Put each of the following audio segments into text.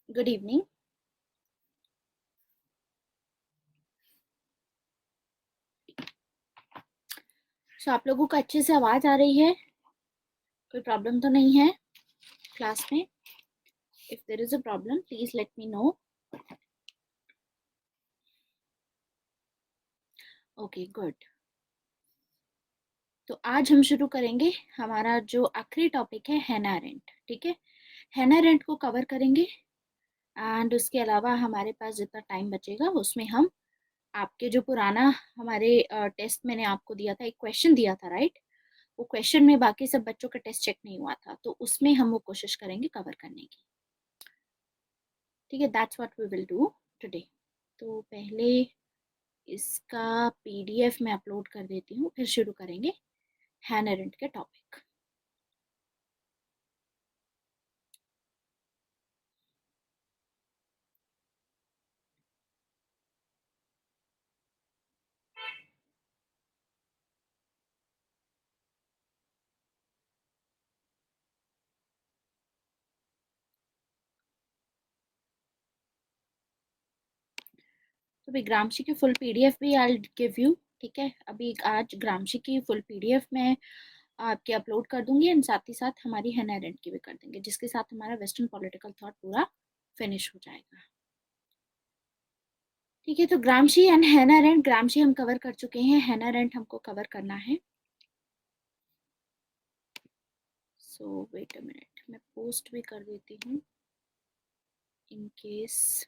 Good evening. सो आप लोगों को अच्छे से आवाज आ रही है? कोई प्रॉब्लम तो नहीं है क्लास में? If there is a problem please let me know. Okay, good. तो आज हम शुरू करेंगे हमारा जो आखिरी टॉपिक है, हैना अरेंट। ठीक है, हैना अरेंट को कवर करेंगे एंड उसके अलावा हमारे पास जितना टाइम बचेगा उसमें हम आपके जो पुराना हमारे टेस्ट मैंने आपको दिया था, एक क्वेश्चन दिया था, राइट? वो क्वेश्चन में बाकी सब बच्चों का टेस्ट चेक नहीं हुआ था, तो उसमें हम वो कोशिश करेंगे कवर करने की। ठीक है, that's what we will do today. तो पहले इसका पीडीएफ मैं अपलोड कर देती हूँ, फिर शुरू करेंगे हैना अरेंट के टॉपिक। तो भी ग्रामशी की फुल पीडीएफ भी आई गिव यू। ठीक है, अभी आज ग्रामशी की फुल पीडीएफ मैं आपके अपलोड कर दूंगी एंड साथ ही साथ हमारी हैना अरेंट की भी कर देंगे, जिसके साथ हमारा वेस्टर्न पॉलिटिकल थॉट पूरा फिनिश हो जाएगा। ठीक है, तो ग्रामशी एंड हैना अरेंट, ग्रामशी हम कवर कर चुके हैं, हैना अरेंट हमको कवर करना है। सो वेट अ मिनट, मैं पोस्ट भी कर देती हूँ in case.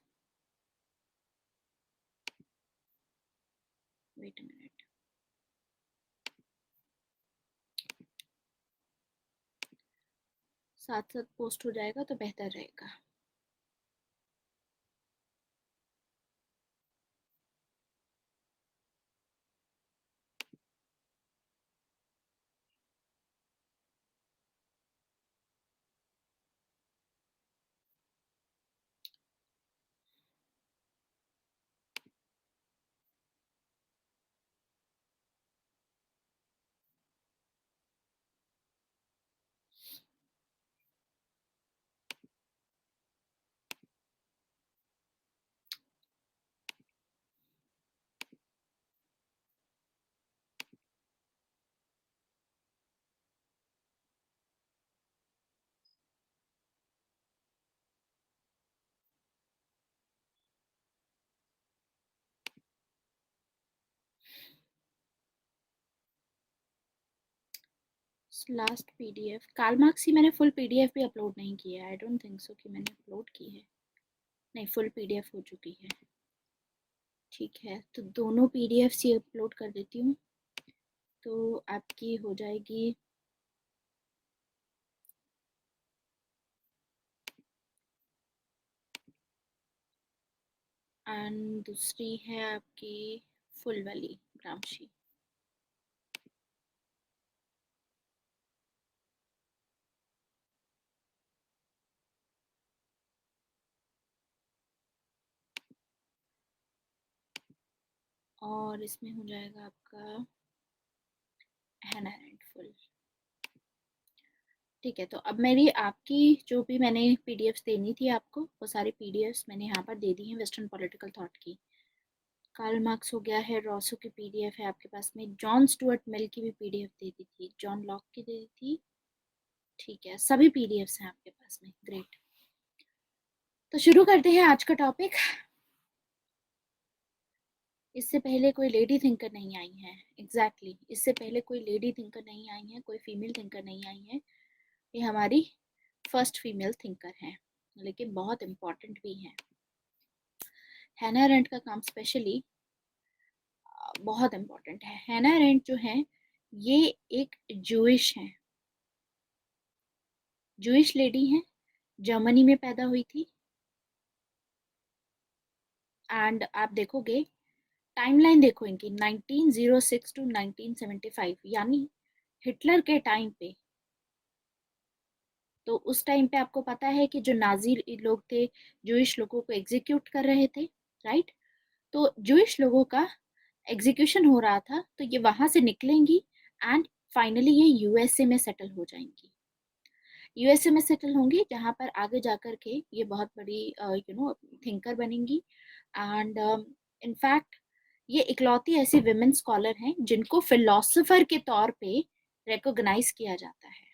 Wait a minute, साथ साथ पोस्ट हो जाएगा तो बेहतर रहेगा। लास्ट पीडीएफ कार्ल मार्क्स की मैंने फुल पीडीएफ भी अपलोड नहीं की है। आई डोंट थिंक सो कि मैंने अपलोड की है। नहीं, फुल पीडीएफ हो चुकी है। ठीक है, तो दोनों पीडीएफ ही अपलोड कर देती हूँ, तो आपकी हो जाएगी। एंड दूसरी है आपकी फुल वाली ग्रामशी। और इसमें हो जाएगा आपका हैना अरेंट फुल। ठीक है, तो अब मेरी आपकी जो भी मैंने पीडीएफ्स देनी थी आपको, वो सारी पीडीएफ्स मैंने यहाँ पर दे दी हैं वेस्टर्न पॉलिटिकल थॉट की। कार्ल मार्क्स हो गया है, रॉसो की पीडीएफ है आपके पास में, जॉन स्टुअर्ट मिल की भी पीडीएफ दे दी थी, जॉन लॉक की दे दी थी। ठीक है, सभी पीडीएफ्स हैं आपके पास में, ग्रेट। तो शुरू करते हैं आज का टॉपिक। इससे पहले कोई लेडी थिंकर नहीं आई है, एग्जैक्टली इससे पहले कोई लेडी थिंकर नहीं आई है, कोई फीमेल थिंकर नहीं आई है। ये हमारी फर्स्ट फीमेल थिंकर है, लेकिन बहुत इम्पोर्टेंट भी है। हैना अरेंट का काम स्पेशली बहुत इम्पोर्टेंट है। हैना अरेंट जो है ये एक जूइश है, जूइश लेडी है, जर्मनी में पैदा हुई थी। एंड आप देखोगे टाइमलाइन, देखो इनकी 1906 टू 1975, यानी हिटलर के टाइम पे। तो उस टाइम पे आपको पता है कि जो नाजी लोग थे, जूइश लोगों को एग्जीक्यूट कर रहे थे, राइट? तो जूइश लोगों का एग्जीक्यूशन हो रहा था, तो ये वहां से निकलेंगी एंड फाइनली ये यूएसए में सेटल हो जाएंगी। यूएसए में सेटल होंगी, जहाँ पर आगे जाकर के ये बहुत बड़ी थिंकर बनेंगी। एंड इनफैक्ट ये इकलौती ऐसी विमेन स्कॉलर हैं जिनको फिलोसोफर के तौर पे रिकॉग्नाइज किया जाता है,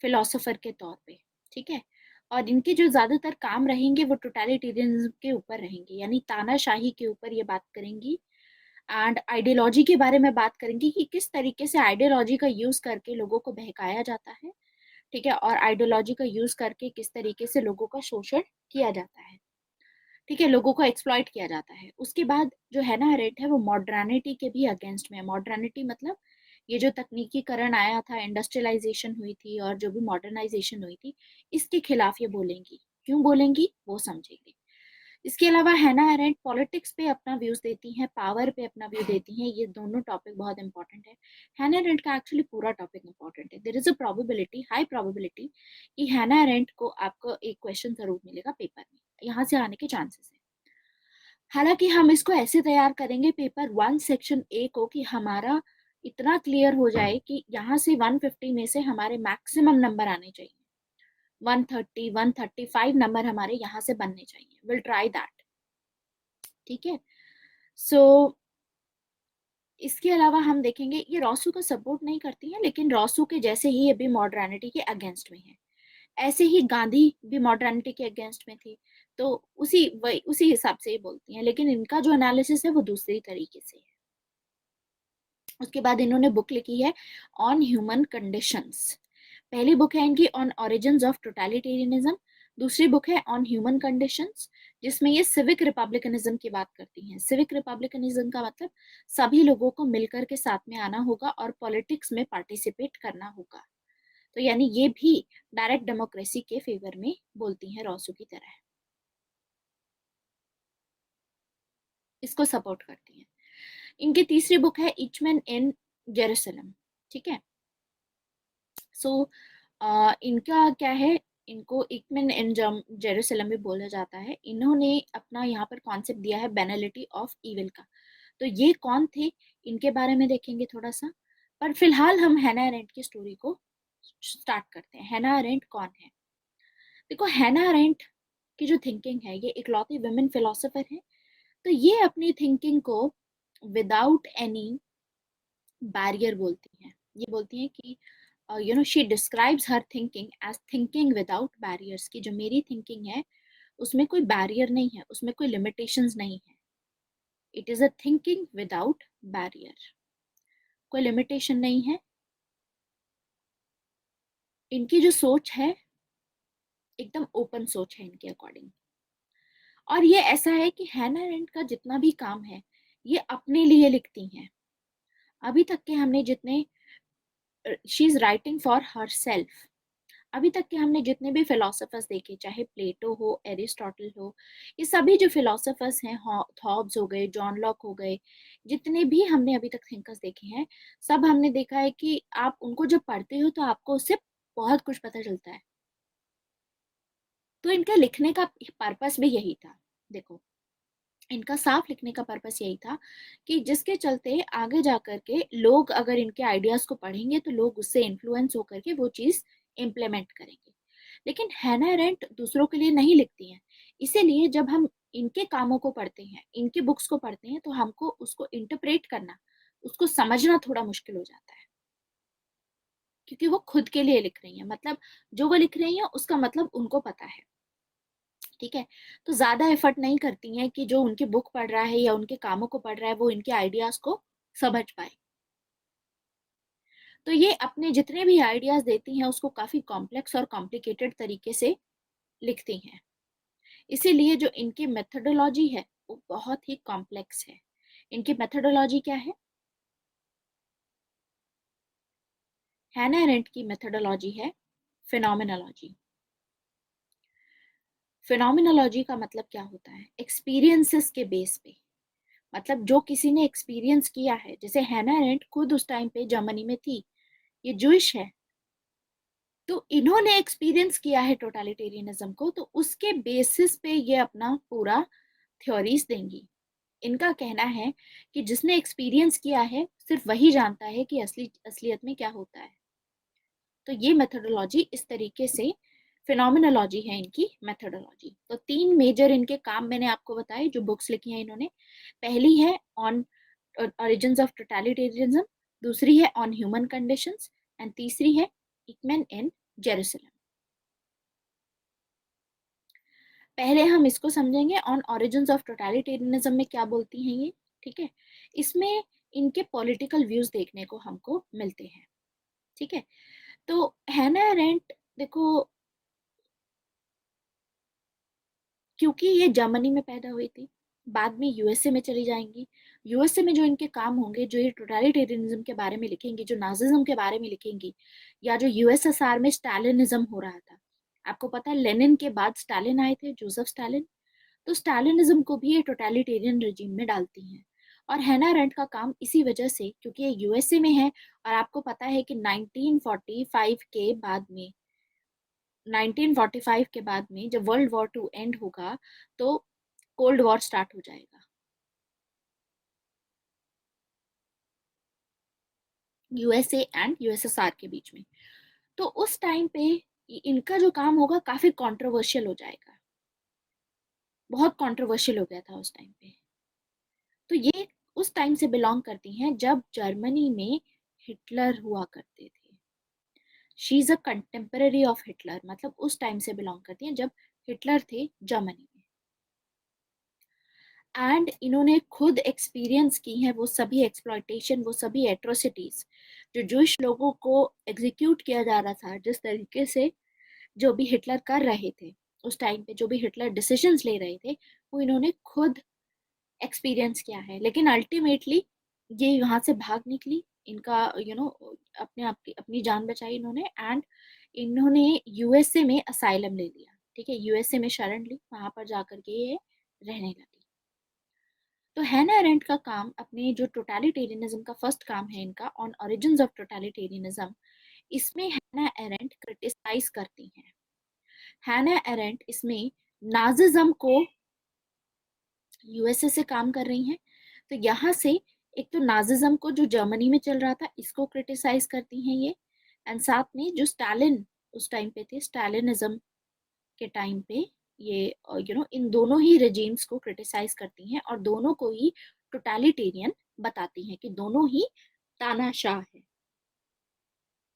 फिलोसोफर के तौर पे, ठीक है। और इनके जो ज्यादातर काम रहेंगे वो टोटलिटेरियनिज्म के ऊपर रहेंगे, यानी तानाशाही के ऊपर ये बात करेंगी। एंड आइडियोलॉजी के बारे में बात करेंगी कि किस तरीके से आइडियोलॉजी का यूज करके लोगों को बहकाया जाता है, ठीक है, और आइडियोलॉजी का यूज करके किस तरीके से लोगों का शोषण किया जाता है, ठीक है, लोगों को एक्सप्लॉइट किया जाता है। उसके बाद जो है ना रेट है वो मॉडर्निटी के भी अगेंस्ट में है। मॉडर्निटी मतलब ये जो तकनीकीकरण आया था, इंडस्ट्रियलाइजेशन हुई थी और जो भी मॉडर्नाइजेशन हुई थी, इसके खिलाफ ये बोलेंगी। क्यों बोलेंगी वो समझेंगे। इसके अलावा हैना अरेंट पॉलिटिक्स पे अपना व्यूज देती हैं, पावर पे अपना व्यू देती हैं। ये दोनों टॉपिक बहुत इंपॉर्टेंट है। हैना अरेंट का एक्चुअली पूरा टॉपिक इंपॉर्टेंट है। There is a probability, high probability कि हैना अरेंट को आपको एक क्वेश्चन जरूर मिलेगा पेपर में, यहाँ से आने के चांसेस है। हालांकि हम इसको ऐसे तैयार करेंगे पेपर 1 सेक्शन ए को कि हमारा इतना क्लियर हो जाए कि यहाँ से 150 में से हमारे मैक्सिमम नंबर आने चाहिए। 130 135 नंबर हमारे यहाँ से बनने चाहिए। विल ट्राई दैट, ठीक है। सो इसके अलावा हम देखेंगे ये रॉसू का सपोर्ट नहीं करती है, लेकिन रॉसू के जैसे ही ये भी मॉडर्निटी के अगेंस्ट में है। ऐसे ही गांधी भी मॉडर्निटी के अगेंस्ट में थी, तो उसी हिसाब से ये बोलती हैं, लेकिन इनका जो एनालिसिस है वो दूसरी तरीके से है। उसके बाद इन्होंने बुक लिखी है ऑन ह्यूमन कंडीशंस। पहली बुक है इनकी ऑन ओरिजिन्स ऑफ टोटलिटेरियनिज्म, दूसरी बुक है ऑन ह्यूमन कंडीशंस, जिसमें ये सिविक रिपब्लिकनिज्म की बात करती हैं। सिविक रिपब्लिकनिज्म का मतलब सभी लोगों को मिलकर के साथ में आना होगा और पॉलिटिक्स में पार्टिसिपेट करना होगा। तो यानी ये भी डायरेक्ट डेमोक्रेसी के फेवर में बोलती हैं रॉसू की तरह, इसको सपोर्ट करती हैं। इनकी तीसरी बुक है ईच मैन इन जेरूसलम, ठीक है। सो इनका क्या है, इनको इकमेन इन जेरूसलम भी बोला जाता है। इन्होंने अपना यहाँ पर कॉन्सेप्ट दिया है बेनिलिटी ऑफ इविल का। तो ये कौन थे, इनके बारे में देखेंगे थोड़ा सा। पर फिलहाल हम हैना अरेंट की स्टोरी को स्टार्ट करते हैं। हैना अरेंट कौन है? देखो, हैना अरेंट की जो थिंकिंग है, ये इकलौती वुमेन फिलोसोफर है। तो ये अपनी थिंकिंग को विदाउट एनी बैरियर बोलती हैं। ये बोलती हैं कि she describes her thinking as thinking without barriers, की जो मेरी थिंकिंग है उसमें कोई बैरियर नहीं है, उसमें कोई लिमिटेशंस नहीं है। It is a thinking without barrier, कोई लिमिटेशन नहीं है। इनकी जो सोच है एकदम ओपन सोच है इनके अकॉर्डिंग। और ये ऐसा है कि हैना अरेंट का जितना भी काम है ये अपने लिए लिखती हैं। अभी तक के हमने जितने, she is writing for her self. अभी तक के हमने जितने भी फिलोसोफर्स देखे, चाहे प्लेटो हो, एरिस्टोटल हो, ये सभी जो फिलोसोफर्स हैं, थॉब्स हो गए, जॉन लॉक हो गए, जितने भी हमने अभी तक थिंकर्स देखे हैं, सब हमने देखा है कि आप उनको जब पढ़ते हो तो आपको उससे बहुत कुछ पता चलता है। तो इनका लिखने का पर्पस भी यही था। देखो, इनका साफ लिखने का पर्पस यही था कि जिसके चलते आगे जाकर के लोग अगर इनके आइडियाज को पढ़ेंगे तो लोग उससे इन्फ्लुएंस होकर के वो चीज इम्प्लीमेंट करेंगे। लेकिन हैना अरेंट दूसरों के लिए नहीं लिखती हैं। इसीलिए जब हम इनके कामों को पढ़ते हैं, इनके बुक्स को पढ़ते हैं, तो हमको उसको इंटरप्रेट करना, उसको समझना थोड़ा मुश्किल हो जाता है, क्योंकि वो खुद के लिए लिख रही हैं। मतलब जो वो लिख रही हैं उसका मतलब उनको पता है, ठीक है। तो ज्यादा एफर्ट नहीं करती हैं कि जो उनकी बुक पढ़ रहा है या उनके कामों को पढ़ रहा है वो इनके आइडियाज को समझ पाए। तो ये अपने जितने भी आइडियाज देती हैं उसको काफी कॉम्प्लेक्स और कॉम्प्लिकेटेड तरीके से लिखती हैं। इसीलिए जो इनकी मेथोडोलॉजी है वो बहुत ही कॉम्प्लेक्स है। इनकी मेथोडोलॉजी क्या है? हैना अरेंट की मेथोडोलॉजी है फिनोमिनोलॉजी। फिनोमिनोलॉजी का मतलब क्या होता है? एक्सपीरियंसेस के बेस पे, मतलब जो किसी ने एक्सपीरियंस किया है। जैसे हैना अरेंट खुद उस टाइम पे जर्मनी में थी, ये जूइश है, तो इन्होंने एक्सपीरियंस किया है टोटलिटेरियनिज्म को, तो उसके बेसिस पे ये अपना पूरा थ्योरीज देंगी। इनका कहना है कि जिसने एक्सपीरियंस किया है सिर्फ वही जानता है कि असलियत में क्या होता है। तो ये मेथोडोलॉजी इस तरीके से फिनोमिनोलॉजी है इनकी मेथोडोलॉजी। तो 3 मेजर इनके काम मैंने आपको बताए जो बुक्स लिखी हैं इन्होंने। पहली है ऑन ओरिजिन्स ऑफ टोटलिटेरियनिज्म, दूसरी है ऑन ह्यूमन कंडीशंस, एंड तीसरी है इकमेन इन जेरूसलम। पहले हम इसको समझेंगे ऑन ओरिजिन्स ऑफ टोटलिटेरियनिज्म में क्या बोलती हैं ये, ठीक है। इसमें इनके पॉलिटिकल व्यूज देखने को हमको मिलते हैं, ठीक है। तो हैना अरेंट देखो, क्योंकि ये जर्मनी में पैदा हुई थी, बाद में यूएसए में चली जाएंगी। यूएसए में जो इनके काम होंगे, जो ये टोटलिटेरियनिज्म के बारे में लिखेंगी, जो नाजिज्म के बारे में लिखेंगी, या जो यूएसएसआर में स्टालिनिज्म हो रहा था, आपको पता है लेनिन के बाद स्टालिन आए थे, जोसेफ स्टालिन। तो स्टालिनिज्म को भी ये टोटलिटेरियन रेजिम में डालती हैं। और हैना अरेंट का काम इसी वजह से, क्योंकि ये यूएसए में है, और आपको पता है कि 1945 के बाद में 1945 के बाद में जब वर्ल्ड वॉर टू एंड होगा तो कोल्ड वॉर स्टार्ट हो जाएगा यूएसए एंड यूएसएसआर के बीच में। तो उस टाइम पे इनका जो काम होगा काफी कंट्रोवर्शियल हो जाएगा, बहुत कंट्रोवर्शियल हो गया था उस टाइम पे। तो ये उस टाइम से बिलोंग करती हैं जब जर्मनी में हिटलर हुआ करते थे। She is a contemporary of Hitler, मतलब उस टाइम से बिलोंग करती हैं जब हिटलर थे जर्मनी में। एंड इन्होंने खुद एक्सपीरियंस की है वो सभी एक्सप्लॉयटेशन, वो सभी एट्रोसिटीज जो जूश लोगों को एग्जीक्यूट किया जा रहा था, जिस तरीके से जो भी हिटलर कर रहे थे उस टाइम पे, जो भी हिटलर डिसीजंस ले रहे थे, वो इन्होंने खुद एक्सपीरियंस किया है। लेकिन अल्टीमेटली ये यहाँ से भाग निकली, इनका अपने आप की अपनी जान बचाई इन्होंने, एंड इन्होंने यूएसए में असाइलम ले लिया, ठीक है, यूएसए में शरण ली, वहां पर जाकर के ये रहने लगी। तो हैना अरेंट का काम, अपने जो टोटलिटेरियनिज्म का फर्स्ट काम है इनका ऑन ओरिजिन्स ऑफ टोटलिटेरियनिज्म, इसमें हैना अरेंट क्रिटिसाइज करती हैं। हैना अरेंट इसमें नाजिज्म को, यूएसए से काम कर रही हैं, तो यहाँ से एक तो नाजिज्म को जो जर्मनी में चल रहा था इसको क्रिटिसाइज करती हैं ये, एंड साथ में जो स्टालिन उस टाइम पे थे, स्टालिनिज्म के टाइम पे ये इन दोनों ही रेजिम्स को क्रिटिसाइज करती हैं और दोनों को ही टोटलिटेरियन बताती हैं कि दोनों ही तानाशाह है।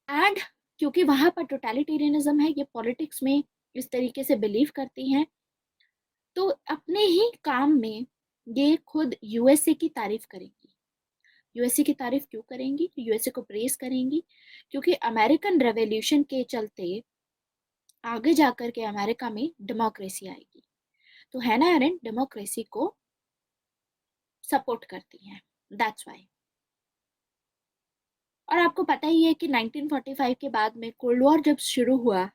एंड क्योंकि वहां पर टोटलिटेरियनिज्म है, ये पॉलिटिक्स में इस तरीके से बिलीव करती हैं, तो अपने ही काम में ये खुद यूएसए की तारीफ करेंगी। यूएसए की तारीफ क्यों करेंगी, यूएसए को प्रेस करेंगी क्योंकि अमेरिकन रेवोल्यूशन के चलते आगे जाकर के अमेरिका में डेमोक्रेसी आएगी। तो हैना अरेंट डेमोक्रेसी को सपोर्ट करती हैं, दैट्स व्हाई। और आपको पता ही है कि 1945 के बाद में कोल्ड वॉर जब शुरू हुआ,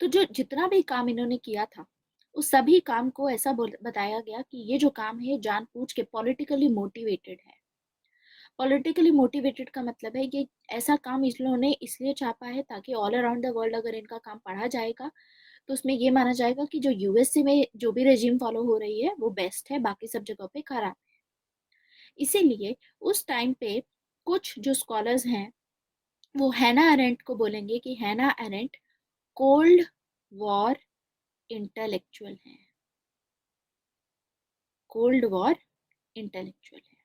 तो जो जितना भी काम इन्होंने किया था उस सभी काम को ऐसा बताया गया कि ये जो काम है जानबूझ के पॉलिटिकली मोटिवेटेड है। पॉलिटिकली मोटिवेटेड का मतलब है कि ऐसा काम इन्होंने इसलिए छापा है ताकि ऑल अराउंड द वर्ल्ड अगर इनका काम पढ़ा जाएगा तो उसमें ये माना जाएगा कि जो यूएसए में जो भी रेजिम फॉलो हो रही है वो बेस्ट है, बाकी सब जगह पे खराब। इसीलिए उस टाइम पे कुछ जो स्कॉलर्स हैं वो हैना अरेंट को बोलेंगे कि Hannah aren't cold war intellectual है, कोल्ड वॉर इंटेलेक्चुअल है।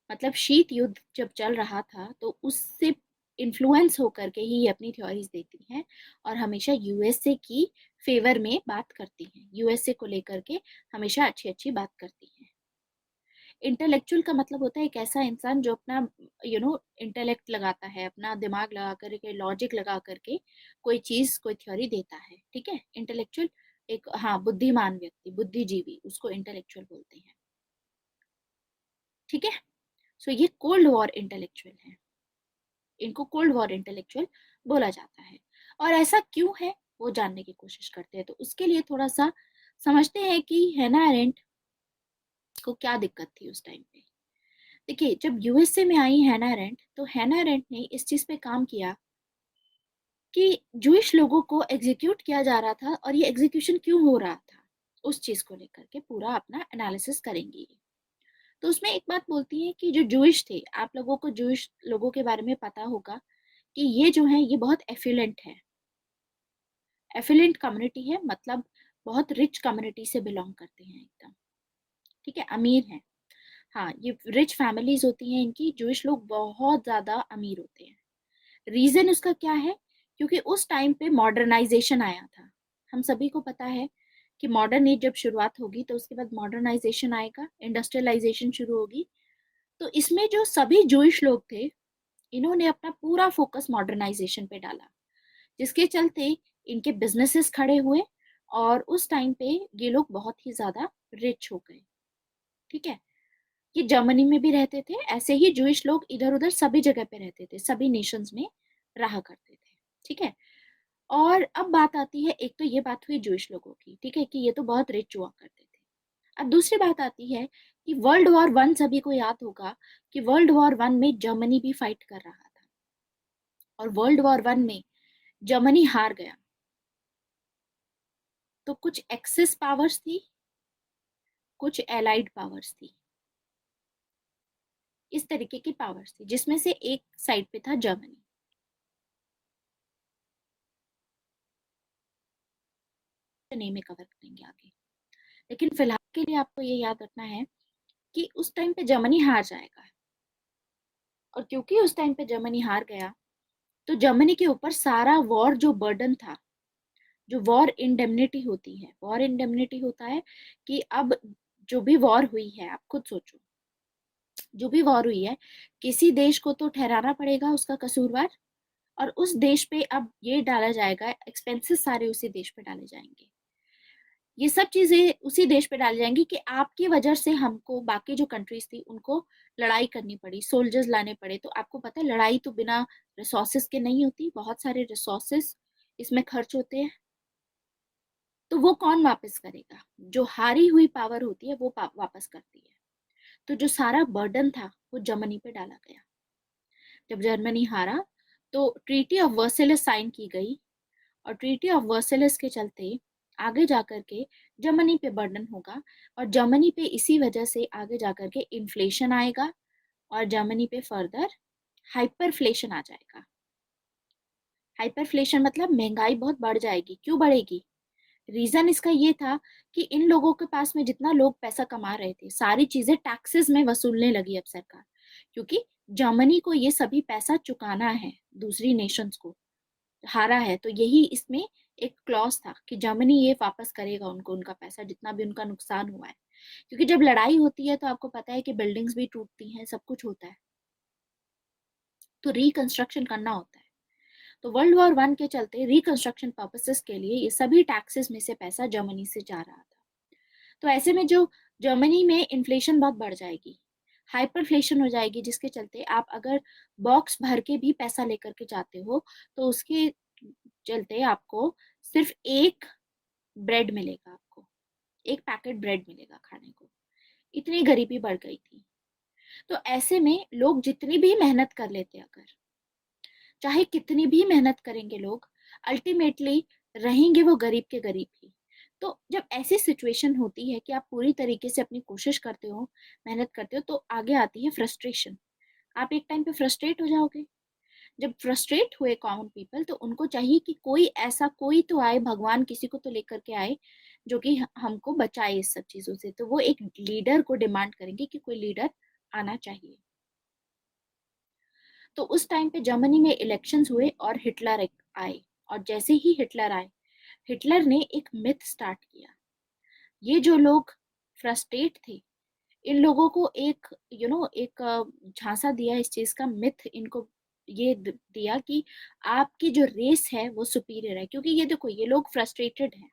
मतलब शीत युद्ध जब चल रहा था तो उससे इन्फ्लुएंस होकर के ही ये अपनी थ्योरीज देती हैं और हमेशा यूएसए की फेवर में बात करती हैं, यूएसए को लेकर के हमेशा अच्छी अच्छी बात करती हैं। इंटेलेक्चुअल का मतलब होता है एक ऐसा इंसान जो अपना इंटेलेक्ट लगाता है, अपना दिमाग लगा करके, लॉजिक लगा करके कोई चीज, कोई थ्योरी देता है, ठीक है। इंटेलेक्चुअल एक, हाँ, बुद्धिमान व्यक्ति, बुद्धिजीवी, उसको इंटेलेक्चुअल बोलते हैं, ठीक है। सो ये कोल्ड वॉर इंटेलेक्चुअल है, इनको कोल्ड वॉर इंटेलेक्चुअल बोला जाता है। और ऐसा क्यों है वो जानने की कोशिश करते हैं, तो उसके लिए थोड़ा सा समझते हैं कि हैना अरेंट को क्या दिक्कत थी उस टाइम पे। देखिए, जब यूएसए में आई हैना अरेंट तो हैना अरेंट ने इस चीज पे काम किया कि जूइश लोगों को एग्जीक्यूट किया जा रहा था और ये एग्जीक्यूशन क्यों हो रहा था, उस चीज को लेकर के पूरा अपना एनालिसिस करेंगी। तो उसमें एक बात बोलती है कि जो जूइश थे, आप लोगों को जूइश लोगों के बारे में पता होगा कि ये जो है ये बहुत एफिलेंट है। एफिलेंट कम्युनिटी है, मतलब बहुत रिच कम्युनिटी से बिलोंग करते हैं एकदम, ठीक है, अमीर है। हाँ, ये रिच फैमिलीज होती हैं इनकी, जूइश लोग बहुत ज्यादा अमीर होते हैं। रीजन उसका क्या है? क्योंकि उस टाइम पे मॉडर्नाइजेशन आया था। हम सभी को पता है कि मॉडर्न एज जब शुरुआत होगी तो उसके बाद मॉडर्नाइजेशन आएगा, इंडस्ट्रियलाइजेशन शुरू होगी। तो इसमें जो सभी जूइश लोग थे, इन्होंने अपना पूरा फोकस मॉडर्नाइजेशन पे डाला, जिसके चलते इनके बिजनेसेस खड़े हुए और उस टाइम पे ये लोग बहुत ही ज्यादा रिच हो गए, ठीक है। ये जर्मनी में भी रहते थे, ऐसे ही जूइश लोग इधर उधर सभी जगह पे रहते थे, सभी नेशंस में रहा करते थे, ठीक है। और अब बात आती है, एक तो ये बात हुई जूइश लोगों की, ठीक है, कि ये तो बहुत रिच हुआ करते थे। अब दूसरी बात आती है कि वर्ल्ड वॉर वन, सभी को याद होगा कि वर्ल्ड वॉर वन में जर्मनी भी फाइट कर रहा था, और वर्ल्ड वॉर वन में जर्मनी हार गया। तो कुछ एक्सिस पावर्स थी, कुछ एलाइड पावर्स थी, इस तरीके की पावर्स थी, जिसमें से एक साइड पे था जर्मनी। नहीं में कवर करेंगे आगे, लेकिन फिलहाल के लिए आपको ये याद रखना है कि उस टाइम पे जर्मनी हार जाएगा। और क्योंकि उस टाइम पे जर्मनी हार गया, तो जर्मनी के ऊपर सारा वॉर जो बर्डन था, जो वॉर इंडेमनिटी होती है, वॉर इंडेमनिटी होता है कि अब जो भी वॉर हुई है, आप खुद सोचो, जो भी वॉर हुई है, किसी देश को तो ठहराना पड़ेगा उसका कसूरवार, और उस देश पे अब ये डाला जाएगा, एक्सपेंसेस सारे उसी देश पे डाले जाएंगे, ये सब चीजें उसी देश पे डाली जाएंगी कि आपकी वजह से हमको, बाकी जो कंट्रीज थी उनको लड़ाई करनी पड़ी, सोल्जर्स लाने पड़े। तो आपको पता है लड़ाई तो बिना रिसोर्सेस के नहीं होती, बहुत सारे रिसोर्सेस इसमें खर्च होते हैं। तो वो कौन वापस करेगा? जो हारी हुई पावर होती है वो वापस करती है। तो जो सारा बर्डन था वो जर्मनी पे डाला गया। जब जर्मनी हारा तो ट्रीटी ऑफ वर्सेलिस साइन की गई, और ट्रीटी ऑफ वर्सेलिस के चलते आगे जाकर के जर्मनी पे बर्डन होगा, और जर्मनी पे इसी वजह से आगे जाकर के इन्फ्लेशन आएगा, और जर्मनी पे फर्दर हाइपरफ्लेशन आ जाएगा। हाइपरफ्लेशन मतलब महंगाई बहुत बढ़ जाएगी। क्यों बढ़ेगी? रीजन इसका ये था कि इन लोगों के पास में जितना लोग पैसा कमा रहे थे, सारी चीजें टैक्सेस में वसूलने लगी अब सरकार, क्योंकि जर्मनी को ये सभी पैसा चुकाना है दूसरी नेशंस को, हारा है। तो यही इसमें एक क्लॉज था कि जर्मनी ये वापस करेगा उनको, उनका पैसा जितना भी उनका नुकसान हुआ है। क्योंकि जब लड़ाई होती है तो आपको पता है कि बिल्डिंग्स भी टूटती हैं, सब कुछ होता है, तो रिकंस्ट्रक्शन करना होता है। तो वर्ल्ड वॉर वन के चलते रिकंस्ट्रक्शन पर्पसेस के लिए ये सभी टैक्सेस में से पैसा जर्मनी से जा रहा था। तो ऐसे में जो जर्मनी में इन्फ्लेशन बहुत बढ़ जाएगी, हाइपरफ्लेशन हो जाएगी, जिसके चलते आप अगर बॉक्स भर के भी पैसा लेकर के जाते हो तो उसके चलते आपको सिर्फ एक ब्रेड मिलेगा, आपको एक पैकेट ब्रेड मिलेगा खाने को। इतनी गरीबी बढ़ गई थी। तो ऐसे में लोग जितनी भी मेहनत कर लेते, अगर चाहे कितनी भी मेहनत करेंगे लोग, अल्टीमेटली रहेंगे वो गरीब के गरीब ही। तो जब ऐसी सिचुएशन होती है कि आप पूरी तरीके से अपनी कोशिश करते हो, मेहनत करते हो, तो आगे आती है फ्रस्ट्रेशन। आप एक टाइम पे फ्रस्ट्रेट हो जाओगे। जब फ्रस्ट्रेट हुए कॉमन पीपल, तो उनको चाहिए कि कोई ऐसा कोई तो आए, भगवान किसी को तो लेकर के आए जो कि हमको बचाए इस सब चीजों से। तो वो एक लीडर को डिमांड करेंगे कि कोई लीडर आना चाहिए। तो उस टाइम पे जर्मनी में इलेक्शंस हुए और हिटलर आए। और जैसे ही हिटलर आए, हिटलर ने एक मिथ स्टार्ट किया। ये जो लोग फ्रस्ट्रेट थे, इन लोगों को एक एक झांसा दिया इस चीज का, मिथ इनको ये दिया कि आपकी जो रेस है वो सुपीरियर है। क्योंकि ये देखो, ये लोग फ्रस्ट्रेटेड हैं,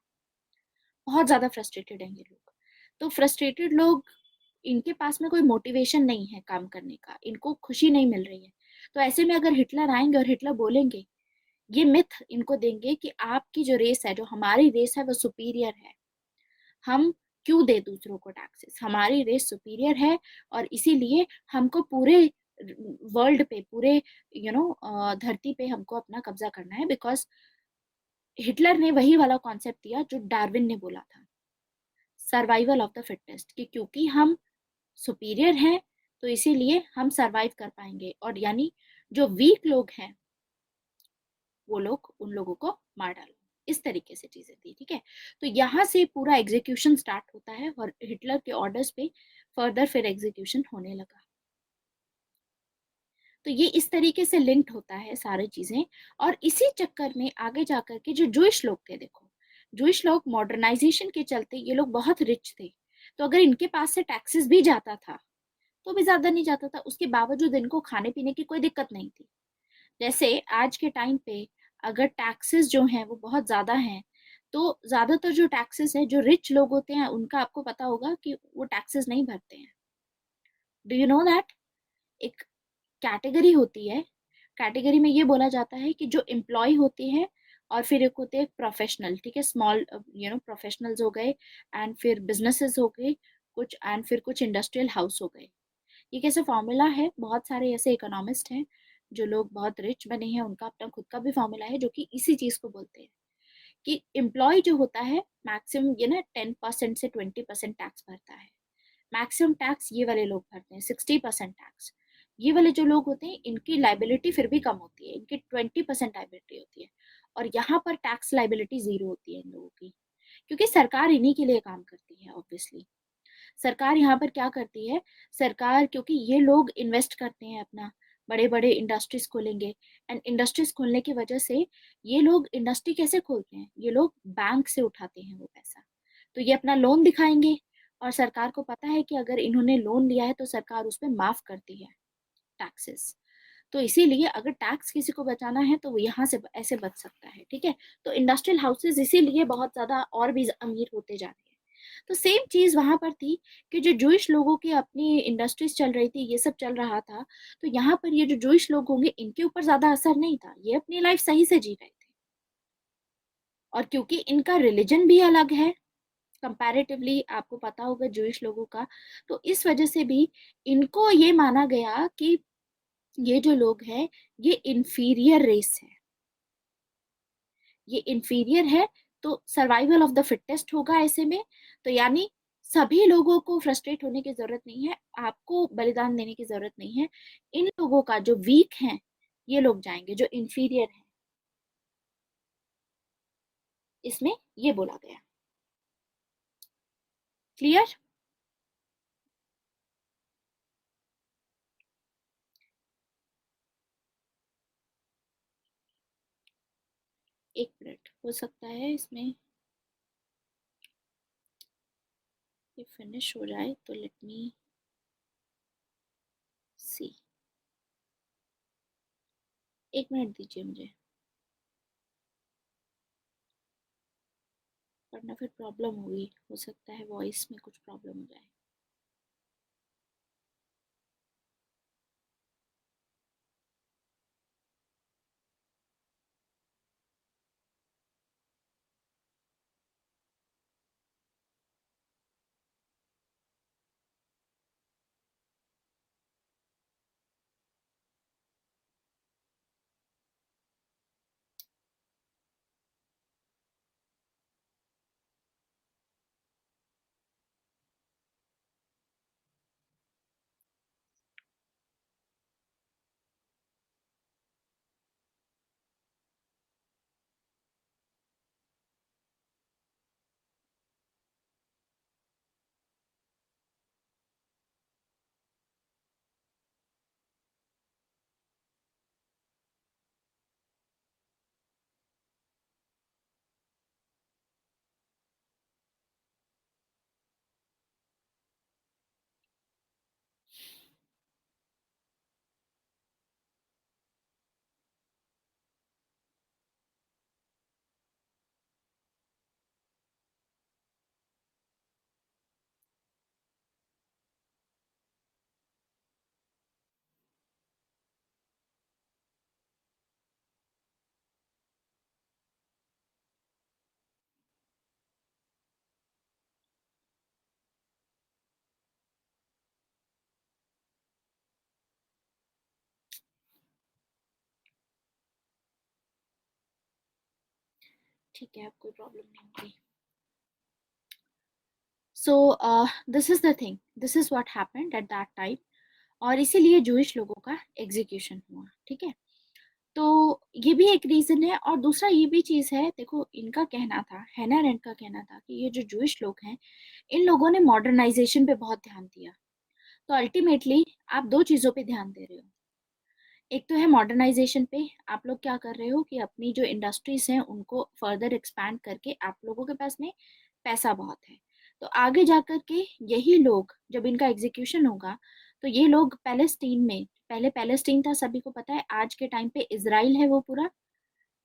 बहुत ज्यादा फ्रस्ट्रेटेड हैं ये लोग। तो फ्रस्ट्रेटेड लोग, इनके पास में कोई मोटिवेशन नहीं है काम करने का, इनको खुशी नहीं मिल रही है। तो ऐसे में अगर हिटलर आएंगे और हिटलर बोलेंगे, ये मिथ इनको देंगे कि आपकी जो रेस है, जो हमारी रेस है, वो सुपीरियर है। हम क्यों दे दूसरों को टैक्सेस, हमारी रेस सुपीरियर है, और इसीलिए हमको पूरे वर्ल्ड पे, पूरे धरती पे हमको अपना कब्जा करना है। बिकॉज हिटलर ने वही वाला कॉन्सेप्ट दिया जो डार्विन ने बोला था, सर्वाइवल ऑफ द फिटेस्ट, कि क्योंकि हम सुपीरियर हैं, तो इसीलिए हम सरवाइव कर पाएंगे, और यानी जो वीक लोग हैं वो लोग, उन लोगों को मार डालो। इस तरीके से चीजें थी, ठीक है। तो यहाँ से पूरा एग्जीक्यूशन स्टार्ट होता है, और हिटलर के ऑर्डर्स पे फर्दर फिर एग्जीक्यूशन होने लगा। तो ये इस तरीके से लिंक्ड होता है सारी चीजें। और इसी चक्कर में आगे जाकर के जो जूइश लोग थे, देखो जूइश लोग मॉडर्नाइजेशन के चलते ये लोग बहुत रिच थे, तो अगर इनके पास से टैक्सेस भी जाता था तो भी ज्यादा नहीं जाता था, उसके बावजूद इनको खाने पीने की कोई दिक्कत नहीं थी। जैसे आज के टाइम पे अगर टैक्सेस जो हैं वो बहुत ज्यादा हैं, तो ज्यादातर जो टैक्सेस है जो रिच लोग होते हैं उनका, आपको पता होगा कि वो टैक्सेस नहीं भरते हैं। Do you know that? एक कैटेगरी होती है, कैटेगरी में ये बोला जाता है कि जो एम्प्लॉय होते हैं, और फिर एक होते हैं प्रोफेशनल, ठीक है, स्मॉल प्रोफेशनल्स हो गए, एंड फिर बिजनेसेस हो गए कुछ, एंड फिर कुछ इंडस्ट्रियल हाउस हो गए। ये कैसे फॉर्मूला है, बहुत सारे ऐसे इकोनॉमिस्ट हैं जो लोग बहुत रिच बने हैं, उनका अपना खुद का भी फॉर्मूला है जो कि इसी चीज को बोलते हैं कि एम्प्लॉय जो होता है मैक्सिमम ये ना 10% से 20% टैक्स भरता है। मैक्सिमम टैक्स ये वाले लोग भरते हैं 60% टैक्स। ये वाले जो लोग होते हैं इनकी लाइबिलिटी फिर भी कम होती है, इनकी 20% लाइबिलिटी होती है, और यहाँ पर टैक्स लाइबिलिटी जीरो होती है इन लोगों की, क्योंकि सरकार इन्हीं के लिए काम करती है ऑब्वियसली। सरकार यहाँ पर क्या करती है, सरकार, क्योंकि ये लोग इन्वेस्ट करते हैं अपना, बड़े बड़े इंडस्ट्रीज खोलेंगे, एंड इंडस्ट्रीज खोलने की वजह से ये लोग इंडस्ट्री कैसे खोलते हैं, ये लोग बैंक से उठाते हैं वो पैसा, तो ये अपना लोन दिखाएंगे, और सरकार को पता है कि अगर इन्होंने लोन लिया है तो सरकार उस पर माफ करती है टैक्सेस। तो इसीलिए अगर टैक्स किसी को बचाना है तो वो यहाँ से ऐसे बच सकता है, ठीक है। तो इंडस्ट्रियल हाउसेज इसीलिए बहुत ज्यादा और भी अमीर होते जा रहे हैं। तो सेम चीज वहां पर थी कि जो जूइश लोगों की अपनी इंडस्ट्रीज चल रही थी, ये सब चल रहा था, तो यहाँ पर ये जो जूइश लोग होंगे इनके ऊपर ज्यादा असर नहीं था, ये अपनी लाइफ सही से जी रहे थे। और क्योंकि इनका रिलीजन भी अलग है कंपैरेटिवली, आपको पता होगा जूइश लोगों का, तो इस वजह से भी इनको ये माना गया कि ये जो लोग हैं ये इंफीरियर रेस है, ये इंफीरियर है, तो सर्वाइवल ऑफ द फिटेस्ट होगा ऐसे में। तो यानी सभी लोगों को फ्रस्ट्रेट होने की जरूरत नहीं है, आपको बलिदान देने की जरूरत नहीं है, इन लोगों का जो वीक हैं ये लोग जाएंगे, जो इंफीरियर है, इसमें ये बोला गया। क्लियर? एक मिनट, हो सकता है इसमें ये फिनिश हो जाए, तो लेट मी सी। एक मिनट दीजिए मुझे, वरना फिर प्रॉब्लम होगी, हो सकता है वॉइस में कुछ प्रॉब्लम हो जाए। ठीक है, अब कोई प्रॉब्लम नहीं होगी। सो this is the thing, this is what happened at that time, और इसीलिए जूइश लोगों का एग्जीक्यूशन हुआ, ठीक है। तो ये भी एक रीजन है, और दूसरा ये भी चीज है, देखो इनका कहना था, हैना अरेंट का कहना था कि ये जो जूइश लोग हैं, इन लोगों ने मॉडर्नाइजेशन पे बहुत ध्यान दिया। तो अल्टीमेटली आप दो चीजों पे ध्यान दे रहे हो। एक तो है मॉडर्नाइजेशन पे, आप लोग क्या कर रहे हो कि अपनी जो इंडस्ट्रीज हैं उनको फर्दर एक्सपैंड करके, आप लोगों के पास में पैसा बहुत है, तो आगे जाकर के यही लोग जब इनका एग्जीक्यूशन होगा, तो ये लोग पैलेस्टीन में, पहले पैलेस्टीन था सभी को पता है, आज के टाइम पे इसराइल है वो पूरा,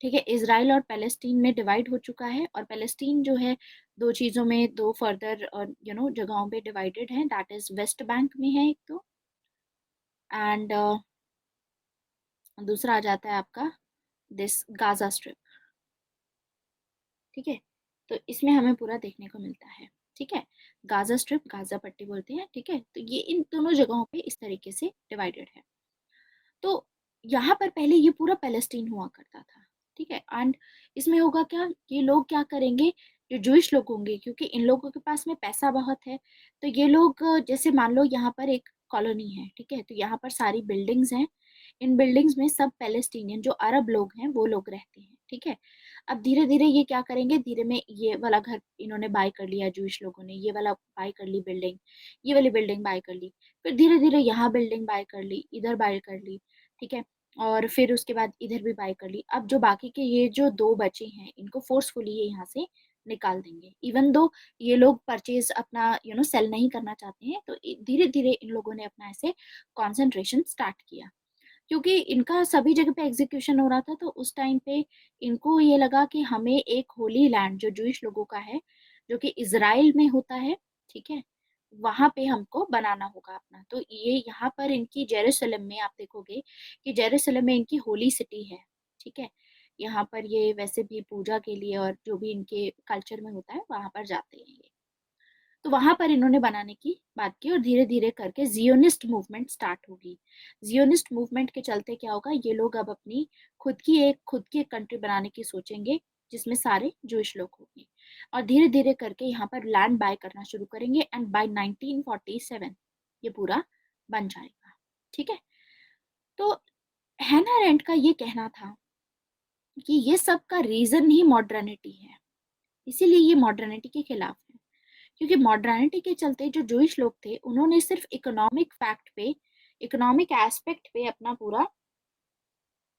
ठीक है। इसराइल और पैलेस्टीन में डिवाइड हो चुका है, और पैलेस्टीन जो है दो चीजों में, दो फर्दर और जगहों पे डिवाइडेड है, दैट इज वेस्ट बैंक में है एक तो, एंड दूसरा आ जाता है आपका दिस गाजा स्ट्रिप, ठीक है। तो इसमें हमें पूरा देखने को मिलता है, ठीक है। गाजा स्ट्रिप, गाजा पट्टी बोलते हैं, ठीक है। तो ये इन दोनों जगहों पे इस तरीके से डिवाइडेड है। तो यहाँ पर पहले ये पूरा पैलेस्टीन हुआ करता था, ठीक है। एंड इसमें होगा क्या, ये लोग क्या करेंगे, जो जूइश लोग होंगे, क्योंकि इन लोगों के पास में पैसा बहुत है, तो ये लोग जैसे मान लो यहाँ पर एक कॉलोनी है, ठीक है, तो यहाँ पर सारी बिल्डिंग्स हैं, इन बिल्डिंग्स में सब पैलेस्टीनियन जो अरब लोग हैं वो लोग रहते हैं, ठीक है। अब धीरे धीरे ये क्या करेंगे, धीरे में ये वाला घर इन्होंने बाय कर लिया जूइश लोगों ने, ये वाला बाय कर ली बिल्डिंग, ये वाली बिल्डिंग बाय कर ली, फिर धीरे धीरे यहाँ बिल्डिंग बाय कर ली, इधर बाय कर ली, ठीक है। और फिर उसके बाद इधर भी बाय कर ली। अब जो बाकी के ये जो दो बचे हैं, इनको फोर्सफुली ये यहाँ से निकाल देंगे, इवन दो ये लोग परचेज अपना सेल नहीं करना चाहते हैं, तो धीरे धीरे इन लोगों ने अपना ऐसे कॉन्सेंट्रेशन स्टार्ट किया, क्योंकि इनका सभी जगह पे एग्जीक्यूशन हो रहा था। तो उस टाइम पे इनको ये लगा कि हमें एक होली लैंड जो जूइश लोगों का है, जो कि इजराइल में होता है, ठीक है, वहां पे हमको बनाना होगा अपना। तो ये यहाँ पर इनकी जेरूसलम में आप देखोगे कि जेरूसलम में इनकी होली सिटी है, ठीक है। यहाँ पर ये वैसे भी पूजा के लिए और जो भी इनके कल्चर में होता है वहां पर जाते हैं ये। तो वहां पर इन्होंने बनाने की बात की, और धीरे धीरे करके जियोनिस्ट मूवमेंट स्टार्ट होगी। जियोनिस्ट मूवमेंट के चलते क्या होगा, ये लोग अब अपनी खुद की एक कंट्री बनाने की सोचेंगे, जिसमें सारे जूइश लोग होंगे, और धीरे धीरे करके यहाँ पर लैंड बाय करना शुरू करेंगे, एंड बाय 1947 ये पूरा बन जाएगा, ठीक है। तो हैना अरेंट का ये कहना था कि ये सब का रीजन ही मॉडर्निटी है, इसीलिए ये मॉडर्निटी के खिलाफ है, क्योंकि मॉडर्निटी के चलते जो जूइश लोग थे उन्होंने सिर्फ इकोनॉमिक फैक्ट पे, इकोनॉमिक एस्पेक्ट पे अपना पूरा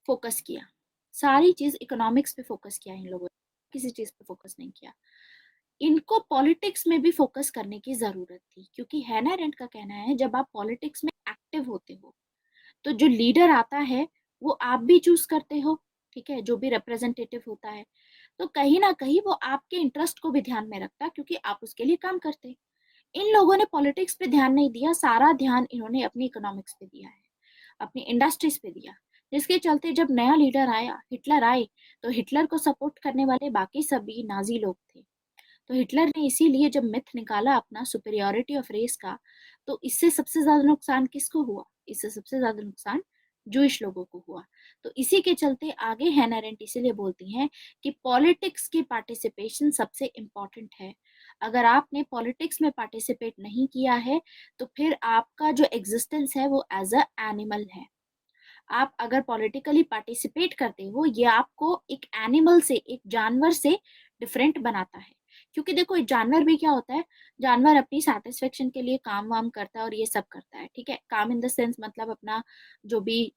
फोकस किया, सारी चीज इकोनॉमिक्स पे फोकस किया इन लोगों ने, किसी चीज पे फोकस नहीं किया। इनको पॉलिटिक्स में भी फोकस करने की जरूरत थी, क्योंकि हैना अरेंट का कहना है जब आप पॉलिटिक्स में एक्टिव होते हो, तो जो लीडर आता है वो आप भी चूज करते हो, ठीक है, जो भी रिप्रेजेंटेटिव होता है, तो कहीं ना कहीं वो आपके इंटरेस्ट को भी ध्यान में रखता, क्योंकि आप उसके लिए काम करते। इन लोगों ने पॉलिटिक्स पे ध्यान नहीं दिया, सारा ध्यान इन्होंने अपनी इकोनॉमिक्स पे दिया है, अपनी इंडस्ट्रीज पे दिया, जिसके चलते जब नया लीडर आया, हिटलर आए, तो हिटलर को सपोर्ट करने वाले बाकी सभी नाजी लोग थे। तो हिटलर ने इसीलिए जब मिथ निकाला अपना सुपेरियोरिटी ऑफ रेस का, तो इससे सबसे ज्यादा नुकसान किसको हुआ, इससे सबसे ज्यादा नुकसान जूइश लोगों को हुआ। तो इसी के चलते आगे हैना अरेंट इसीलिए बोलती हैं कि पॉलिटिक्स की पार्टिसिपेशन सबसे इम्पोर्टेंट है। अगर आपने पॉलिटिक्स में पार्टिसिपेट नहीं किया है, तो फिर आपका जो एग्जिस्टेंस है वो एज अ एनिमल है। आप अगर पॉलिटिकली पार्टिसिपेट करते हो, ये आपको एक एनिमल से, एक जानवर से डिफरेंट बनाता है। क्योंकि देखो एक जानवर भी क्या होता है, जानवर अपनी सेटिस्फेक्शन के लिए काम वाम करता है और ये सब करता है, ठीक है। काम इन द सेंस मतलब अपना जो भी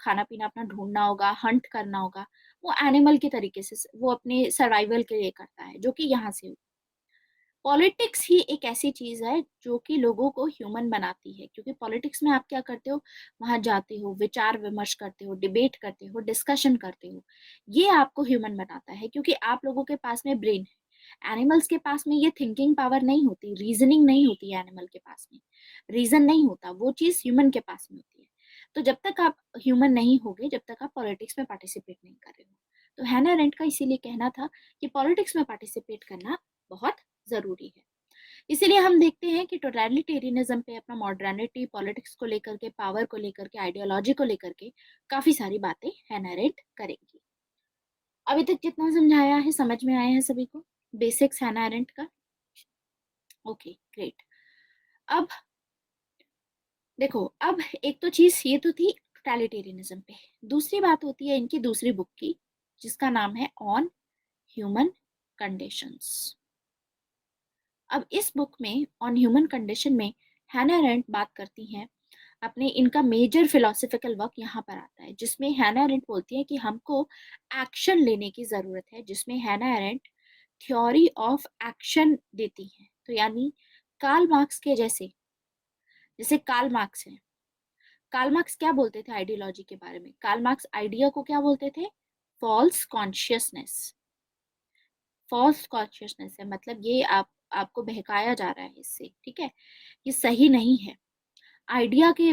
खाना पीना अपना ढूंढना होगा, हंट करना होगा, वो एनिमल के तरीके से वो अपने सर्वाइवल के लिए करता है, जो कि यहाँ से। पॉलिटिक्स ही एक ऐसी चीज है जो कि लोगों को ह्यूमन बनाती है, क्योंकि पॉलिटिक्स में आप क्या करते हो, वहां जाते हो, विचार विमर्श करते हो, डिबेट करते हो, डिस्कशन करते हो, ये आपको ह्यूमन बनाता है, क्योंकि आप लोगों के पास में ब्रेन है। एनिमल्स के पास में ये थिंकिंग पावर नहीं होती, रीजनिंग नहीं होती है, एनिमल के पास में रीजन नहीं होता, वो चीज ह्यूमन के पास में होती है। तो जब तक आप ह्यूमन नहीं होगे, जब तक आप पॉलिटिक्स में पार्टिसिपेट नहीं कर रहे हो। तो हैना अरेंट का इसीलिए कहना था कि पॉलिटिक्स में पार्टिसिपेट करना बहुत जरूरी है। इसीलिए हम देखते हैं कि टोटलिटेरियनिज्म पे अपना मॉडर्निटी, पॉलिटिक्स को लेकर के, पावर को लेकर के, आइडियोलॉजी को लेकर के काफी सारी बातें हैना अरेंट करेंगी। अभी तक जितना समझाया है समझ में आया है सभी को, बेसिक्स हैना अरेंट का। Okay great. अब देखो, अब एक तो चीज ये तो थी टोटलिटेरियनिज्म पे। दूसरी बात होती है इनकी दूसरी बुक की, जिसका नाम है ऑन ह्यूमन कंडीशंस। अब इस बुक में ऑन ह्यूमन कंडीशन में हैना अरेंट बात करती हैं अपने, इनका मेजर फिलोसफिकल वर्क यहाँ पर आता है, जिसमें हैना अरेंट बोलती है कि हमको एक्शन लेने की जरूरत है, जिसमें हैना अरेंट थ्योरी ऑफ एक्शन देती है। तो यानी कार्ल मार्क्स के जैसे, जैसे कार्ल मार्क्स है, कार्ल मार्क्स क्या बोलते थे आइडियोलॉजी के बारे में? कार्ल मार्क्स आइडिया को क्या बोलते थे? False consciousness. फॉल्स कॉन्शियसनेस है मतलब ये आपको बहकाया जा रहा है इससे, ठीक है, ये सही नहीं है। आइडिया के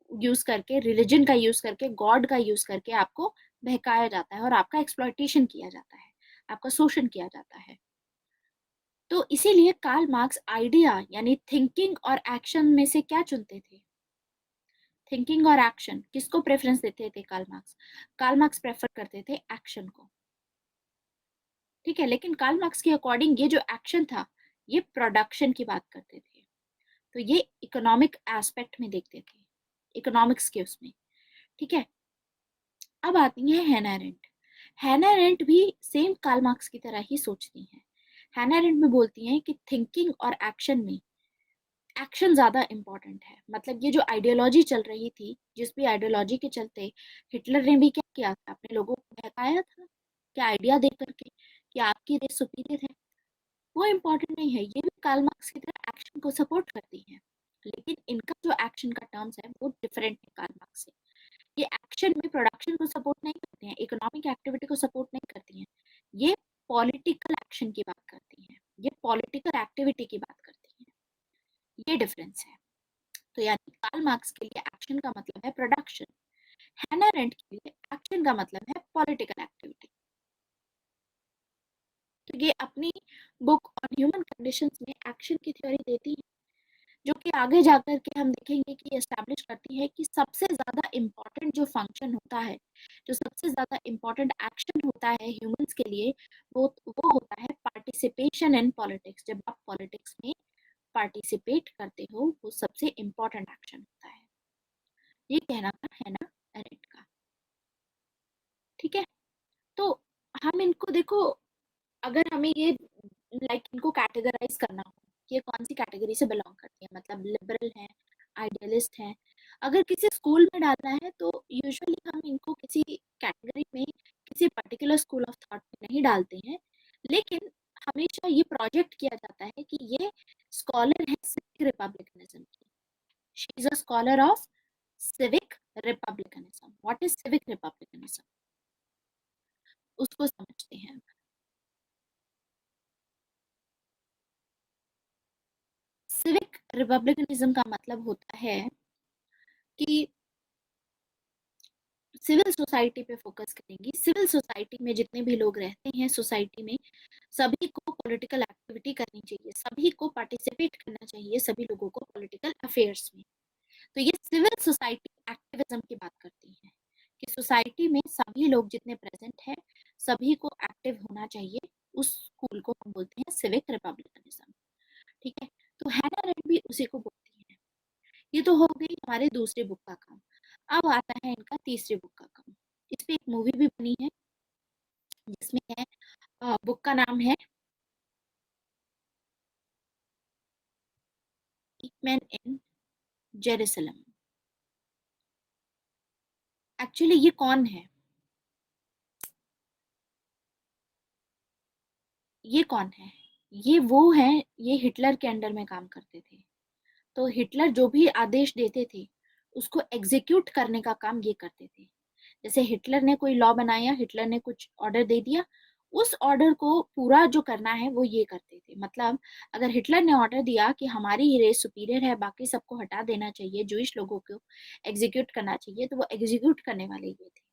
यूज करके, रिलीजन का यूज करके, गॉड का यूज करके आपको बहकाया जाता है और आपका एक्सप्लॉइटेशन किया जाता है, आपका शोषण किया जाता है। तो इसीलिए कार्ल मार्क्स आइडिया यानी थिंकिंग और एक्शन में से क्या चुनते थे? थिंकिंग और एक्शन, किसको प्रेफरेंस देते थे Karl Marx? Karl Marx prefer करते थे एक्शन को, ठीक है। लेकिन कार्ल मार्क्स के अकॉर्डिंग ये जो एक्शन था, ये प्रोडक्शन की बात करते थे, तो ये इकोनॉमिक एस्पेक्ट में देखते थे, इकोनॉमिक्स के उसमें, ठीक है। अब आती है हैना अरेंट। हैना अरेंट भी सेम कार्ल मार्क्स की तरह ही सोचती हैं। हैना अरेंट में बोलती हैं कि थिंकिंग और एक्शन में एक्शन ज्यादा इंपॉर्टेंट है। मतलब ये जो आइडियोलॉजी चल रही थी, जिस भी आइडियोलॉजी के चलते हिटलर ने भी क्या किया था, अपने लोगों को बहकाया था, क्या आइडिया दे करके कि आपकी देश सुपीरियर है, वो इम्पोर्टेंट नहीं है। ये भी कार्ल मार्क्स की तरह एक्शन को सपोर्ट करती है, लेकिन इनका जो एक्शन का टर्म्स है वो डिफरेंट है कार्ल मार्क्स से। ये एक्शन में प्रोडक्शन को सपोर्ट नहीं करते हैं, इकोनॉमिक एक्टिविटी को सपोर्ट नहीं करती हैं, ये पॉलिटिकल एक्शन की बात करती हैं, ये पॉलिटिकल एक्टिविटी की बात करती हैं, ये डिफरेंस है। तो यानी कार्ल मार्क्स के लिए एक्शन का मतलब है प्रोडक्शन, हैना अरेंट के लिए एक्शन का मतलब है पॉलिटिकल एक्टिविटी। तो ये अपनी बुक ऑन ह्यूमन कंडीशंस में एक्शन की थ्योरी देती है, जो कि आगे जाकर के हम देखेंगे कि एस्टैब्लिश करती है कि सबसे ज्यादा इम्पोर्टेंट जो फंक्शन होता है, जो सबसे ज्यादा इम्पोर्टेंट एक्शन होता है ह्यूमंस के लिए, वो होता है पार्टिसिपेशन इन पॉलिटिक्स। जब आप पॉलिटिक्स में पार्टिसिपेट करते हो, वो सबसे इम्पोर्टेंट एक्शन होता है। ये कहना था हैना अरेंट का, ठीक है। तो हम इनको देखो, अगर हमें ये इनको कैटेगराइज करना हो कि ये कौन सी कैटेगरी से बिलोंग करती है, मतलब लिबरल है, आइडियलिस्ट है, अगर किसी स्कूल में डालना है तो यूजुअली हम इनको किसी कैटेगरी में, किसी पर्टिकुलर स्कूल ऑफ थॉट में नहीं डालते हैं। लेकिन हमेशा ये प्रोजेक्ट किया जाता है कि ये स्कॉलर है सिविक रिपब्लिकनिज्म की। She is a scholar of civic republicanism. What is civic republicanism, उसको समझते हैं। सिविक रिपब्लिकनिज्म का मतलब होता है कि सिविल सोसाइटी पे फोकस करेंगी। सिविल सोसाइटी में जितने भी लोग रहते हैं सोसाइटी में, सभी को पॉलिटिकल एक्टिविटी करनी चाहिए, सभी को पार्टिसिपेट करना चाहिए, सभी लोगों को पॉलिटिकल अफेयर्स में। तो ये सिविल सोसाइटी एक्टिविज्म की बात करती है कि सोसाइटी में सभी लोग जितने प्रेजेंट हैं, सभी को एक्टिव होना चाहिए। उस स्कूल को हम बोलते हैं सिविक रिपब्लिकनिज्म, ठीक है। तो हैना अरेंट भी उसी को बोलती है। ये तो हो गई हमारे दूसरे बुक का काम। अब आता है इनका तीसरे बुक का काम। इस पे एक मूवी भी बनी है, जिसमें है, बुक का नाम है एक मैन इन जेरूसलम। एक्चुअली ये कौन है? ये कौन है? ये वो है, ये हिटलर के अंडर में काम करते थे। तो हिटलर जो भी आदेश देते थे, उसको एग्जीक्यूट करने का काम ये करते थे। जैसे हिटलर ने कोई लॉ बनाया, हिटलर ने कुछ ऑर्डर दे दिया, उस ऑर्डर को पूरा जो करना है वो ये करते थे। मतलब अगर हिटलर ने ऑर्डर दिया कि हमारी ही रेस सुपीरियर है, बाकी सबको हटा देना चाहिए, जूइश लोगों को एग्जीक्यूट करना चाहिए, तो वो एग्जीक्यूट करने वाले ये थे।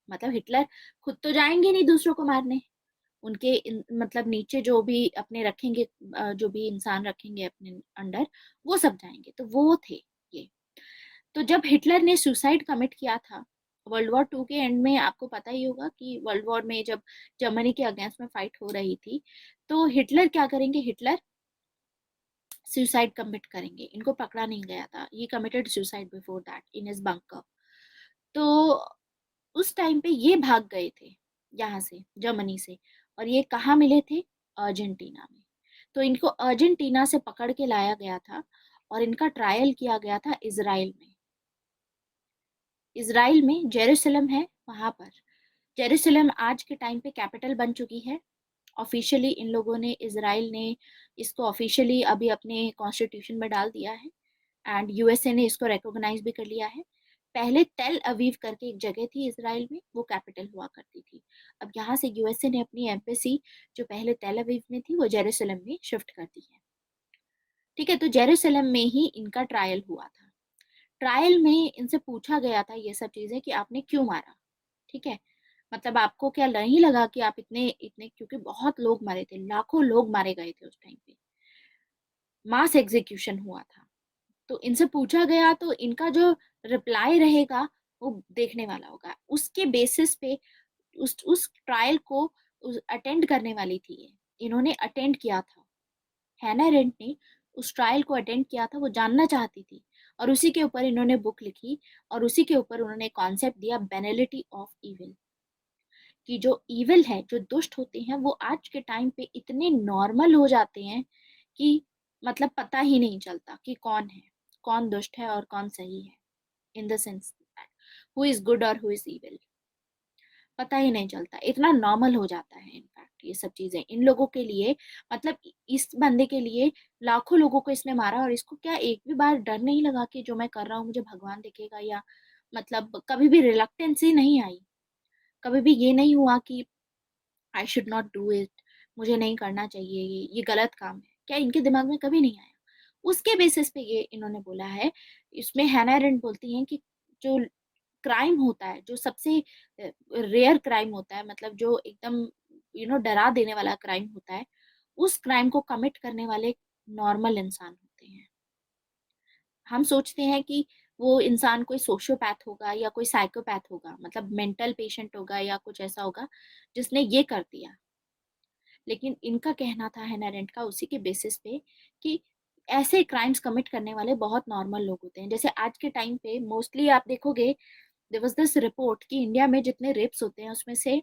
मतलब हिटलर खुद तो जाएंगे नहीं दूसरों को मारने, उनके मतलब नीचे जो भी अपने रखेंगे, जो भी इंसान रखेंगे अपने अंडर, वो सब जाएंगे। तो वो थे ये। तो जब हिटलर ने सुसाइड कमिट किया था वर्ल्ड वॉर 2 के एंड में, आपको पता ही होगा कि वर्ल्ड वॉर में जब जर्मनी के अगेंस्ट में फाइट हो रही थी, तो हिटलर क्या करेंगे, हिटलर सुसाइड कमिट करेंगे। इनको पकड़ा नहीं गया था, ये committed suicide before that in his bunker. तो उस टाइम पे ये भाग गए थे यहाँ से, जर्मनी से, और ये कहाँ मिले थे? अर्जेंटीना में। तो इनको अर्जेंटीना से पकड़ के लाया गया था और इनका ट्रायल किया गया था इजराइल में। इजराइल में जेरूसलम है, वहां पर। जेरूसलम आज के टाइम पे कैपिटल बन चुकी है। ऑफिशियली इन लोगों ने, इजराइल ने इसको ऑफिशियली अभी अपने कॉन्स्टिट्यूशन में डाल दिया है, एंड यूएसए ने इसको रिकॉग्नाइज भी कर लिया है। पहले तेल अवीव करके एक जगह थी इसराइल में, वो कैपिटल हुआ करती थी। अब यहाँ से यूएसए ने अपनी एम्बेसी जो पहले तेल अवीव में थी वो जेरूसलम में शिफ्ट कर दी है। ठीक है, तो जेरूसलम में ही इनका ट्रायल हुआ था। ट्रायल में इनसे पूछा गया था ये सब चीजें कि आपने क्यों मारा। ठीक है, मतलब आपको क्या नहीं लगा कि आप इतने इतने, क्योंकि बहुत लोग मरे थे, लाखों लोग मारे गए थे उस टाइम पे, मास एग्जीक्यूशन हुआ था। तो इनसे पूछा गया तो इनका जो रिप्लाई रहेगा वो देखने वाला होगा। उसके बेसिस पे उस ट्रायल को अटेंड करने वाली थी ये, इन्होंने अटेंड किया था। हैना अरेंट ने उस ट्रायल को अटेंड किया था, वो जानना चाहती थी, और उसी के ऊपर इन्होंने बुक लिखी, और उसी के ऊपर उन्होंने कॉन्सेप्ट दिया, बेनिलिटी ऑफ इविल। कि जो इविल है, जो दुष्ट होते हैं, वो आज के टाइम पे इतने नॉर्मल हो जाते हैं कि मतलब पता ही नहीं चलता कि कौन है, कौन दुष्ट है और कौन सही है। In the sense that who is good और हु इज इविल, पता ही नहीं चलता, इतना नॉर्मल हो जाता है इनफैक्ट ये सब चीजें इन लोगों के लिए। मतलब इस बंदे के लिए लाखों लोगों को इसने मारा, और इसको क्या एक भी बार डर नहीं लगा कि जो मैं कर रहा हूँ मुझे भगवान देखेगा, या मतलब कभी भी रिलक्टेंसी नहीं आई, कभी भी ये नहीं हुआ कि I should not do it, मुझे नहीं करना चाहिए, ये गलत काम है, क्या इनके दिमाग में कभी नहीं आया? उसके बेसिस पे ये इन्होंने बोला है। इसमें हैना अरेंट बोलती हैं कि जो क्राइम होता है, जो सबसे रेयर क्राइम होता है, मतलब जो एकदम डरा देने वाला क्राइम होता है, उस क्राइम को कमिट करने वाले नॉर्मल इंसान होते हैं। हम सोचते हैं कि वो इंसान कोई सोशियोपैथ होगा या कोई साइकोपैथ होगा, मतलब मेंटल पेशेंट होगा या कुछ ऐसा होगा जिसने ये कर दिया। लेकिन इनका कहना था हैना अरेंट का उसी के बेसिस पे कि ऐसे क्राइम्स कमिट करने वाले बहुत नॉर्मल लोग होते हैं। जैसे आज के टाइम पे मोस्टली आप देखोगे, देयर वाज दिस रिपोर्ट कि इंडिया में जितने रेप्स होते हैं उसमें से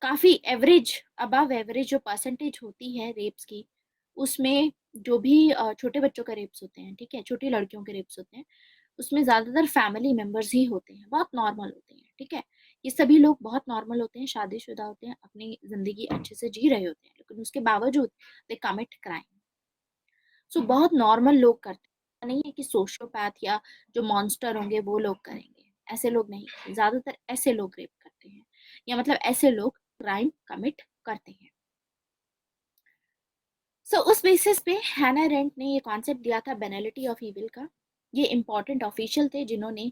काफी एवरेज, अबव एवरेज जो परसेंटेज होती है रेप्स की, उसमें जो भी छोटे बच्चों का रेप्स होते हैं, ठीक है, छोटी लड़कियों के रेप्स होते हैं, उसमें ज्यादातर फैमिली मेंबर्स ही होते हैं, बहुत नॉर्मल होते हैं। ठीक है, ये सभी लोग बहुत नॉर्मल होते हैं, शादीशुदा होते हैं, अपनी जिंदगी अच्छे से जी रहे होते हैं, लेकिन उसके बावजूद दे कमिट क्राइम। सो बहुत नॉर्मल लोग करते हैं, नहीं है कि सोशियोपैथ या जो मॉन्स्टर होंगे वो लोग करेंगे, ऐसे लोग नहीं, ज्यादातर ऐसे लोग रेप करते हैं, या मतलब ऐसे लोग क्राइम कमिट करते हैं। उस बेसिस पे हैना अरेंट ने ये कॉन्सेप्ट दिया था बेनिलिटी ऑफ इविल का। ये इंपॉर्टेंट ऑफिशियल थे जिन्होंने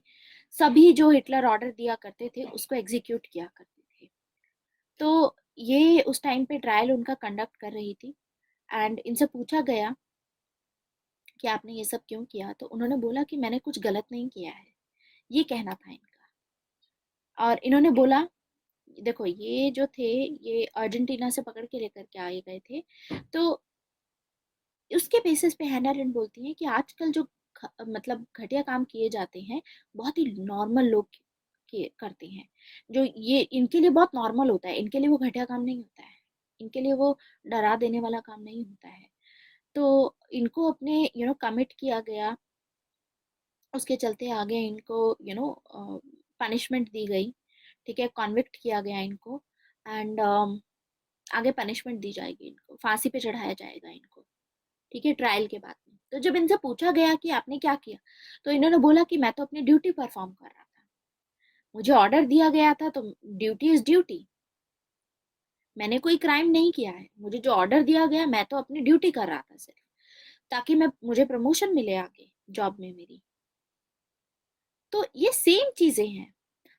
सभी जो हिटलर ऑर्डर दिया करते थे उसको एग्जीक्यूट किया करते थे। तो ये उस टाइम पे ट्रायल उनका कंडक्ट कर रही थी, एंड इनसे पूछा गया कि आपने ये सब क्यों किया, तो उन्होंने बोला कि मैंने कुछ गलत नहीं किया है, ये कहना था इनका। और इन्होंने बोला, देखो ये जो थे, ये अर्जेंटीना से पकड़ के लेकर के आए गए थे, तो उसके बेसिस पे हैना अरेंट बोलती हैं कि आजकल जो मतलब घटिया काम किए जाते हैं, बहुत ही नॉर्मल लोग करते हैं, जो ये इनके लिए बहुत नॉर्मल होता है, इनके लिए वो घटिया काम नहीं होता है, इनके लिए वो डरा देने वाला काम नहीं होता है। तो इनको अपने कमिट किया गया, उसके चलते आगे इनको पनिशमेंट दी गई। ठीक है, कॉन्विक्ट किया गया इनको, एंड आगे पनिशमेंट दी जाएगी, इनको फांसी पे चढ़ाया जाएगा इनको। ठीक है, ट्रायल के बाद में तो जब इनसे पूछा गया कि आपने क्या किया, तो इन्होंने बोला कि मैं तो अपनी ड्यूटी परफॉर्म कर रहा था, मुझे ऑर्डर दिया गया था, तो ड्यूटी इज ड्यूटी, मैंने कोई क्राइम नहीं किया है, मुझे जो ऑर्डर दिया गया मैं तो अपनी ड्यूटी कर रहा था सिर्फ, ताकि मुझे प्रमोशन मिले आगे जॉब में मेरी। तो ये सेम चीजें हैं,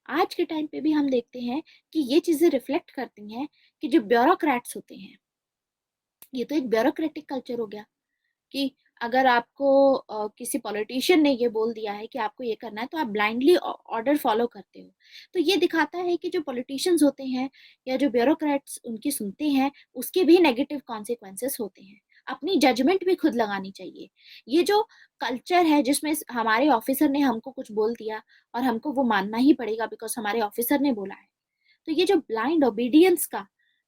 आज के टाइम पे भी हम देखते हैं कि ये चीजें रिफ्लेक्ट करती हैं कि जो ब्यूरोक्रेट्स होते हैं, ये तो एक ब्यूरोक्रेटिक कल्चर हो गया कि अगर आपको किसी पॉलिटिशियन ने ये बोल दिया है कि आपको ये करना है, तो आप ब्लाइंडली ऑर्डर फॉलो करते हो। तो ये दिखाता है कि जो पॉलिटिशियंस होते हैं या जो ब्यूरोक्रेट्स उनकी सुनते हैं, उसके भी नेगेटिव कॉन्सिक्वेंसेस होते हैं। अपनी जजमेंट भी खुद लगानी चाहिए। ये जो कल्चर है जिसमें हमारे ऑफिसर ने हमको कुछ बोल दिया और हमको वो मानना ही पड़ेगा बिकॉज हमारे ऑफिसर ने बोला है, तो ये जो ब्लाइंड ओबीडियंस का,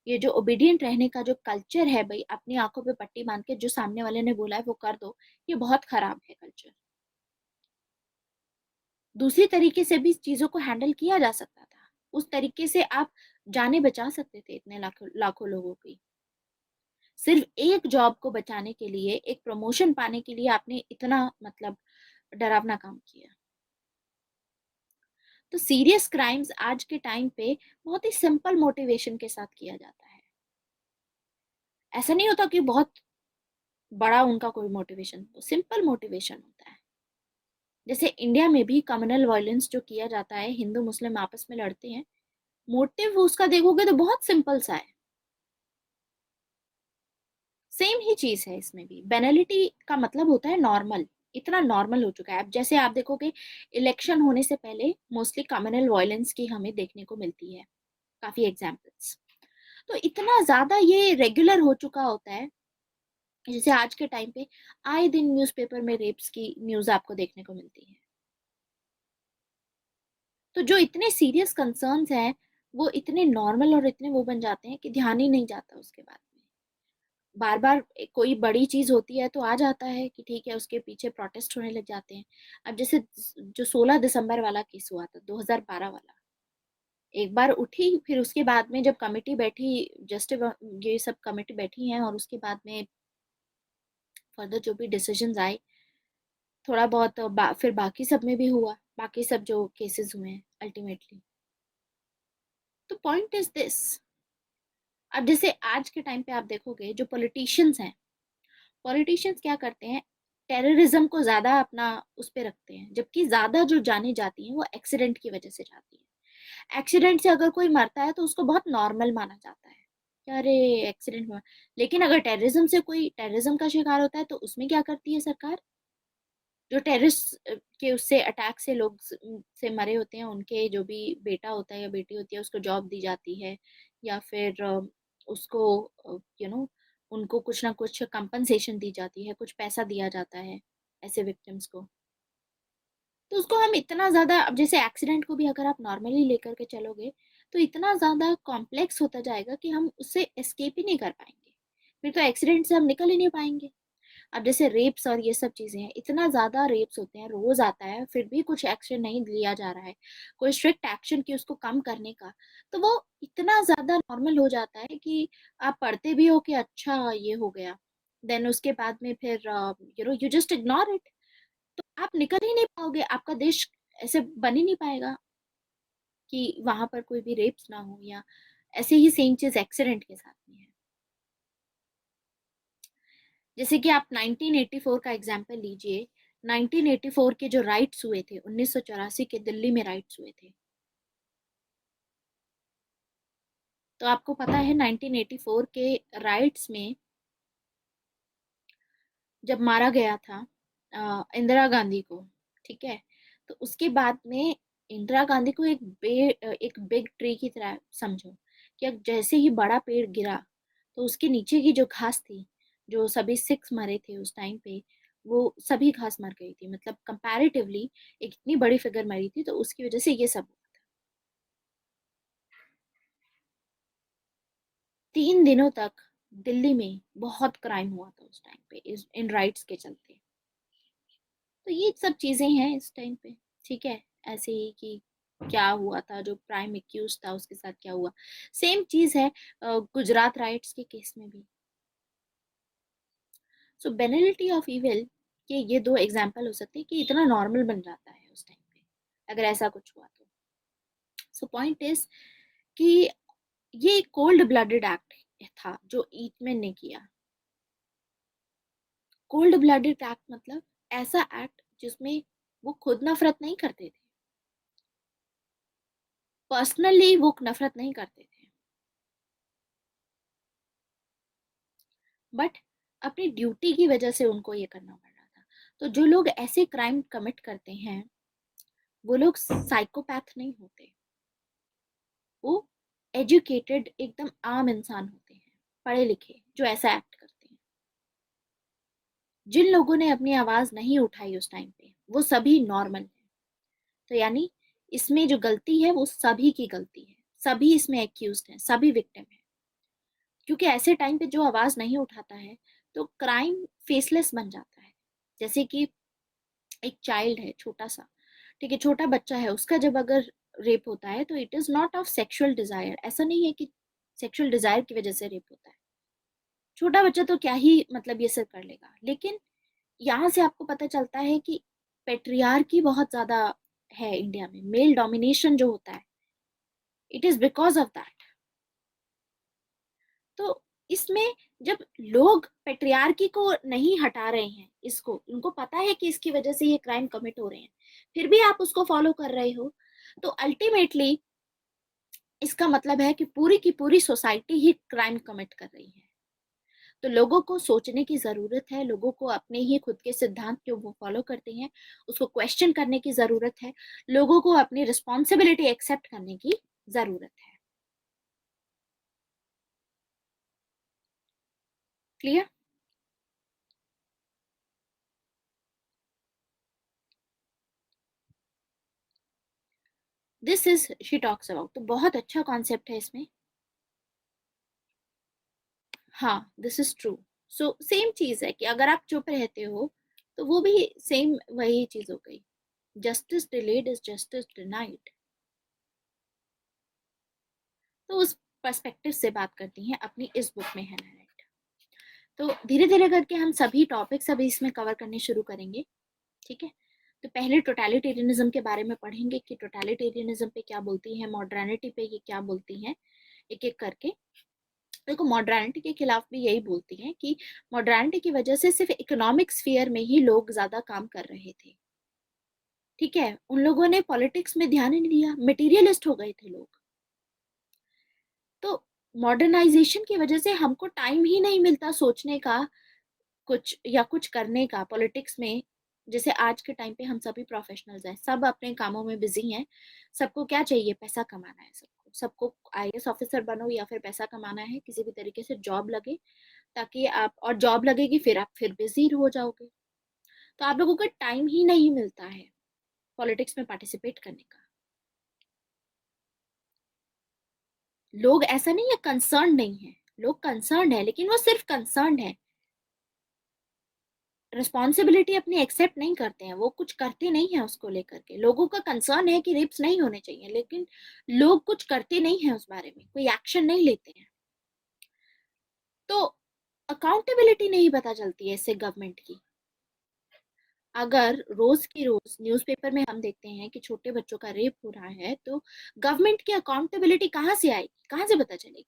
ये जो ओबीडियंट रहने का जो कल्चर है भाई, अपनी आंखों पे पट्टी बांध के जो सामने वाले ने बोला है वो कर दो, ये बहुत खराब है कल्चर। दूसरी तरीके से भी चीजों को हैंडल किया जा सकता था, उस तरीके से आप जाने बचा सकते थे इतने लाखों लाखों लोगों की। सिर्फ एक जॉब को बचाने के लिए, एक प्रमोशन पाने के लिए आपने इतना मतलब डरावना काम किया। तो सीरियस क्राइम्स आज के टाइम पे बहुत ही सिंपल मोटिवेशन के साथ किया जाता है। ऐसा नहीं होता कि बहुत बड़ा उनका कोई मोटिवेशन, तो सिंपल मोटिवेशन होता है। जैसे इंडिया में भी कम्युनल वायलेंस जो किया जाता है, हिंदू मुस्लिम आपस में लड़ते हैं, मोटिव उसका देखोगे तो बहुत सिंपल सा है। सेम ही चीज है इसमें भी। बेनेलिटी का मतलब होता है नॉर्मल, इतना नॉर्मल हो चुका है। अब जैसे आप देखोगे, इलेक्शन होने से पहले मोस्टली कम्युनल वायलेंस की हमें देखने को मिलती है काफी एग्जाम्पल्स। तो इतना ज्यादा ये रेगुलर हो चुका होता है, जैसे आज के टाइम पे आए दिन न्यूज़पेपर में रेप्स की न्यूज आपको देखने को मिलती है। तो जो इतने सीरियस कंसर्न्स हैं वो इतने नॉर्मल और इतने वो बन जाते हैं कि ध्यान ही नहीं जाता उसके बाद में। बार बार कोई बड़ी चीज होती है तो आ जाता है कि ठीक है, उसके पीछे प्रोटेस्ट होने लग जाते हैं। अब जैसे जो 16 दिसंबर वाला केस हुआ था, 2012 वाला, एक बार उठी, फिर उसके बाद में जब कमेटी बैठी, जस्ट ये सब कमेटी बैठी हैं और उसके बाद में फर्दर जो भी डिसीजंस आए, थोड़ा बहुत फिर बाकी सब में भी हुआ, बाकी सब जो केसेस हुए हैं अल्टीमेटली। तो पॉइंट इज दिस। अब जैसे आज के टाइम पे आप देखोगे जो पॉलिटिशियंस हैं, पॉलिटिशियंस क्या करते हैं, टेररिज्म को ज्यादा अपना उस पे रखते हैं, जबकि ज्यादा जो जाने जाती हैं वो एक्सीडेंट की वजह से जाती है। एक्सीडेंट से अगर कोई मरता है तो उसको बहुत नॉर्मल माना जाता है कि अरे एक्सीडेंट हुआ। लेकिन अगर टेररिज्म से कोई टेररिज्म का शिकार होता है तो उसमें क्या करती है सरकार, जो टेररिस्ट के उससे अटैक से लोग से मरे होते हैं, उनके जो भी बेटा होता है या बेटी होती है उसको जॉब दी जाती है, या फिर उसको उनको कुछ ना कुछ कंपनसेशन दी जाती है, कुछ पैसा दिया जाता है ऐसे विक्टिम्स को। तो उसको हम इतना ज्यादा, अब जैसे एक्सीडेंट को भी अगर आप नॉर्मली लेकर के चलोगे तो इतना ज्यादा कॉम्प्लेक्स होता जाएगा कि हम उससे एस्केप ही नहीं कर पाएंगे, फिर तो एक्सीडेंट से हम निकल ही नहीं पाएंगे। अब जैसे रेप्स और ये सब चीजें हैं, इतना ज्यादा रेप्स होते हैं, रोज आता है, फिर भी कुछ एक्शन नहीं लिया जा रहा है, कोई स्ट्रिक्ट एक्शन की उसको कम करने का। तो वो इतना ज्यादा नॉर्मल हो जाता है कि आप पढ़ते भी हो कि अच्छा ये हो गया, देन उसके बाद में फिर यू जस्ट इग्नोर इट। तो आप निकल ही नहीं पाओगे, आपका देश ऐसे बन ही नहीं पाएगा कि वहां पर कोई भी रेप्स ना हो, या ऐसे ही सेम चीज एक्सीडेंट के साथ में है। जैसे कि आप 1984 का एग्जाम्पल लीजिए। 1984 के जो राइट्स हुए थे, 1984 के दिल्ली में राइट्स हुए थे, तो आपको पता है 1984 के राइट्स में जब मारा गया था इंदिरा गांधी को, ठीक है, तो उसके बाद में इंदिरा गांधी को एक बिग ट्री की तरह समझो, कि अब जैसे ही बड़ा पेड़ गिरा तो उसके नीचे की जो घास थी, जो सभी सिक्स मरे थे उस टाइम पे, वो सभी घास मर गई थी, मतलब कंपैरेटिवली एक इतनी बड़ी फिगर मरी थी, तो उसकी वजह से ये सब हुआ था। 3 दिनों तक दिल्ली में बहुत क्राइम हुआ था उस टाइम पे इन राइट्स के चलते। तो ये सब चीजें हैं इस टाइम पे, ठीक है। ऐसे ही कि क्या हुआ था, जो प्राइम एक्यूज था उसके साथ क्या हुआ, सेम चीज है गुजरात राइट्स के केस में भी। सो बेनिलिटी ऑफ इविल के ये दो एग्जाम्पल हो सकते हैं कि इतना नॉर्मल बन जाता है उस टाइम पे अगर ऐसा कुछ हुआ तो। सो पॉइंट इज कि ये कोल्ड ब्लडेड एक्ट था जो ईटमैन ने किया। कोल्ड ब्लडेड एक्ट मतलब ऐसा एक्ट जिसमें वो खुद नफरत नहीं करते थे, पर्सनली वो नफरत नहीं करते थे, बट अपनी ड्यूटी की वजह से उनको ये करना पड़ रहा था। तो जो लोग ऐसे क्राइम कमिट करते हैं वो लोग साइकोपैथ नहीं होते, वो एजुकेटेड एकदम आम इंसान होते हैं, पढ़े लिखे, जो ऐसा एक्ट करते हैं। जिन लोगों ने अपनी आवाज नहीं उठाई उस टाइम पे वो सभी नॉर्मल है। तो यानी इसमें जो गलती है वो सभी की गलती है, सभी इसमें एक्यूज्ड हैं, सभी विक्टिम है। क्योंकि ऐसे टाइम पे जो आवाज नहीं उठाता है तो क्राइम फेसलेस बन जाता है। जैसे कि एक चाइल्ड है छोटा सा, ठीक है, छोटा बच्चा है, उसका जब अगर रेप होता है तो it is not of sexual desire, ऐसा नहीं है कि सेक्सुअल डिजायर की वजह से रेप होता है। छोटा बच्चा तो क्या ही मतलब ये सब कर लेगा, लेकिन यहाँ से आपको पता चलता है कि पेट्रियार्की बहुत ज्यादा है इंडिया में, मेल डोमिनेशन जो होता है, it is because of that. तो इसमें जब लोग पेट्रियार्की को नहीं हटा रहे हैं, इसको उनको पता है कि इसकी वजह से ये क्राइम कमिट हो रहे हैं, फिर भी आप उसको फॉलो कर रहे हो, तो अल्टीमेटली इसका मतलब है कि पूरी की पूरी सोसाइटी ही क्राइम कमिट कर रही है। तो लोगों को सोचने की जरूरत है, लोगों को अपने ही खुद के सिद्धांत जो वो फॉलो करते हैं उसको क्वेश्चन करने की जरूरत है, लोगों को अपनी रिस्पॉन्सिबिलिटी एक्सेप्ट करने की जरूरत है। Clear? This is she talks about, तो बहुत अच्छा कॉन्सेप्ट है इसमें। हाँ, this is true. So same चीज है कि अगर आप चुप रहते हो तो वो भी सेम वही चीज हो गई, justice delayed is justice denied. तो उस पर्सपेक्टिव से बात करती हैं अपनी इस बुक में, है ना। तो धीरे धीरे करके हम सभी टॉपिक्स अभी इसमें कवर करने शुरू करेंगे, ठीक है। तो पहले टोटलिटेरियनिज्म के बारे में पढ़ेंगे कि टोटलिटेरियनिज्म पे क्या बोलती है, मॉडर्निटी पे ये क्या बोलती हैं, एक एक करके। देखो, मॉडर्निटी के खिलाफ भी यही बोलती हैं कि मॉडर्निटी की वजह से सिर्फ इकोनॉमिक स्फीयर में ही लोग ज्यादा काम कर रहे थे, ठीक है, उन लोगों ने पॉलिटिक्स में ध्यान ही नहीं दिया, मटेरियलिस्ट हो गए थे लोग। तो मॉडर्नाइजेशन की वजह से हमको टाइम ही नहीं मिलता सोचने का कुछ या कुछ करने का पॉलिटिक्स में। जैसे आज के टाइम पे हम सभी प्रोफेशनल्स हैं, सब अपने कामों में बिजी हैं, सबको क्या चाहिए, पैसा कमाना है, सबको सबको आईएएस ऑफिसर बनो या फिर पैसा कमाना है, किसी भी तरीके से जॉब लगे, ताकि आप, और जॉब लगेगी फिर आप फिर बिजी हो जाओगे। तो आप लोगों को टाइम ही नहीं मिलता है पॉलिटिक्स में पार्टिसिपेट करने का। लोग ऐसा नहीं है कंसर्न नहीं है, लोग कंसर्न है, लेकिन वो सिर्फ कंसर्न है, रिस्पॉन्सिबिलिटी अपनी एक्सेप्ट नहीं करते हैं, वो कुछ करते नहीं है उसको लेकर के। लोगों का कंसर्न है कि रेप्स नहीं होने चाहिए, लेकिन लोग कुछ करते नहीं है उस बारे में, कोई एक्शन नहीं लेते हैं। तो अकाउंटेबिलिटी नहीं पता चलती है इससे गवर्नमेंट की। अगर रोज की रोज न्यूज़पेपर में हम देखते हैं कि छोटे बच्चों का रेप हो रहा है, तो गवर्नमेंट की अकाउंटेबिलिटी कहाँ से आएगी, कहाँ से पता चलेगी?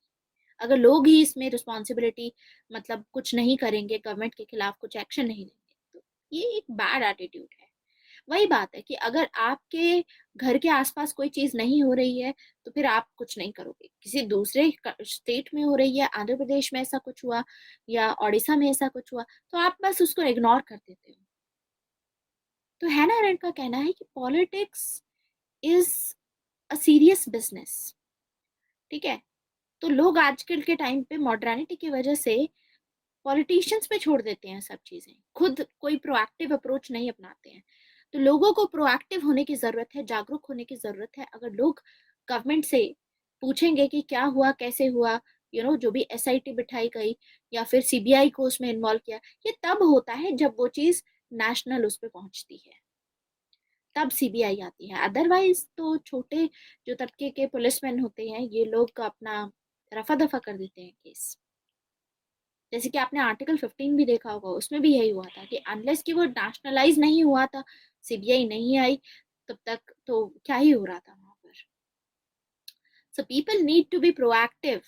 अगर लोग ही इसमें रिस्पॉन्सिबिलिटी मतलब कुछ नहीं करेंगे, गवर्नमेंट के खिलाफ कुछ एक्शन नहीं लेंगे, तो ये एक बैड एटीट्यूड है। वही बात है कि अगर आपके घर के आसपास कोई चीज नहीं हो रही है तो फिर आप कुछ नहीं करोगे, किसी दूसरे स्टेट में हो रही है, आंध्र प्रदेश में ऐसा कुछ हुआ या उड़ीसा में ऐसा कुछ हुआ, तो आप बस उसको इग्नोर कर देते हो। तो हैना अरेंट का कहना है कि politics is a serious business, ठीक है। तो लोग आजकल के टाइम पे मॉडर्निटी की वजह से पॉलिटिशियंस पे छोड़ देते हैं सब चीजें, खुद कोई प्रोएक्टिव अप्रोच नहीं अपनाते हैं। तो लोगों को प्रोएक्टिव होने की जरूरत है, जागरूक होने की जरूरत है। अगर लोग गवर्नमेंट से पूछेंगे कि क्या हुआ, कैसे हुआ, जो भी एसआईटी बिठाई गई या फिर सीबीआई को उसमें इन्वॉल्व किया, ये तब होता है जब वो चीज नेशनल उस पर पहुंचती है, तब सीबीआई आती है। अदरवाइज तो छोटे जो तबके के पुलिसमैन होते हैं ये लोग अपना रफा दफा कर देते हैं केस। जैसे कि आपने आर्टिकल 15 भी देखा होगा, उसमें भी यही हुआ था कि अनलेस कि वो नेशनलाइज नहीं हुआ था, सीबीआई नहीं आई, तब तक तो क्या ही हो रहा था वहां पर। So people need to be proactive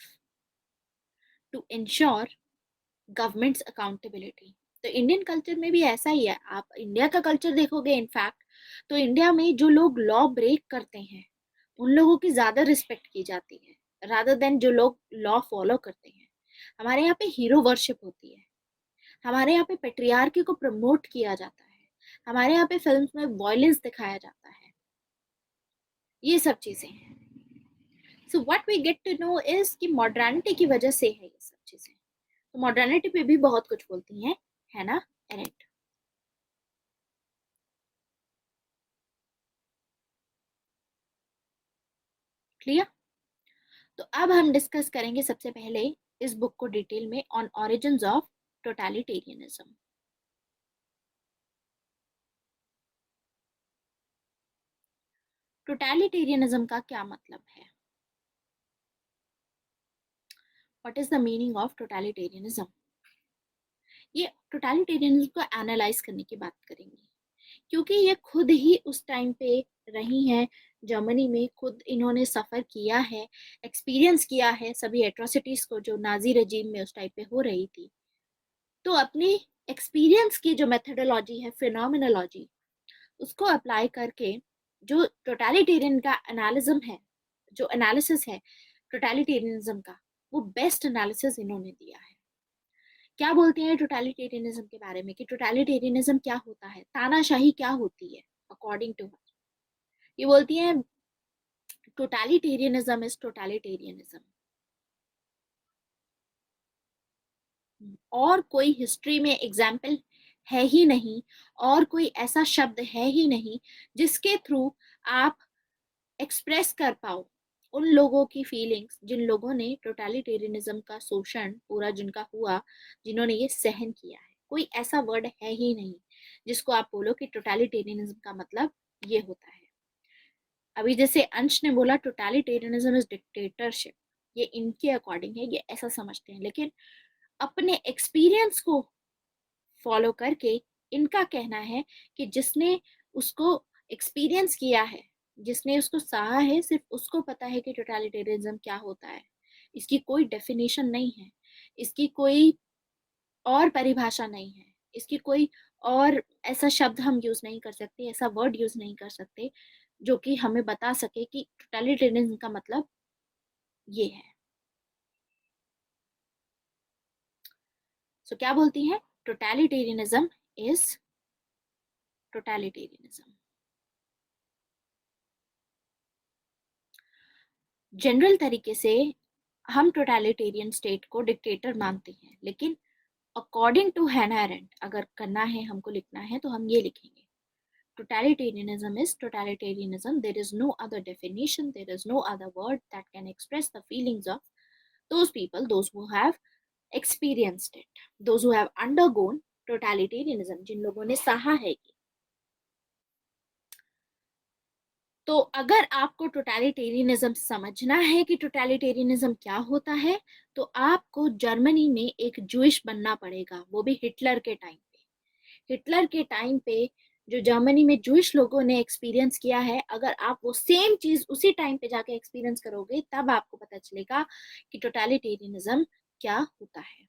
to ensure governments accountability. तो इंडियन कल्चर में भी ऐसा ही है, आप इंडिया का कल्चर देखोगे इनफैक्ट, तो इंडिया में जो लोग लॉ ब्रेक करते हैं उन लोगों की ज्यादा रिस्पेक्ट की जाती है रादर देन जो लोग लॉ फॉलो करते हैं। हमारे यहाँ पे हीरो वर्शिप होती है, हमारे यहाँ पे पेट्रियार्की को प्रमोट किया जाता है, हमारे यहाँ पे फिल्म्स में वॉयलेंस दिखाया जाता है, ये सब चीजें हैं। So what we get to know is कि मॉडर्निटी की वजह से है ये सब चीजें। तो मॉडर्निटी पे भी बहुत कुछ बोलती हैं, है ना, एरेंट। क्लियर? तो अब हम डिस्कस करेंगे सबसे पहले इस बुक को डिटेल में on origins of totalitarianism. Totalitarianism का क्या मतलब है? What is the meaning of totalitarianism? ये टोटलिटेरियनिज्म को एनालाइज करने की बात करेंगे, क्योंकि ये खुद ही उस टाइम पे रही हैं जर्मनी में, खुद इन्होंने सफ़र किया है, एक्सपीरियंस किया है सभी एट्रोसिटीज को जो नाजी रजीम में उस टाइम पे हो रही थी। तो अपने एक्सपीरियंस की जो मेथडोलॉजी है, फिनोमिनोलॉजी, उसको अप्लाई करके जो टोटलिटेरियन का एनालिज्म है, जो एनालिसिस है टोटलिटेरियनिज्म का, वो बेस्ट एनालिसिस इन्होंने दिया है। क्या बोलते हैं टोटलिटेरियनिज्म के बारे में, कि टोटलिटेरियनिज्म क्या होता है, तानाशाही क्या होती है अकॉर्डिंग टू हर। ये बोलती हैं टोटलिटेरियनिज्म इज टोटलिटेरियनिज्म, और कोई हिस्ट्री में एग्जाम्पल है ही नहीं, और कोई ऐसा शब्द है ही नहीं जिसके थ्रू आप एक्सप्रेस कर पाओ उन लोगों की फीलिंग्स जिन लोगों ने टोटलिटेरियनिज्म का शोषण पूरा जिनका हुआ, जिन्होंने ये सहन किया है। कोई ऐसा वर्ड है ही नहीं जिसको आप बोलो कि टोटलिटेरियनिज्म का मतलब ये होता है। अभी जैसे अंश ने बोला टोटलिटेरियनिज्म इज डिक्टेटरशिप, ये इनके अकॉर्डिंग है, ये ऐसा समझते हैं, लेकिन अपने एक्सपीरियंस को फॉलो करके इनका कहना है कि जिसने उसको एक्सपीरियंस किया है, जिसने उसको सहा है, सिर्फ उसको पता है कि टोटलिटेरियनिज्म क्या होता है। इसकी कोई डेफिनेशन नहीं है, इसकी कोई और परिभाषा नहीं है, इसकी कोई और ऐसा शब्द हम यूज नहीं कर सकते, ऐसा वर्ड यूज नहीं कर सकते जो कि हमें बता सके कि टोटलिटेरियनिज्म का मतलब ये है। सो क्या बोलती है? Totalitarianism is totalitarianism. जनरल तरीके से हम टोटलिटेरियन स्टेट को डिक्टेटर मानते हैं, लेकिन अकॉर्डिंग टू हैना अरेंट अगर करना है, हमको लिखना है, तो हम ये लिखेंगे totalitarianism is totalitarianism. There is no other definition, there is no other word that can express the feelings of those people, those who have experienced it, those who have undergone totalitarianism, जिन लोगों ने सहा है। तो अगर आपको totalitarianism समझना है कि टोटलिटेरियनिज्म क्या होता है, तो आपको जर्मनी में एक जूइश बनना पड़ेगा, वो भी हिटलर के टाइम पे। हिटलर के टाइम पे जो जर्मनी में जूइश लोगों ने एक्सपीरियंस किया है, अगर आप वो सेम चीज उसी टाइम पे जाके एक्सपीरियंस करोगे, तब आपको पता चलेगा कि टोटलिटेरियनिज्म क्या होता है।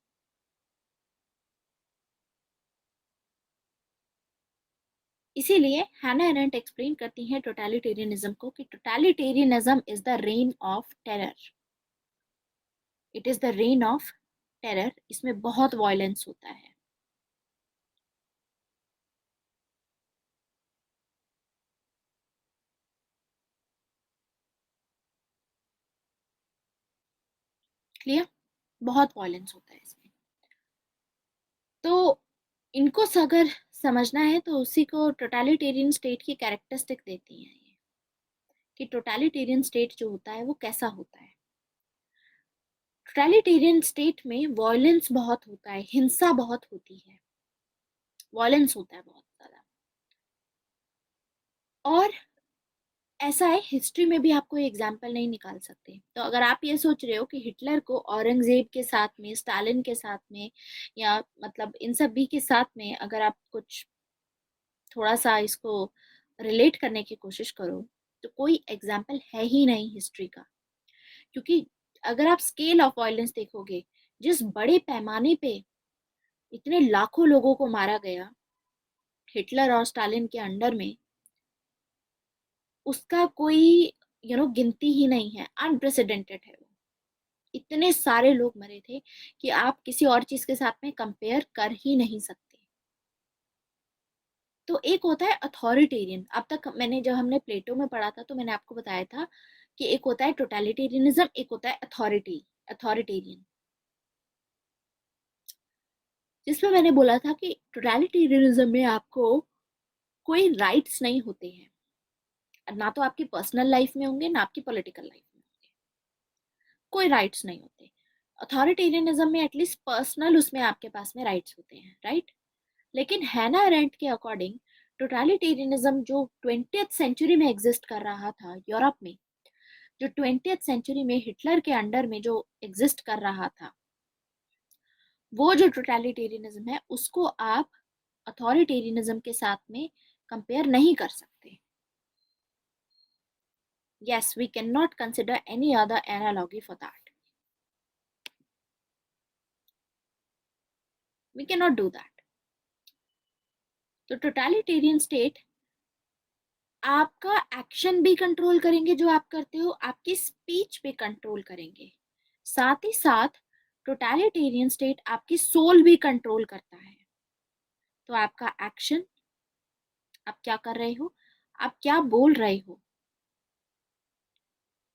इसीलिए हैना अरेंट एक्सप्लेन करती हैं टोटलिटेरियनिज्म को कि totalitarianism is the rain of terror. It is the rain of terror, इसमें बहुत वायलेंस होता है। क्लियर? बहुत वायलेंस होता है इसमें। तो इनको अगर समझना है तो उसी को टोटलिटेरियन स्टेट की कैरेक्टरिस्टिक देती हैं ये, कि टोटलिटेरियन स्टेट जो होता है वो कैसा होता है। टोटलिटेरियन स्टेट में वायलेंस बहुत होता है, हिंसा बहुत होती है, वायलेंस होता है बहुत ज्यादा। और ऐसा है, हिस्ट्री में भी आपको एग्जाम्पल नहीं निकाल सकते। तो अगर आप ये सोच रहे हो कि हिटलर को औरंगजेब के साथ में, स्टालिन के साथ में, या मतलब इन सब भी के साथ में अगर आप कुछ थोड़ा सा इसको रिलेट करने की कोशिश करो, तो कोई एग्जाम्पल है ही नहीं हिस्ट्री का। क्योंकि अगर आप स्केल ऑफ वायलेंस देखोगे, जिस बड़े पैमाने पे इतने लाखों लोगों को मारा गया हिटलर और स्टालिन के अंडर में, उसका कोई गिनती ही नहीं है, अनप्रेसिडेंटेड है वो। इतने सारे लोग मरे थे कि आप किसी और चीज के साथ में कंपेयर कर ही नहीं सकते। तो एक होता है अथॉरिटेरियन। अब तक मैंने, जब हमने प्लेटो में पढ़ा था, तो मैंने आपको बताया था कि एक होता है टोटलिटेरियनिज्म, एक होता है अथॉरिटेरियन, जिसमें मैंने बोला था कि टोटलिटेरियनिज्म में आपको कोई राइट्स नहीं होते हैं, ना तो आपकी पर्सनल लाइफ में होंगे, ना आपकी पॉलिटिकल लाइफ में। कोई राइट्स नहीं होते। अथॉरिटेरियनिज्म में एटलीस्ट पर्सनल उसमें आपके पास में राइट्स होते हैं, राइट। लेकिन हैना अरेंट के अकॉर्डिंग टोटालिटेरियनिज्म जो 20th सेंचुरी में एग्जिस्ट कर रहा था यूरोप में, जो 20th सेंचुरी में हिटलर के अंडर में जो एग्जिस्ट कर रहा था, वो जो टोटालिटेरियनिज्म है उसको आप अथॉरिटेरियनिज्म के साथ में कंपेयर नहीं कर सकते। Yes, we cannot consider any other analogy for that. We cannot do that. तो टोटालिटेरियन स्टेट आपका एक्शन भी कंट्रोल करेंगे, जो आप करते हो, आपकी स्पीच भी कंट्रोल करेंगे, साथ ही साथ टोटालिटेरियन स्टेट आपकी सोल भी कंट्रोल करता है। तो आपका एक्शन, आप क्या कर रहे हो, आप क्या बोल रहे हो,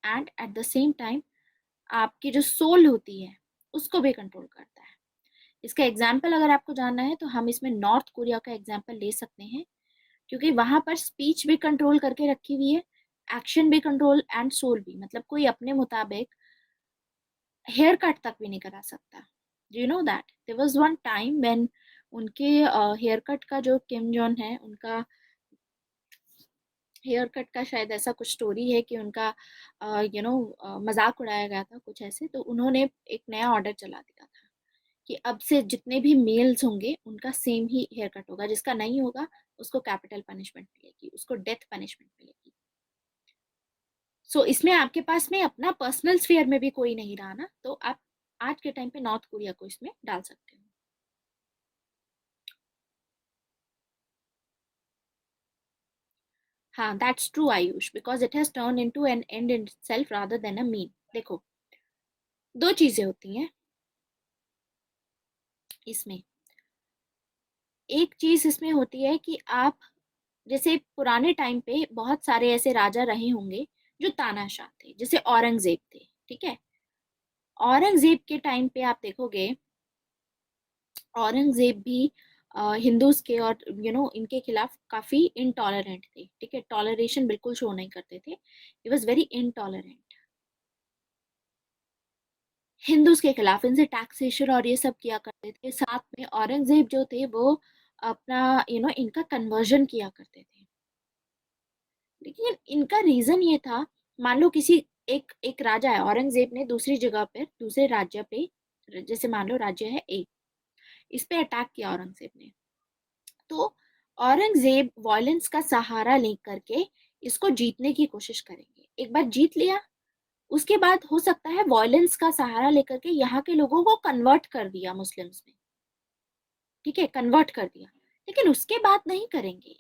and at the same time आपकी जो सोल होती है उसको भी कंट्रोल करता है। इसका एग्जाम्पल अगर आपको जानना है तो हम इसमें नॉर्थ कोरिया का एग्जाम्पल ले सकते हैं, क्योंकि वहां पर स्पीच भी कंट्रोल करके रखी हुई है, एक्शन भी कंट्रोल एंड सोल भी। मतलब कोई अपने मुताबिक हेयर कट तक भी नहीं करा सकता। You know that there was one time when उनके हेयर कट का, जो किम जॉन है उनका हेयर कट का शायद ऐसा कुछ स्टोरी है कि उनका मजाक उड़ाया गया था कुछ ऐसे, तो उन्होंने एक नया ऑर्डर चला दिया था कि अब से जितने भी मेल्स होंगे उनका सेम ही हेयर कट होगा, जिसका नहीं होगा उसको कैपिटल पनिशमेंट मिलेगी, उसको डेथ पनिशमेंट मिलेगी। सो इसमें आपके पास में अपना पर्सनल स्फीयर में भी कोई नहीं रहा ना, तो आप आज के टाइम पे नॉर्थ कोरिया को इसमें डाल सकते हो। हाँ, that's true Ayush, because it has turn into an end in itself rather than a mean. देखो, दो चीजें होती हैं इसमें। एक चीज इसमें होती है कि आप, जैसे पुराने टाइम पे बहुत सारे ऐसे राजा रहे होंगे जो तानाशाह थे, जैसे औरंगजेब थे, ठीक है। औरंगजेब के टाइम पे आप देखोगे, औरंगजेब भी हिंदूज के और इनके खिलाफ काफी इनटॉलरेंट थे, ठीक है। टॉलरेशन बिल्कुल शो नहीं करते थे, he was very intolerant Hindus के खिलाफ। इनसे टैक्सेशन और ये सब किया करते थे। साथ में औरंगजेब जो थे वो अपना इनका कन्वर्जन किया करते थे। लेकिन इनका रीजन ये था, मान लो किसी एक एक राजा है, औरंगजेब ने दूसरी जगह पर, दूसरे राज्य पे, जैसे मान लो राज्य है ए, इस पे अटैक किया औरंगजेब ने। तो औरंगजेब वॉयलेंस का सहारा लेकर के इसको जीतने की कोशिश करेंगे। एक बार जीत लिया, उसके बाद हो सकता है वॉयलेंस का सहारा लेकर के यहाँ के लोगों को कन्वर्ट कर दिया मुस्लिम्स में, ठीक है, कन्वर्ट कर दिया। लेकिन उसके बाद नहीं करेंगे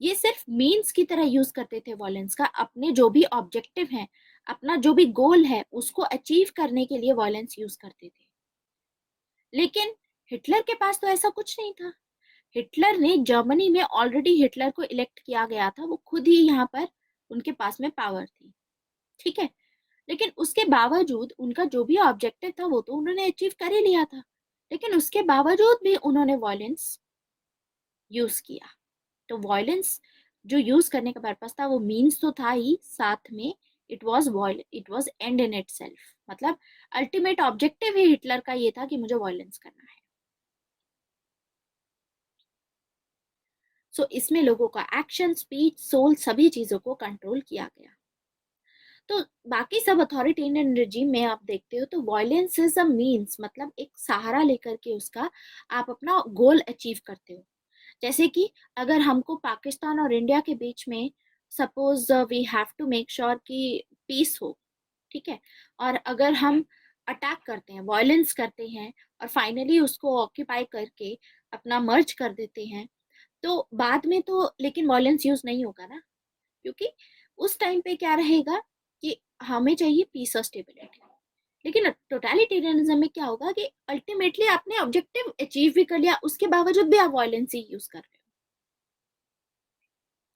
ये सिर्फ मीन्स की तरह यूज करते थे वॉयलेंस का, अपने जो भी ऑब्जेक्टिव है, अपना जो भी गोल है उसको अचीव करने के लिए वॉयलेंस यूज करते थे। लेकिन हिटलर के पास तो ऐसा कुछ नहीं था। हिटलर ने, जर्मनी में ऑलरेडी हिटलर को इलेक्ट किया गया था, वो खुद ही यहाँ पर उनके पास में पावर थी, ठीक है। लेकिन उसके बावजूद उनका जो भी ऑब्जेक्टिव था वो तो उन्होंने अचीव कर ही लिया था, लेकिन उसके बावजूद भी उन्होंने वॉयलेंस यूज किया। तो वॉयलेंस जो यूज करने का पर्पस था वो मीन्स तो था ही, साथ में it was and in itself. मतलब अल्टीमेट ऑब्जेक्टिव ही हिटलर का ये था कि मुझे वॉयलेंस करना है। सो इसमें लोगों का एक्शन, स्पीच, सोल, सभी चीजों को कंट्रोल किया गया। तो बाकी सब अथॉरिटेरियन रिजीम में आप देखते हो तो वॉयलेंस इज अ मीन्स, मतलब एक सहारा लेकर के उसका आप अपना गोल अचीव करते हो। जैसे कि अगर हमको पाकिस्तान और इंडिया के बीच में, suppose we have to make sure कि पीस हो, ठीक है, और अगर हम अटैक करते हैं, वॉयलेंस करते हैं, और फाइनली उसको ऑक्यूपाई करके अपना मर्ज कर देते हैं, तो बाद में तो लेकिन वॉयलेंस यूज नहीं होगा ना, क्योंकि उस टाइम पे क्या रहेगा कि हमें चाहिए पीस और स्टेबिलिटी। लेकिन टोटलिटेरियनिज्म में क्या होगा कि अल्टीमेटली आपने ऑब्जेक्टिव अचीव भी कर लिया, उसके बावजूद भी आप वॉयलेंस ही यूज कर रहे हो।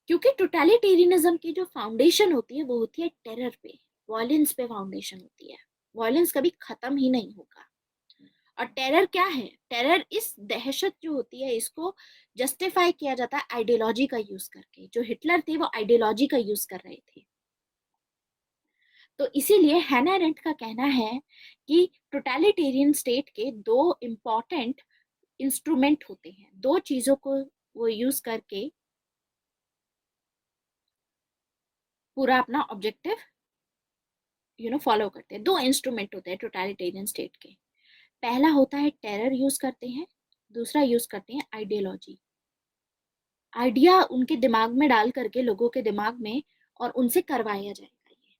क्योंकि टोटलिटेरियनिज्म की जो फाउंडेशन होती है वो होती है टेरर पे, वॉयलेंस पे फाउंडेशन होती है। वॉयलेंस कभी खत्म ही नहीं होगा। और टेरर क्या है, टेरर इस दहशत जो होती है इसको जस्टिफाई किया जाता है आइडियोलॉजी का यूज करके। जो हिटलर थे वो आइडियोलॉजी का यूज कर रहे थे। तो इसीलिए हैना अरेंट का कहना है कि टोटलिटेरियन स्टेट के दो इंपॉर्टेंट इंस्ट्रूमेंट होते हैं, दो चीजों को वो यूज करके पूरा अपना ऑब्जेक्टिव फॉलो करते हैं। दो इंस्ट्रूमेंट होते हैं टोटलिटेरियन स्टेट के। पहला होता है टेरर यूज करते हैं, दूसरा यूज करते हैं आइडियोलॉजी। आइडिया उनके दिमाग में डाल करके लोगों के दिमाग में, और उनसे करवाया जाएगा ये।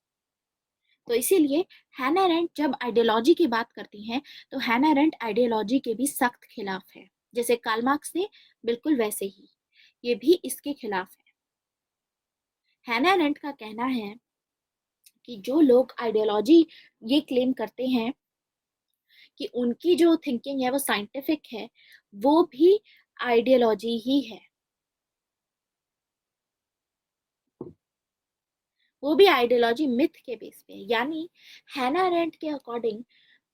तो इसीलिए हैना अरेंट जब आइडियोलॉजी की बात करती हैं तो हैना अरेंट आइडियोलॉजी के भी सख्त खिलाफ है। जैसे कार्ल मार्क्स थे बिल्कुल वैसे ही ये भी इसके खिलाफ है। हैना अरेंट का कहना है कि जो लोग आइडियोलॉजी ये क्लेम करते हैं कि उनकी जो थिंकिंग है वो साइंटिफिक है, वो भी आइडियोलॉजी ही है, वो भी आइडियोलॉजी मिथ के बेस पे है। यानी हैना अरेंट के अकॉर्डिंग,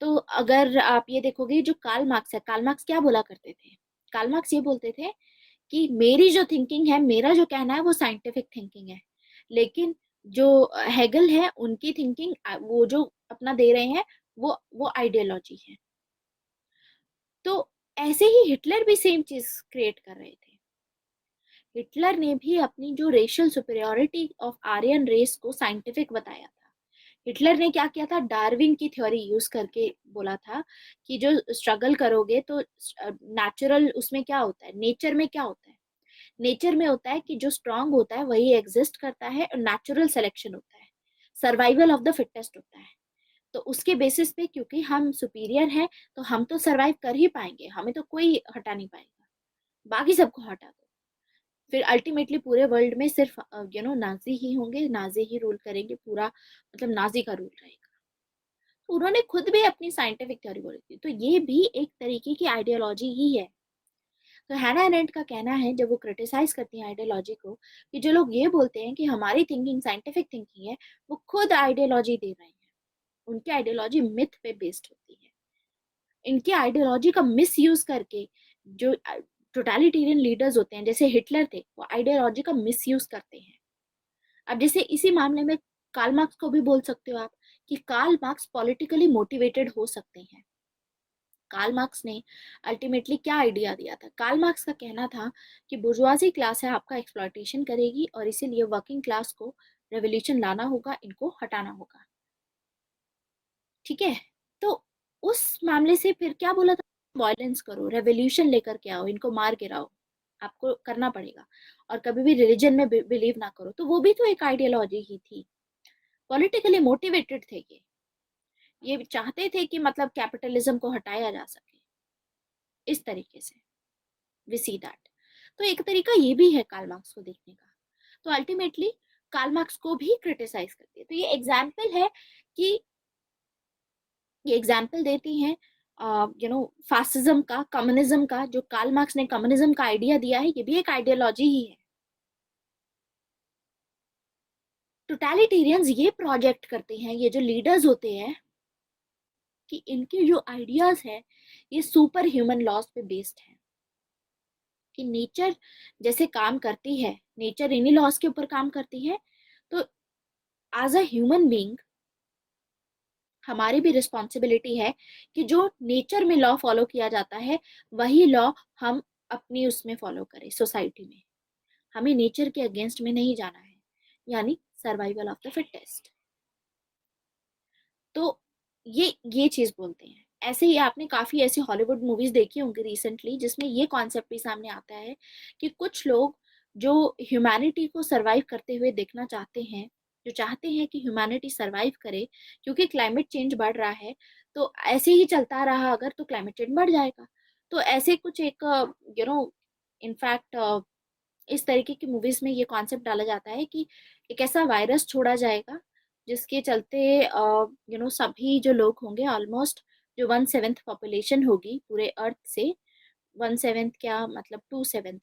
तो अगर आप ये देखोगे जो कार्ल मार्क्स है, कार्ल मार्क्स क्या बोला करते थे? कार्ल मार्क्स ये बोलते थे कि मेरी जो थिंकिंग है, मेरा जो कहना है वो साइंटिफिक थिंकिंग है, लेकिन जो हेगल है उनकी थिंकिंग, वो जो अपना दे रहे हैं वो आइडियोलॉजी है। तो ऐसे ही हिटलर भी सेम चीज क्रिएट कर रहे थे। हिटलर ने भी अपनी जो racial superiority of Aryan race को साइंटिफिक बताया था। हिटलर ने क्या किया था, डार्विन की थ्योरी यूज करके बोला था कि जो स्ट्रगल करोगे तो नेचुरल उसमें क्या होता है, नेचर में क्या होता है, नेचर में होता है कि जो स्ट्रांग होता है वही एग्जिस्ट करता है, और नेचुरल सिलेक्शन होता है, सर्वाइवल ऑफ द फिटेस्ट होता है। तो उसके बेसिस पे क्योंकि हम सुपीरियर हैं तो हम तो सरवाइव कर ही पाएंगे, हमें तो कोई हटा नहीं पाएगा, बाकी सबको हटा दो, फिर अल्टीमेटली पूरे वर्ल्ड में सिर्फ नाजी ही होंगे, नाजी ही रूल करेंगे पूरा, मतलब नाजी का रूल रहेगा। तो उन्होंने खुद भी अपनी साइंटिफिक थ्योरी बोली थी, तो ये भी एक तरीके की आइडियोलॉजी ही है। तो हैना अरेंट का कहना है जब वो क्रिटिसाइज करती है आइडियोलॉजी को, कि जो लोग ये बोलते हैं कि हमारी थिंकिंग साइंटिफिक थिंकिंग है, वो खुद आइडियोलॉजी दे रहे हैं, उनकी आइडियोलॉजी मिथ पे बेस्ड होती है। इनकी आइडियोलॉजी का मिस यूज करके जो टोटलिटेरियन लीडर्स होते हैं जैसे हिटलर थे, वो आइडियोलॉजी का मिस यूज करते हैं। अब जैसे इसी मामले में कार्ल मार्क्स को भी बोल सकते हो आप कि कार्ल मार्क्स पॉलिटिकली मोटिवेटेड हो सकते हैं। कार्ल मार्क्स ने अल्टीमेटली क्या आइडिया दिया था? कार्ल मार्क्स का कहना था कि बुर्जुआजी क्लास है आपका एक्सप्लॉइटेशन करेगी, और इसीलिए वर्किंग क्लास को रेवोल्यूशन लाना होगा, इनको हटाना होगा। ठीक है, तो उस मामले से फिर क्या बोला था, वायलेंस करो, रेवोल्यूशन लेकर के आओ, इनको मार गिराओ, आपको करना पड़ेगा, और कभी भी रिलीजन में बिलीव ना करो। तो वो भी तो एक आइडियोलॉजी ही थी, पॉलिटिकली मोटिवेटेड थे ये चाहते थे कि मतलब कैपिटलिज्म को हटाया जा सके इस तरीके से। We see that. तो एक तरीका ये भी है कार्ल मार्क्स को देखने का। तो अल्टीमेटली कार्ल मार्क्स को भी क्रिटिसाइज करती है। तो ये एग्जाम्पल है कि ये एग्जाम्पल देती हैं फासिज्म का, कम्युनिज्म का। जो कार्ल मार्क्स ने कम्युनिज्म का आइडिया दिया है, ये भी एक आइडियोलॉजी ही है। टोटलिटेरियंस ये प्रोजेक्ट करते हैं, ये जो लीडर्स होते हैं, कि इनके जो आइडियाज है ये सुपर ह्यूमन लॉज पे बेस्ड है, कि नेचर जैसे काम करती है, नेचर इन्हीं लॉज के ऊपर काम करती है। तो एज अ ह्यूमन बीइंग हमारी भी रिस्पॉन्सिबिलिटी है कि जो नेचर में लॉ फॉलो किया जाता है वही लॉ हम अपनी उसमें फॉलो करें सोसाइटी में। हमें नेचर के अगेंस्ट में नहीं जाना है, यानी सर्वाइवल ऑफ द फिटेस्ट। तो ये चीज बोलते हैं। ऐसे ही आपने काफी ऐसी हॉलीवुड मूवीज देखी होंगी रिसेंटली जिसमें ये कॉन्सेप्ट भी सामने आता है कि कुछ लोग जो ह्यूमैनिटी को सरवाइव करते हुए देखना चाहते हैं, जो चाहते हैं कि ह्यूमैनिटी सरवाइव करे, क्योंकि क्लाइमेट चेंज बढ़ रहा है, तो ऐसे ही चलता रहा अगर तो क्लाइमेट चेंज बढ़ जाएगा। तो ऐसे कुछ एक इनफैक्ट इस तरीके की मूवीज में ये कॉन्सेप्ट डाला जाता है कि एक ऐसा वायरस छोड़ा जाएगा जिसके चलते सभी जो लोग होंगे, ऑलमोस्ट जो 1/7 पॉपुलेशन होगी पूरे अर्थ से, 1/7 क्या मतलब 2/7,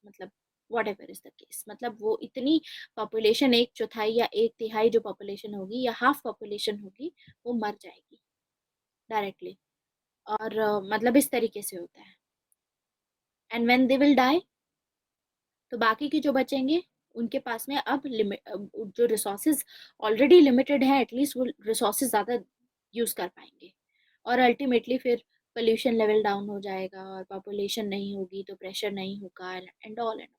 मतलब what ever is the case, मतलब वो इतनी पॉपुलेशन, एक चौथाई या एक तिहाई जो पॉपुलेशन होगी या हाफ पॉपुलेशन होगी, वो मर जाएगी डायरेक्टली। और मतलब इस तरीके से होता है। And when they will die, तो बाकी के जो बचेंगे उनके पास में अब जो रिसोर्सेज ऑलरेडी लिमिटेड है, एटलीस्ट वो रिसोर्सेज ज़्यादा यूज़ कर पाएंगे, और अल्टीमेटली फिर पोल्यूशन लेवल डाउन हो जाएगा, और पॉपुलेशन नहीं होगी तो प्रेशर नहीं होगा, एंड ऑल एंड।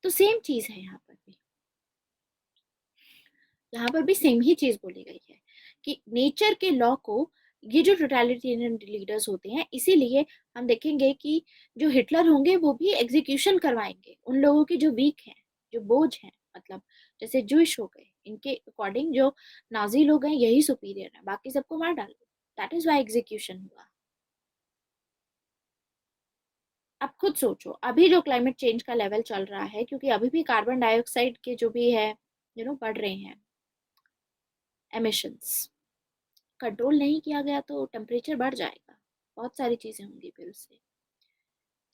तो सेम चीज़ है यहाँ पर भी, यहाँ पर भी सेम ही चीज बोली गई है कि नेचर के लॉ को, ये जो टोटलिटेरियन लीडर्स होते हैं, इसीलिए हम देखेंगे कि जो हिटलर होंगे वो भी एग्जीक्यूशन करवाएंगे उन लोगों की जो वीक हैं, जो बोझ हैं, मतलब जैसे जूश हो गए, इनके अकॉर्डिंग जो नाजी लोग हैं यही सुपीरियर है, बाकी सबको मार डालो। दैट इज वाई एग्जीक्यूशन हुआ। अब खुद सोचो, अभी जो क्लाइमेट चेंज का लेवल चल रहा है, क्योंकि अभी भी कार्बन डाइऑक्साइड के जो भी है बढ़ रहे हैं एमिशंस, कंट्रोल नहीं किया गया तो टेम्परेचर बढ़ जाएगा, बहुत सारी चीजें होंगी फिर उससे।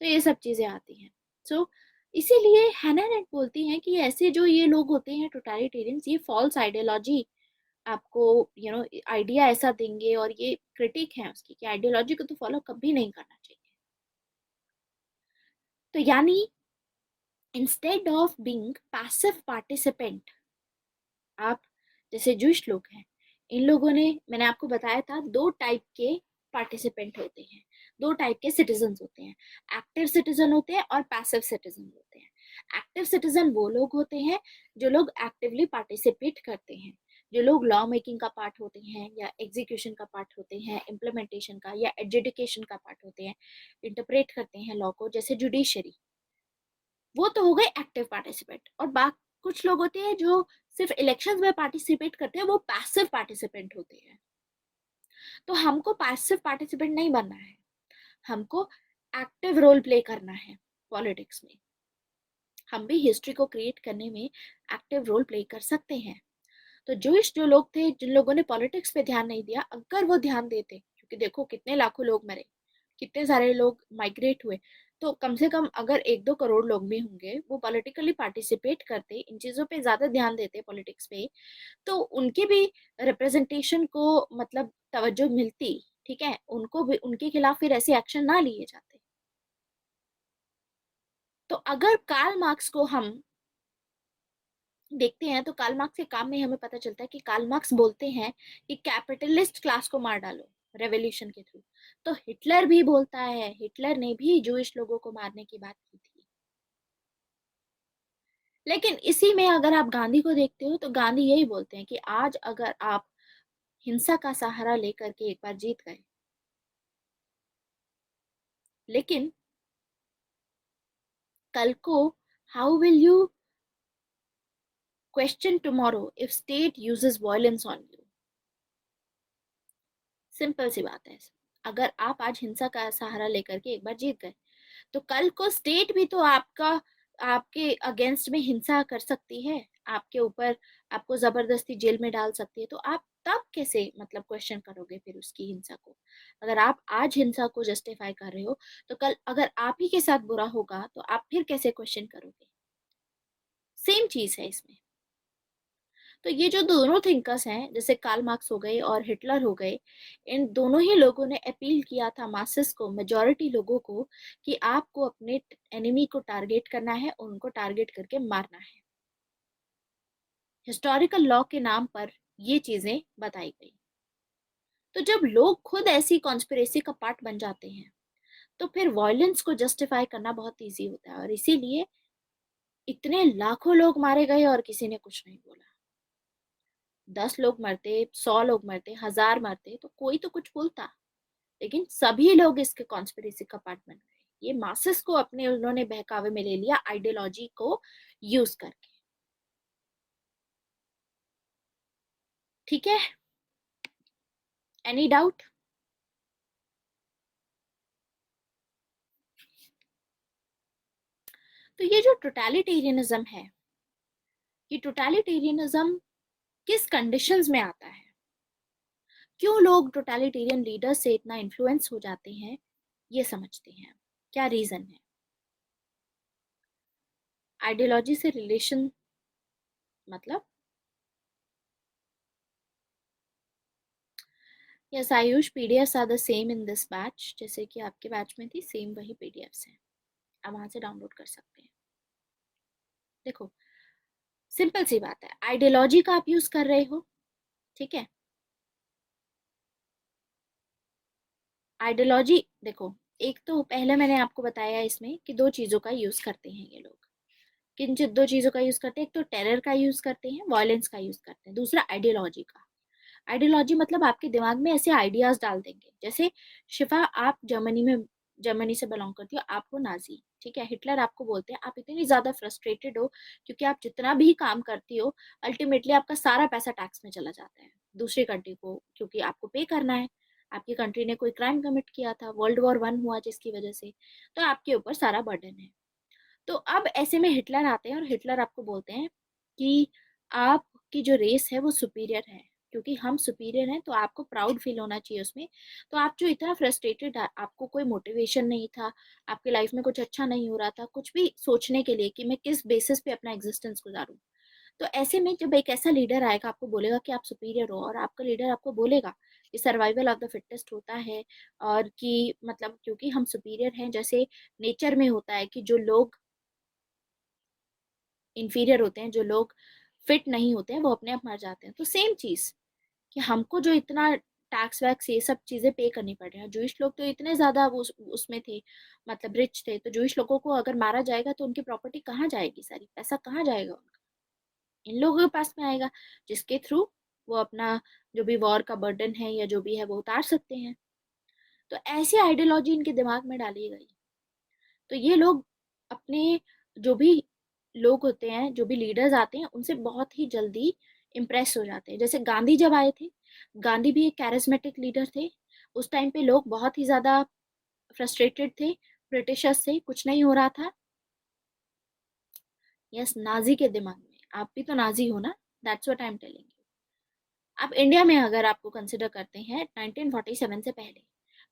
तो ये सब चीजें आती हैं। सो इसीलिए हैना अरेंट बोलती हैं कि ऐसे जो ये लोग होते हैं टोटलिटेरियंस, ये फॉल्स आइडियोलॉजी आपको आइडिया ऐसा देंगे, और ये क्रिटिक है उसकी कि आइडियोलॉजी को तो फॉलो कभी नहीं करना चाहिए। तो यानी instead of being passive participant, आप जैसे जूश लोग हैं, इन लोगों ने, मैंने आपको बताया था, दो टाइप के पार्टिसिपेंट होते हैं, दो टाइप के सिटीजन होते हैं। एक्टिव सिटीजन होते हैं और पैसिव सिटीजन होते हैं। एक्टिव सिटीजन वो लोग होते हैं जो लोग एक्टिवली पार्टिसिपेट करते हैं, जो लोग लॉ मेकिंग का पार्ट होते हैं, या एग्जीक्यूशन का पार्ट होते हैं, इम्प्लीमेंटेशन का या एजुकेशन का पार्ट होते हैं, इंटरप्रेट करते हैं लॉ को, जैसे जुडिशरी। वो तो हो गए एक्टिव पार्टिसिपेंट। और बाकी कुछ लोग होते हैं जो सिर्फ इलेक्शंस में पार्टिसिपेट करते हैं, वो पैसिव पार्टिसिपेंट होते हैं। तो हमको पैसिव पार्टिसिपेंट नहीं बनना है, हमको एक्टिव रोल प्ले करना है पॉलिटिक्स में। हम भी हिस्ट्री को क्रिएट करने में एक्टिव रोल प्ले कर सकते हैं। तो जो लोग थे, जिन लोगों ने पॉलिटिक्स पे ध्यान नहीं दिया, अगर वो ध्यान देते, क्योंकि देखो कितने लाखों लोग मरे, कितने सारे लोग माइग्रेट हुए, तो कम से कम अगर 1-2 करोड़ लोग भी होंगे, वो पॉलिटिकली पार्टिसिपेट करते, इन चीजों पे ज्यादा ध्यान देते पॉलिटिक्स पे, तो उनके भी रिप्रेजेंटेशन को मतलब तवज्जो मिलती। ठीक है, उनको भी, उनके खिलाफ फिर ऐसे एक्शन ना लिए जाते। तो अगर कार्ल मार्क्स को हम देखते हैं, तो कार्ल मार्क्स के काम में हमें पता चलता है कि कार्ल मार्क्स बोलते हैं कि कैपिटलिस्ट क्लास को मार डालो रेवोल्यूशन के थ्रू। तो हिटलर भी बोलता है, हिटलर ने भी जूइश लोगों को मारने की बात की थी। लेकिन इसी में अगर आप गांधी को देखते हो, तो गांधी यही बोलते हैं कि आज अगर आप हिंसा का सहारा लेकर के एक बार जीत गए, लेकिन कल को how will you question tomorrow if state uses violence on you. Simple सी बात है। अगर आप आज हिंसा का सहारा लेकर के एक बार जीत गए, तो कल को स्टेट भी तो आपका, आपके अगेंस्ट में हिंसा कर सकती है, आपके ऊपर, आपको जबरदस्ती जेल में डाल सकती है। तो आप तब कैसे मतलब क्वेश्चन करोगे फिर उसकी हिंसा को? अगर आप आज हिंसा को जस्टिफाई कर रहे हो, तो कल अगर आप ही के साथ बुरा होगा तो आप फिर कैसे क्वेश्चन करोगे? सेम चीज है इसमें। तो ये जो दोनों थिंकर्स हैं, जैसे कार्ल मार्क्स हो गए और हिटलर हो गए, इन दोनों ही लोगों ने अपील किया था मासेस को, मेजॉरिटी लोगों को, कि आपको अपने एनिमी को टारगेट करना है और उनको टारगेट करके मारना है। हिस्टोरिकल लॉ के नाम पर ये चीजें बताई गई। तो जब लोग खुद ऐसी कॉन्स्पिरेसी का पार्ट बन जाते हैं, तो फिर वायलेंस को जस्टिफाई करना बहुत इजी होता है, और इसीलिए इतने लाखों लोग मारे गए और किसी ने कुछ नहीं बोला। 10 लोग मरते, 100 लोग मरते, 1000 मरते, तो कोई तो कुछ बोलता। लेकिन सभी लोग इसके कॉन्स्पिरेसी का पार्ट बन गए, ये मासेस को अपने उन्होंने बहकावे में ले लिया आइडियोलॉजी को यूज करके। ठीक है, एनी डाउट? तो ये जो टोटलिटेरियनिज्म है, ये टोटलिटेरियनिज्म किस कंडीशंस में आता है, क्यों लोग टोटलिटेरियन लीडर से इतना इन्फ्लुएंस हो जाते हैं, ये समझते हैं क्या रीजन है। आइडियोलॉजी से रिलेशन मतलब, yes Ayush, PDFs are the same in this batch, जैसे कि आपके बैच में थी सेम वही पीडीएफ्स हैं, आप वहां से डाउनलोड कर सकते हैं। देखो, सिंपल सी बात है, आइडियोलॉजी का आप यूज कर रहे हो, ठीक है। आइडियोलॉजी देखो, एक तो पहले मैंने आपको बताया इसमें कि दो चीजों का यूज करते हैं ये लोग। किन दो चीजों का यूज करते हैं? एक तो टेरर का यूज करते हैं, वायलेंस का यूज करते हैं, दूसरा आइडियोलॉजी का। आइडियोलॉजी मतलब आपके दिमाग में ऐसे आइडियाज डाल देंगे, जैसे शिफा आप जर्मनी से बिलोंग करती हो, आप हो नाजी, ठीक है। हिटलर आपको बोलते हैं आप इतनी ज्यादा फ्रस्ट्रेटेड हो क्योंकि आप जितना भी काम करती हो अल्टीमेटली आपका सारा पैसा टैक्स में चला जाता है दूसरी कंट्री को, क्योंकि आपको पे करना है। आपकी कंट्री ने कोई क्राइम कमिट किया था, वर्ल्ड वॉर 1 हुआ जिसकी वजह से, तो आपके ऊपर सारा बर्डन है। तो अब ऐसे में हिटलर आते हैं और हिटलर आपको बोलते हैं कि आपकी जो रेस है वो सुपीरियर है, क्योंकि हम सुपीरियर हैं तो आपको प्राउड फील होना चाहिए उसमें। तो आप जो इतना फ्रस्ट्रेटेड, आपको कोई मोटिवेशन नहीं था, आपके लाइफ में कुछ अच्छा नहीं हो रहा था कुछ भी सोचने के लिए कि मैं किस बेसिस पे अपना एग्जिस्टेंस गुजारूं, तो ऐसे में जब एक ऐसा लीडर आएगा आपको बोलेगा कि आप सुपीरियर हो, और आपका लीडर आपको बोलेगा कि सर्वाइवल ऑफ द फिटेस्ट होता है, और कि मतलब क्योंकि हम सुपीरियर हैं, जैसे नेचर में होता है कि जो लोग इंफीरियर होते हैं, जो लोग फिट नहीं होते हैं वो अपने आप मर जाते हैं, तो सेम चीज कि हमको जो इतना टैक्स वैक्स ये सब चीजें पे करनी पड़ रही है। जूइश लोग तो इतने ज्यादा उसमें थे, मतलब रिच थे, तो जूइश लोगों को अगर मारा जाएगा तो उनकी प्रॉपर्टी कहाँ जाएगी, सारी पैसा कहाँ जाएगा उनका? इन लोगों के पास में आएगा, जिसके थ्रू वो अपना जो भी वॉर का बर्डन है या जो भी है वो उतार सकते हैं। तो ऐसी आइडियोलॉजी इनके दिमाग में डाली गई। तो ये लोग अपने जो भी लोग होते हैं, जो भी लीडर्स आते हैं, उनसे बहुत ही जल्दी इम्प्रेस हो जाते हैं। जैसे गांधी जब आए थे, गांधी भी एक कैरिज्मेटिक लीडर थे। उस टाइम पे लोग बहुत ही ज्यादा फ्रस्ट्रेटेड थे ब्रिटिशर्स से, कुछ नहीं हो रहा था। यस, नाजी के दिमाग में, आप भी तो नाजी हो ना, that's what I am telling. आप इंडिया में अगर आपको कंसिडर करते हैं 1947 से पहले,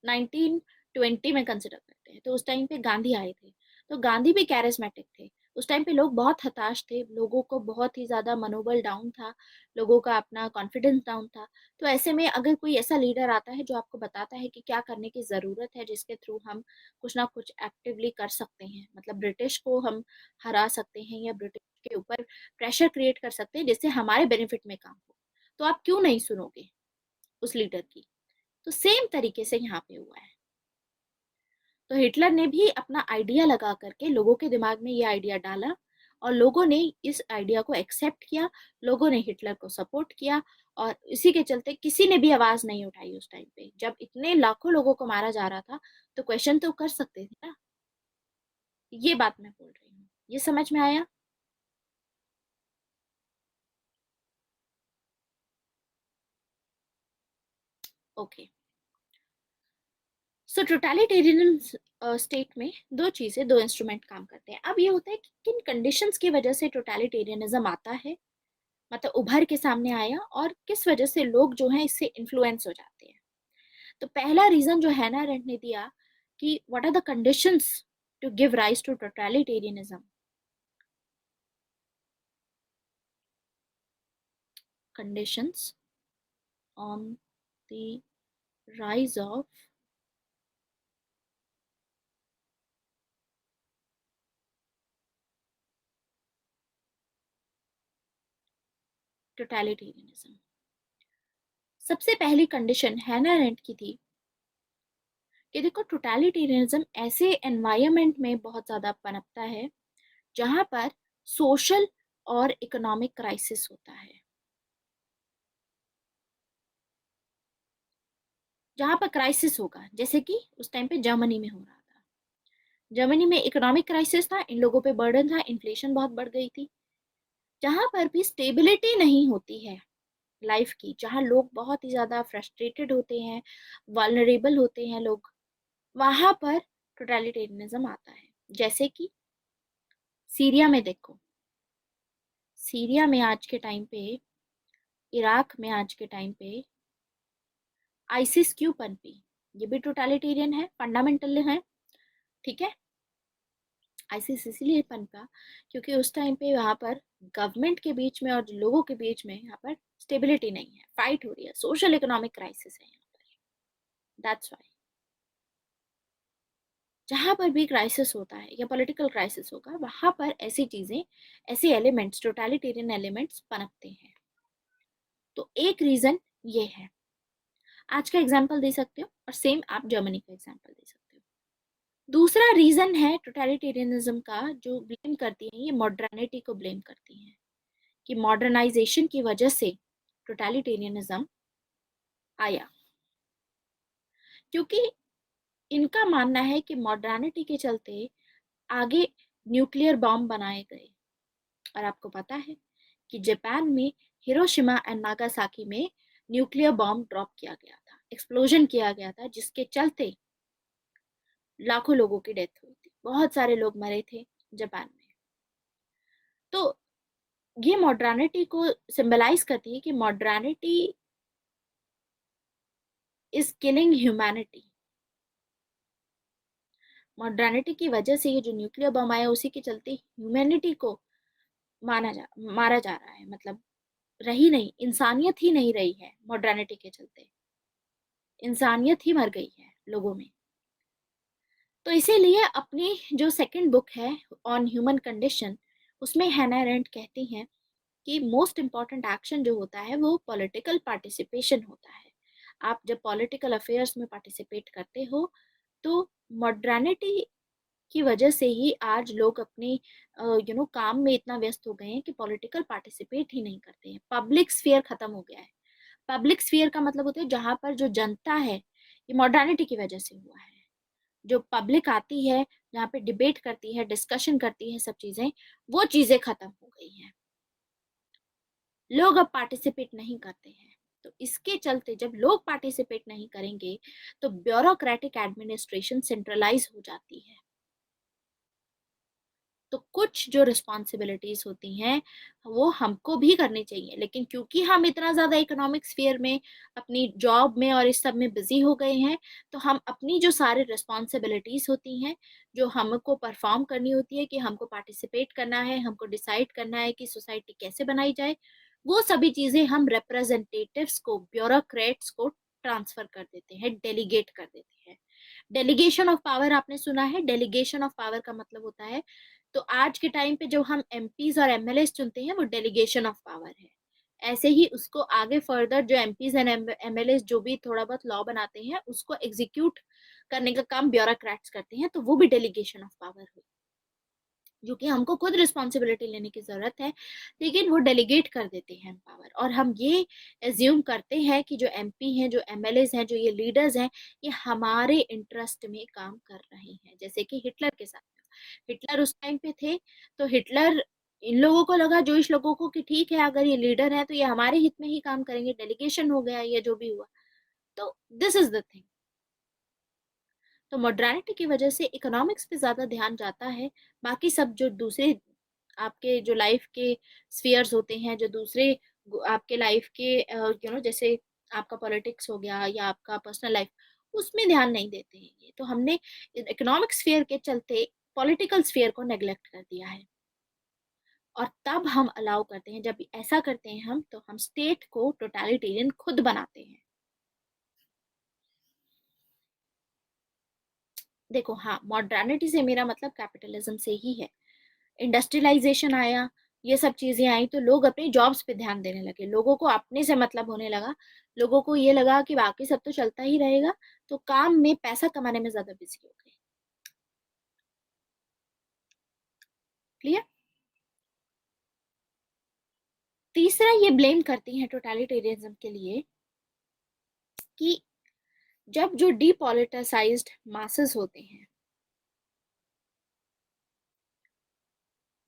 1920 में कंसिडर करते हैं, तो उस टाइम पे गांधी आए थे। तो गांधी भी कैरिस्मेटिक थे। उस टाइम पे लोग बहुत हताश थे, लोगों को बहुत ही ज्यादा मनोबल डाउन था, लोगों का अपना कॉन्फिडेंस डाउन था। तो ऐसे में अगर कोई ऐसा लीडर आता है जो आपको बताता है कि क्या करने की जरूरत है, जिसके थ्रू हम कुछ ना कुछ एक्टिवली कर सकते हैं, मतलब ब्रिटिश को हम हरा सकते हैं या ब्रिटिश के ऊपर प्रेशर क्रिएट कर सकते हैं जिससे हमारे बेनिफिट में काम हो, तो आप क्यों नहीं सुनोगे उस लीडर की? तो सेम तरीके से यहाँ पे हुआ है। तो हिटलर ने भी अपना आइडिया लगा करके लोगों के दिमाग में ये आइडिया डाला, और लोगों ने इस आइडिया को एक्सेप्ट किया, लोगों ने हिटलर को सपोर्ट किया, और इसी के चलते किसी ने भी आवाज नहीं उठाई उस टाइम पे जब इतने लाखों लोगों को मारा जा रहा था। तो क्वेश्चन तो कर सकते थे ना। ये बात मैं बोल रही हूँ, ये समझ में आया? ओके। सो टोटलिटेरियन स्टेट में दो चीजें, दो इंस्ट्रूमेंट काम करते हैं। अब ये होता है कि किन कंडीशंस की वजह से टोटलिटेरियनिज्म आता है, मतलब उभर के सामने आया, और किस वजह से लोग जो हैं इससे इन्फ्लुएंस हो जाते हैं। तो पहला रीजन जो हैना अरेंट ने दिया कि what are the conditions to give rise to totalitarianism. Conditions on the rise of totalitarianism. सबसे पहली कंडीशन हैना अरेंट की थी कि देखो, टोटलिटेरियनिज्म ऐसे एनवायरनमेंट में बहुत ज्यादा पनपता है जहां पर सोशल और इकोनॉमिक क्राइसिस होता है। जहां पर क्राइसिस होगा, जैसे कि उस टाइम पे जर्मनी में हो रहा था। जर्मनी में इकोनॉमिक क्राइसिस था, इन लोगों पे बर्डन था, इन्फ्लेशन बहुत बढ़ गई थी। जहां पर भी स्टेबिलिटी नहीं होती है लाइफ की, जहां लोग बहुत ही ज्यादा फ्रस्ट्रेटेड होते हैं, वल्नरेबल होते हैं लोग, वहां पर टोटलिटेरियनिज्म आता है। जैसे कि सीरिया में देखो, सीरिया में आज के टाइम पे, इराक में आज के टाइम पे आइसिस क्यों पनपी? ये भी टोटलिटेरियन है, फंडामेंटल है, ठीक है। आइसिस इसलिए पनपा क्योंकि उस टाइम पे वहां पर गवर्नमेंट के बीच में और लोगों के बीच में यहाँ पर स्टेबिलिटी नहीं है, फाइट हो रही है, सोशल इकोनॉमिक क्राइसिस है यहाँ पर, दैट्स व्हाई। जहां पर भी क्राइसिस होता है या पॉलिटिकल क्राइसिस होगा, वहां पर ऐसी चीजें, ऐसे एलिमेंट्स, टोटलिटेरियन एलिमेंट्स पनपते हैं। तो एक रीजन ये है। आज का एग्जाम्पल दे सकते हो और सेम आप जर्मनी का एग्जाम्पल दे सकते हो। दूसरा रीजन है टोटलिटेरियनिज्म का, जो ब्लेम करती है, ये मॉडर्निटी को ब्लेम करती है कि मॉडर्नाइजेशन की वजह से टोटलिटेरियनिज्म आया। क्योंकि इनका मानना है कि मॉडर्निटी के चलते आगे न्यूक्लियर बॉम्ब बनाए गए। और आपको पता है कि जापान में हिरोशिमा एंड नागासाकी में न्यूक्लियर बॉम्ब ड्रॉप किया गया था, एक्सप्लोजन किया गया था, जिसके चलते लाखों लोगों की डेथ हुई थी, बहुत सारे लोग मरे थे जापान में। तो ये मॉडर्निटी को सिंबलाइज करती है कि modernity is killing humanity. Modernity की वजह से ये जो न्यूक्लियर बम आया, उसी के चलते ह्यूमैनिटी को मारा जा रहा है। मतलब रही नहीं, इंसानियत ही नहीं रही है। मॉडर्निटी के चलते इंसानियत ही मर गई है लोगों में। तो इसीलिए अपनी जो सेकंड बुक है ऑन ह्यूमन कंडीशन, उसमें हैना अरेंट कहती हैं कि मोस्ट इम्पॉर्टेंट एक्शन जो होता है वो पॉलिटिकल पार्टिसिपेशन होता है। आप जब पॉलिटिकल अफेयर्स में पार्टिसिपेट करते हो, तो मॉडर्निटी की वजह से ही आज लोग अपने काम में इतना व्यस्त हो गए हैं कि पॉलिटिकल पार्टिसिपेट ही नहीं करते हैं। पब्लिक स्फीयर खत्म हो गया है। पब्लिक स्फीयर का मतलब होता है जहां पर जो जनता है, ये मॉडर्निटी की वजह से हुआ है। जो पब्लिक आती है, जहाँ पे डिबेट करती है, डिस्कशन करती है, सब चीजें, वो चीजें खत्म हो गई हैं। लोग अब पार्टिसिपेट नहीं करते हैं। तो इसके चलते जब लोग पार्टिसिपेट नहीं करेंगे, तो ब्यूरोक्रेटिक एडमिनिस्ट्रेशन सेंट्रलाइज हो जाती है। तो कुछ जो रिस्पॉन्सिबिलिटीज होती हैं वो हमको भी करनी चाहिए, लेकिन क्योंकि हम इतना ज्यादा इकोनॉमिक स्फीयर में, अपनी जॉब में और इस सब में बिजी हो गए हैं, तो हम अपनी जो सारी रिस्पॉन्सिबिलिटीज होती हैं, जो हमको परफॉर्म करनी होती है, कि हमको पार्टिसिपेट करना है, हमको डिसाइड करना है कि सोसाइटी कैसे बनाई जाए, वो सभी चीजें हम रिप्रेजेंटेटिव्स को, ब्यूरोक्रेट्स को ट्रांसफर कर देते हैं, डेलीगेट कर देते हैं। डेलीगेशन ऑफ पावर आपने सुना है। डेलीगेशन ऑफ पावर का मतलब होता है, तो आज के टाइम पे जो हम एमपीज और एमएलए चुनते हैं, वो डेलीगेशन ऑफ पावर है। ऐसे ही उसको आगे फर्दर जो एमपीज एंड एमएलए जो भी थोड़ा बहुत लॉ बनाते हैं, उसको एग्जीक्यूट करने का काम ब्यूरोक्रेट्स करते हैं, तो वो भी डेलीगेशन ऑफ पावर हुई, जो कि हमको खुद रिस्पॉन्सिबिलिटी लेने की जरूरत है, लेकिन वो डेलीगेट कर देते हैं पावर। और हम ये एज्यूम करते हैं कि जो एमपी हैं, जो एमएलए हैं, जो ये लीडर्स हैं, ये हमारे इंटरेस्ट में काम कर रहे हैं। जैसे कि हिटलर के साथ, हिटलर उस टाइम पे थे, तो हिटलर, इन लोगों को लगा, जो इस लोगों को, कि ठीक है अगर ये लीडर है तो ये हमारे हित में ही काम करेंगे, डेलीगेशन हो गया या जो भी हुआ। तो दिस इज द थिंग। तो मॉडर्निटी की वजह से इकोनॉमिक्स पे ज्यादा ध्यान जाता है। बाकी सब जो दूसरे आपके जो लाइफ के स्फीयर्स होते हैं, जो दूसरे आपके लाइफ के जैसे आपका पॉलिटिक्स हो गया या आपका पर्सनल लाइफ, उसमें ध्यान नहीं देते हैं ये। तो हमने इकोनॉमिक स्फीयर के चलते पॉलिटिकल स्फीयर को नेग्लेक्ट कर दिया है। और तब हम अलाउ करते हैं, जब ऐसा करते हैं हम, तो हम स्टेट को टोटलिटेरियन खुद बनाते हैं। देखो, हाँ, मॉडर्निटी से मेरा मतलब कैपिटलिज्म से ही है। इंडस्ट्रियलाइजेशन आया, ये सब चीजें आई, तो लोग अपनी जॉब्स पे ध्यान देने लगे, लोगों को अपने से मतलब होने लगा। लोगों को ये लगा कि बाकी सब तो चलता ही रहेगा, तो काम में, पैसा कमाने में ज्यादा बिजी हो गए। क्लियर? तीसरा ये ब्लेम करती हैं टोटलिटेरियनिज्म के लिए कि जब जो डीपॉलिटिसाइज्ड मासेस होते हैं,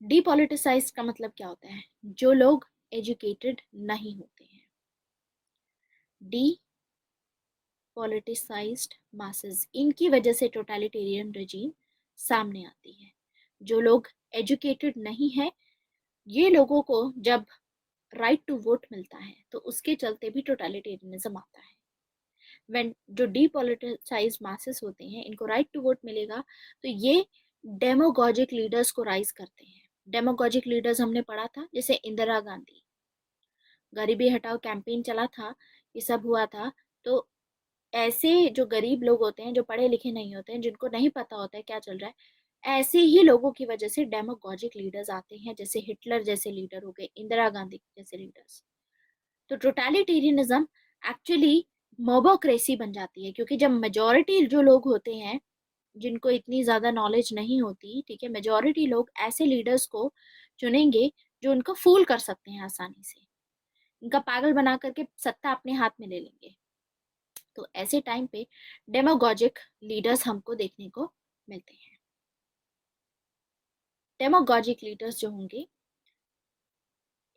डीपॉलिटिसाइज्ड का मतलब क्या होता है? जो लोग एजुकेटेड नहीं होते हैं। डी पॉलिटिसाइज्ड मासेस, इनकी वजह से टोटलिटेरियन रजीम सामने आती है। जो लोग एजुकेटेड नहीं है, ये लोगों को जब राइट टू वोट मिलता है, तो उसके चलते भी टोटलिटेरियनिज्म आता है। व्हेन जो डीपॉलिटिसाइज्ड मासेस होते हैं, इनको राइट टू वोट मिलेगा, तो ये डेमोगोजिक लीडर्स को राइज करते हैं। डेमोगोजिक लीडर्स हमने पढ़ा था, जैसे इंदिरा गांधी, गरीबी हटाओ कैंपेन चला था, ये सब हुआ था। तो ऐसे जो गरीब लोग होते हैं, जो पढ़े लिखे नहीं होते हैं, जिनको नहीं पता होता है क्या चल रहा है, ऐसे ही लोगों की वजह से डेमोगोजिक लीडर्स आते हैं, जैसे हिटलर जैसे लीडर हो गए, इंदिरा गांधी जैसे लीडर्स। तो टोटलिटेरियनिज्म एक्चुअली मोबोक्रेसी बन जाती है, क्योंकि जब मेजोरिटी जो लोग होते हैं, जिनको इतनी ज्यादा नॉलेज नहीं होती, ठीक है, मेजोरिटी लोग ऐसे लीडर्स को चुनेंगे जो उनको फूल कर सकते हैं आसानी से, इनका पागल बना करके सत्ता अपने हाथ में ले लेंगे। तो ऐसे टाइम पे डेमोगोजिक लीडर्स हमको देखने को मिलते हैं। डेमोगोजिक लीडर्स जो होंगे,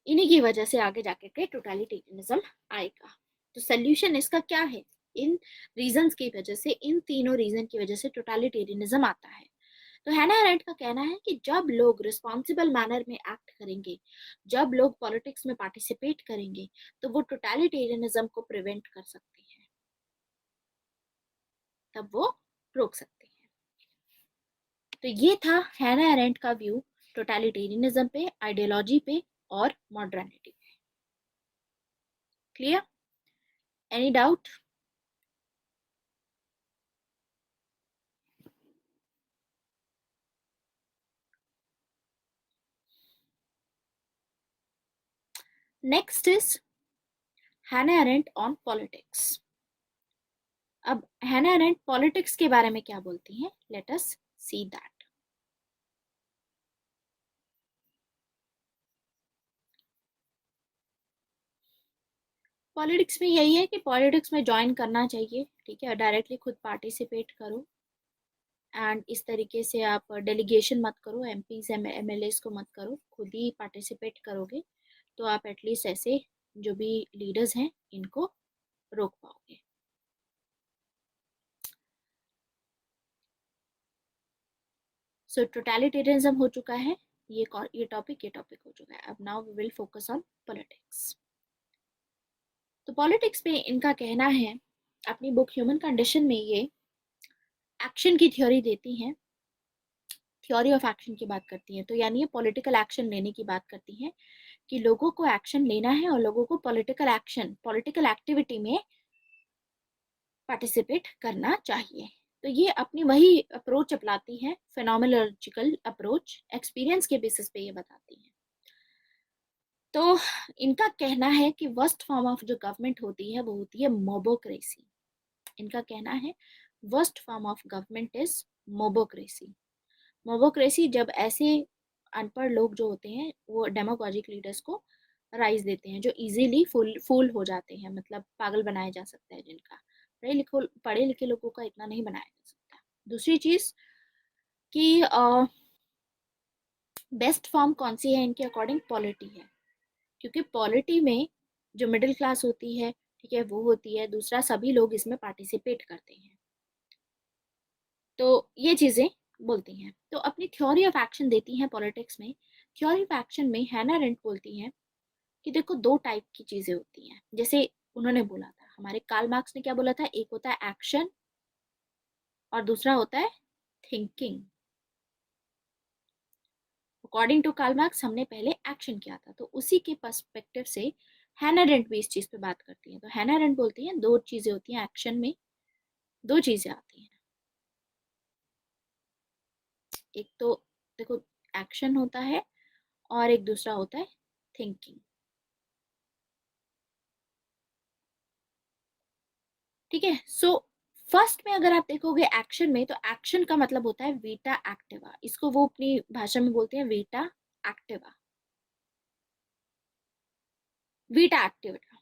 इन्हीं की वजह से आगे जाके के टोटलिटेरियनिज्म आएगा। तो सोल्यूशन इसका क्या है? इन रीजंस की वजह से, इन तीनों रीजन की वजह से टोटलिटेरियनिज्म आता है। तो हैना अरेंट का कहना है कि जब लोग रिस्पॉन्सिबल मैनर में एक्ट करेंगे, जब लोग पॉलिटिक्स में पार्टिसिपेट करेंगे, तो वो टोटलिटेरियनिज्म को प्रिवेंट कर सकते हैं, तब वो रोक सकते हैं। तो ये था हैना अरेंट का व्यू टोटलिटेरियनिज्म पे, आइडियोलॉजी पे और मॉडर्निटी पे। Clear? Any doubt? Next is हैना अरेंट ऑन पॉलिटिक्स। अब हैना अरेंट पॉलिटिक्स के बारे में क्या बोलती हैं, let us see that. Politics में यही है कि पॉलिटिक्स में ज्वाइन करना चाहिए, ठीक है, डायरेक्टली खुद पार्टिसिपेट करो, एंड इस तरीके से आप डेलीगेशन मत करो, एमपीज एमएलएस को मत करो, खुद ही पार्टिसिपेट करोगे तो आप एटलीस्ट ऐसे जो भी लीडर्स हैं इनको रोक पाओगे। सो टोटलिटेरियनिज्म हो चुका है, ये टॉपिक हो चुका है। अब now we will focus on politics. तो पॉलिटिक्स पे इनका कहना है, अपनी बुक ह्यूमन कंडीशन में ये एक्शन की थ्योरी देती हैं, थ्योरी ऑफ एक्शन की बात करती हैं। तो यानी ये पॉलिटिकल एक्शन लेने की बात करती हैं कि लोगों को एक्शन लेना है और लोगों को पॉलिटिकल एक्शन, पॉलिटिकल एक्टिविटी में पार्टिसिपेट करना चाहिए। तो ये अपनी वही अप्रोच अपनाती है, फेनोमेनोलॉजिकल अप्रोच, एक्सपीरियंस के बेसिस पे ये बताती है। तो इनका कहना है कि वर्स्ट फॉर्म ऑफ जो गवर्नमेंट होती है वो होती है मोबोक्रेसी। इनका कहना है worst form of government is mobocracy. Mobocracy जब ऐसे अनपढ़ लोग जो होते हैं वो डेमोक्रेटिक लीडर्स को राइज देते हैं, जो इजीली फूल हो जाते हैं, मतलब पागल बनाया जा सकता है जिनका, पढ़े लिखे लोगों का इतना नहीं बनाया जा सकता। दूसरी चीज कि बेस्ट फॉर्म कौन सी है इनके अकॉर्डिंग, पॉलिटी है, क्योंकि पॉलिटी में जो मिडिल क्लास होती है, ठीक है, वो होती है, दूसरा सभी लोग इसमें पार्टिसिपेट करते हैं। तो ये चीजें बोलती हैं। तो अपनी थ्योरी ऑफ एक्शन देती हैं पॉलिटिक्स में। थ्योरी ऑफ एक्शन में हैना अरेंट बोलती हैं कि देखो दो टाइप की चीजें होती हैं, जैसे उन्होंने बोला था, हमारे कार्ल मार्क्स ने क्या बोला था, एक होता है एक्शन और दूसरा होता है thinking. According to Karl Marx हमने पहले एक्शन किया था, तो उसी के पर्सपेक्टिव से हैना अरेंट भी इस चीज पे बात करती है। तो हैना अरेंट बोलती हैं दो चीजें होती हैं एक्शन में, दो चीजें आती हैं। एक तो देखो एक्शन होता है और एक दूसरा होता है थिंकिंग, ठीक है। सो फर्स्ट में अगर आप देखोगे एक्शन में, तो एक्शन का मतलब होता है वीटा एक्टिवा, इसको वो अपनी भाषा में बोलते हैं Vita Activa, Vita Activa.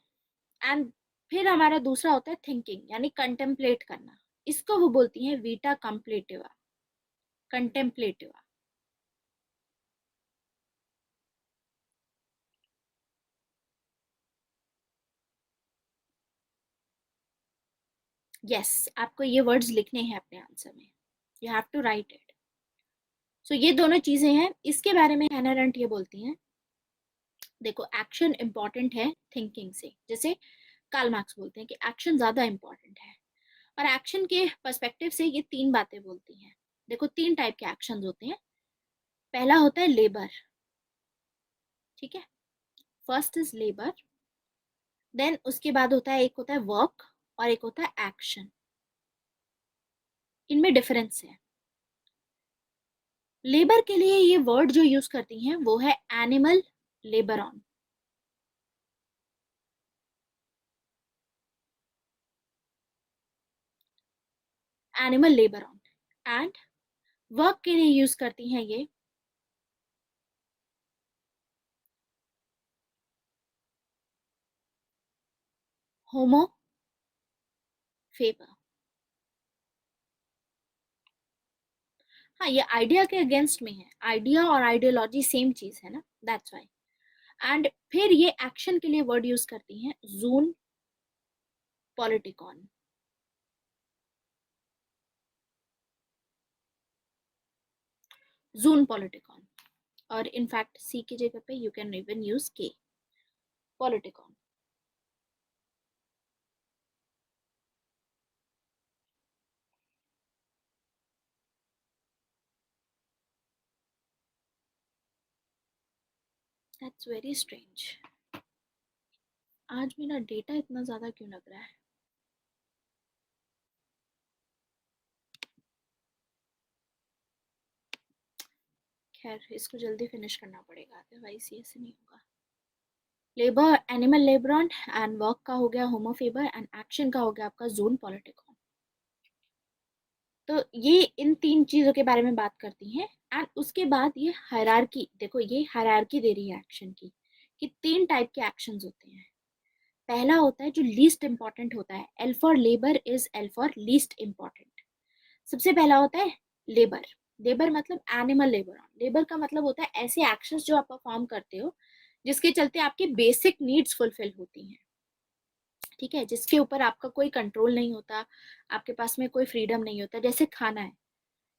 And फिर हमारा दूसरा होता है थिंकिंग, यानी कंटेम्पलेट करना, इसको वो बोलती हैं वीटा कंप्लेटिवा, कंटेम्पलेटिवा। यस, आपको ये वर्ड्स लिखने हैं अपने आंसर में, you have to write it. So ये दोनों चीजें हैं, इसके बारे में हैना अरेंट ये बोलती हैं, देखो एक्शन इंपॉर्टेंट है थिंकिंग से, जैसे कार्ल मार्क्स बोलते हैं कि एक्शन ज्यादा इंपॉर्टेंट है। और एक्शन के पर्सपेक्टिव से ये तीन बातें बोलती हैं। देखो तीन टाइप के एक्शन होते हैं। पहला होता है लेबर, ठीक है, फर्स्ट इज लेबर। देन उसके बाद होता है, एक होता है वर्क, और एक होता है एक्शन। इनमें डिफरेंस है। लेबर के लिए ये वर्ड जो यूज करती हैं वो है animal labour on, animal labour on. And work के लिए यूज करती हैं ये होमो फेबर। हाँ, ये आइडिया के अगेंस्ट में है, आइडिया और आइडियोलॉजी सेम चीज है ना, दैट्स व्हाई। एंड फिर ये एक्शन के लिए वर्ड यूज करती हैं जून पॉलिटिकॉन। जून पॉलिटिकॉन। और इनफैक्ट सी की जगह पे यू कैन इवन यूज के, पॉलिटिकॉन। That's very strange. आज मेरा डेटा इतना ज्यादा क्यों लग रहा है? खैर, इसको जल्दी फिनिश करना पड़ेगा, अदरवाइज ये ऐसे नहीं होगा। लेबर, एनिमल लेबरॉन, एंड वर्क का हो गया होमोफेबर, एंड एक्शन का हो गया आपका जोन पॉलिटिकॉन। तो ये इन तीन चीजों के बारे में बात करती हैं। एंड उसके बाद ये हायरार्की, देखो ये हायरार्की दे रही है एक्शन की, कि तीन टाइप के एक्शंस होते हैं। पहला होता है जो लीस्ट इंपॉर्टेंट होता है, L for labour is L for least important. सबसे पहला होता है लेबर। लेबर मतलब एनिमल लेबर। लेबर का मतलब होता है ऐसे एक्शंस जो आप परफॉर्म करते हो जिसके चलते आपकी बेसिक नीड्स फुलफिल होती हैं, ठीक है, जिसके ऊपर आपका कोई कंट्रोल नहीं होता, आपके पास में कोई फ्रीडम नहीं होता। जैसे खाना है,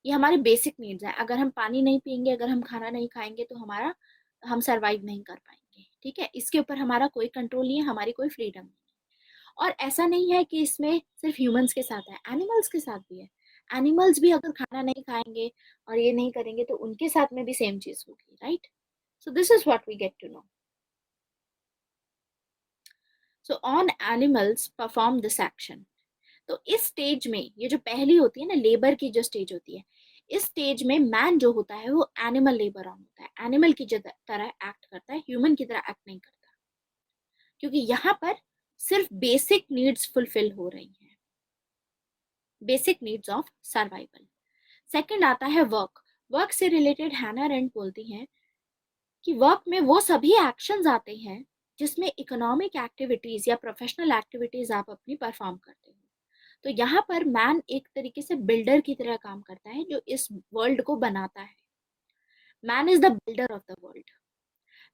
ये हमारी बेसिक नीड्स है। अगर हम पानी नहीं पियेंगे, अगर हम खाना नहीं खाएंगे तो हमारा, हम सरवाइव नहीं कर पाएंगे, ठीक है। इसके ऊपर हमारा कोई कंट्रोल नहीं है, हमारी कोई फ्रीडम नहीं है। और ऐसा नहीं है कि इसमें सिर्फ ह्यूमंस के साथ है, एनिमल्स के साथ भी है। एनिमल्स भी अगर खाना नहीं खाएंगे और ये नहीं करेंगे तो उनके साथ में भी सेम चीज होगी, right. So this is what we get to know. So on animals perform this action. तो इस स्टेज में, ये जो पहली होती है ना लेबर की जो स्टेज होती है, इस स्टेज में मैन जो होता है वो एनिमल लेबर ऑन होता है, एनिमल की तरह एक्ट करता है, ह्यूमन की तरह एक्ट नहीं करता, क्योंकि यहाँ पर सिर्फ बेसिक नीड्स फुलफिल हो रही हैं, basic needs of survival. Second आता है वर्क। वर्क से रिलेटेड हैना अरेंट बोलती हैं कि वर्क में वो सभी एक्शंस आते हैं जिसमें इकोनॉमिक एक्टिविटीज या प्रोफेशनल एक्टिविटीज आप अपनी परफॉर्म करते हो। तो यहाँ पर मैन एक तरीके से बिल्डर की तरह काम करता है जो इस वर्ल्ड को बनाता है। Man is the builder of the world.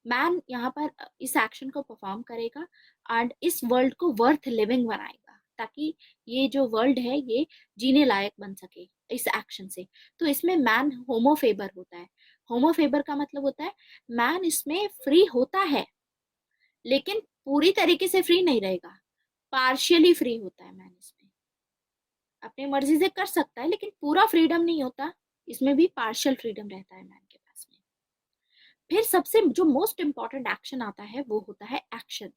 Man यहाँ पर इस एक्शन को परफॉर्म करेगा एंड इस वर्ल्ड को वर्थ लिविंग बनाएगा, ताकि ये जो वर्ल्ड है ये जीने लायक बन सके इस एक्शन से। तो इसमें मैन होमोफेबर होता है। होमोफेबर का मतलब होता है मैन इसमें फ्री होता है, लेकिन पूरी तरीके से फ्री नहीं रहेगा, पार्शियली फ्री होता है मैन इसमें। अपनी मर्जी से कर सकता है लेकिन पूरा फ्रीडम नहीं होता, इसमें भी पार्शियल फ्रीडम रहता है मैन के पास में। फिर सबसे जो मोस्ट इंपॉर्टेंट एक्शन आता है वो होता है एक्शन,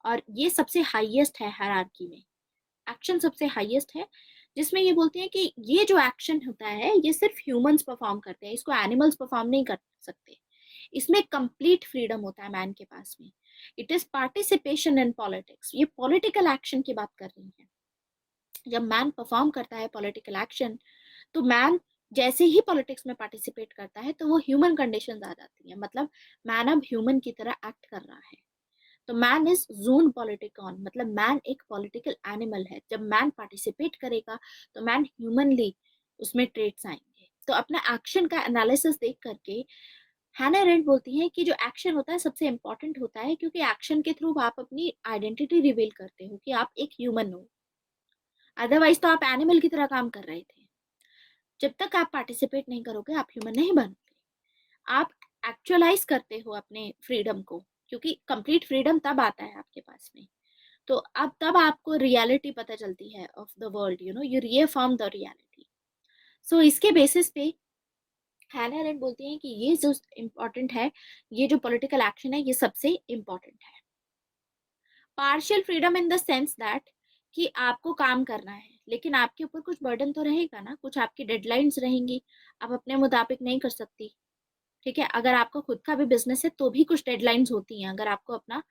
और ये सबसे हाईएस्ट है हायरार्की में। एक्शन सबसे हाईएस्ट है, जिसमें ये बोलते हैं कि ये जो एक्शन होता है ये सिर्फ ह्यूमंस परफॉर्म करते हैं, इसको एनिमल्स परफॉर्म नहीं कर सकते। इसमें कंप्लीट फ्रीडम होता है मैन के पास में। It is participation in politics. ये पॉलिटिकल एक्शन की बात कर रही है। जब मैन परफॉर्म करता है पॉलिटिकल एक्शन, तो मैन जैसे ही पॉलिटिक्स में पार्टिसिपेट करता है तो वो ह्यूमन कंडीशंस आ जाती है, मतलब मैन अब ह्यूमन की तरह एक्ट कर रहा है। तो मैन इज जून पॉलिटिकॉन, मतलब मैन एक पॉलिटिकल एनिमल है। जब मैन पार्टिसिपेट करेगा तो मैन ह्यूमनली उसमें ट्रेट्स आएंगे। तो अपना एक्शन का एनालिसिस देख करके हैना अरेंट बोलती है कि जो एक्शन होता है सबसे इंपॉर्टेंट होता है, क्योंकि एक्शन के थ्रू आप अपनी आइडेंटिटी रिवील करते हो कि आप एक ह्यूमन हो। अदरवाइज तो आप एनिमल की तरह काम कर रहे थे। जब तक आप पार्टिसिपेट नहीं करोगे आप ह्यूमन नहीं बनोगे। आप एक्चुअलाइज करते हो अपने फ्रीडम को, क्योंकि कंप्लीट फ्रीडम तब आता है आपके पास में। तो अब तब आपको रियलिटी पता चलती है of the world, you know, you reaffirm the reality. So इसके बेसिस पे हैना अरेंट बोलती हैं कि ये जो इम्पोर्टेंट है, ये जो पॉलिटिकल एक्शन है ये सबसे इम्पोर्टेंट है। Partial freedom in the sense that कि आपको काम करना है, लेकिन आपके ऊपर कुछ बर्डन तो रहेगा ना, कुछ आपकी डेडलाइंस रहेंगी, आप अपने मुताबिक नहीं कर सकती। ठीक है, अगर आपका खुद का भी बिजनेस है तो भी कुछ डेडलाइंस होती हैं, अगर आपको अपना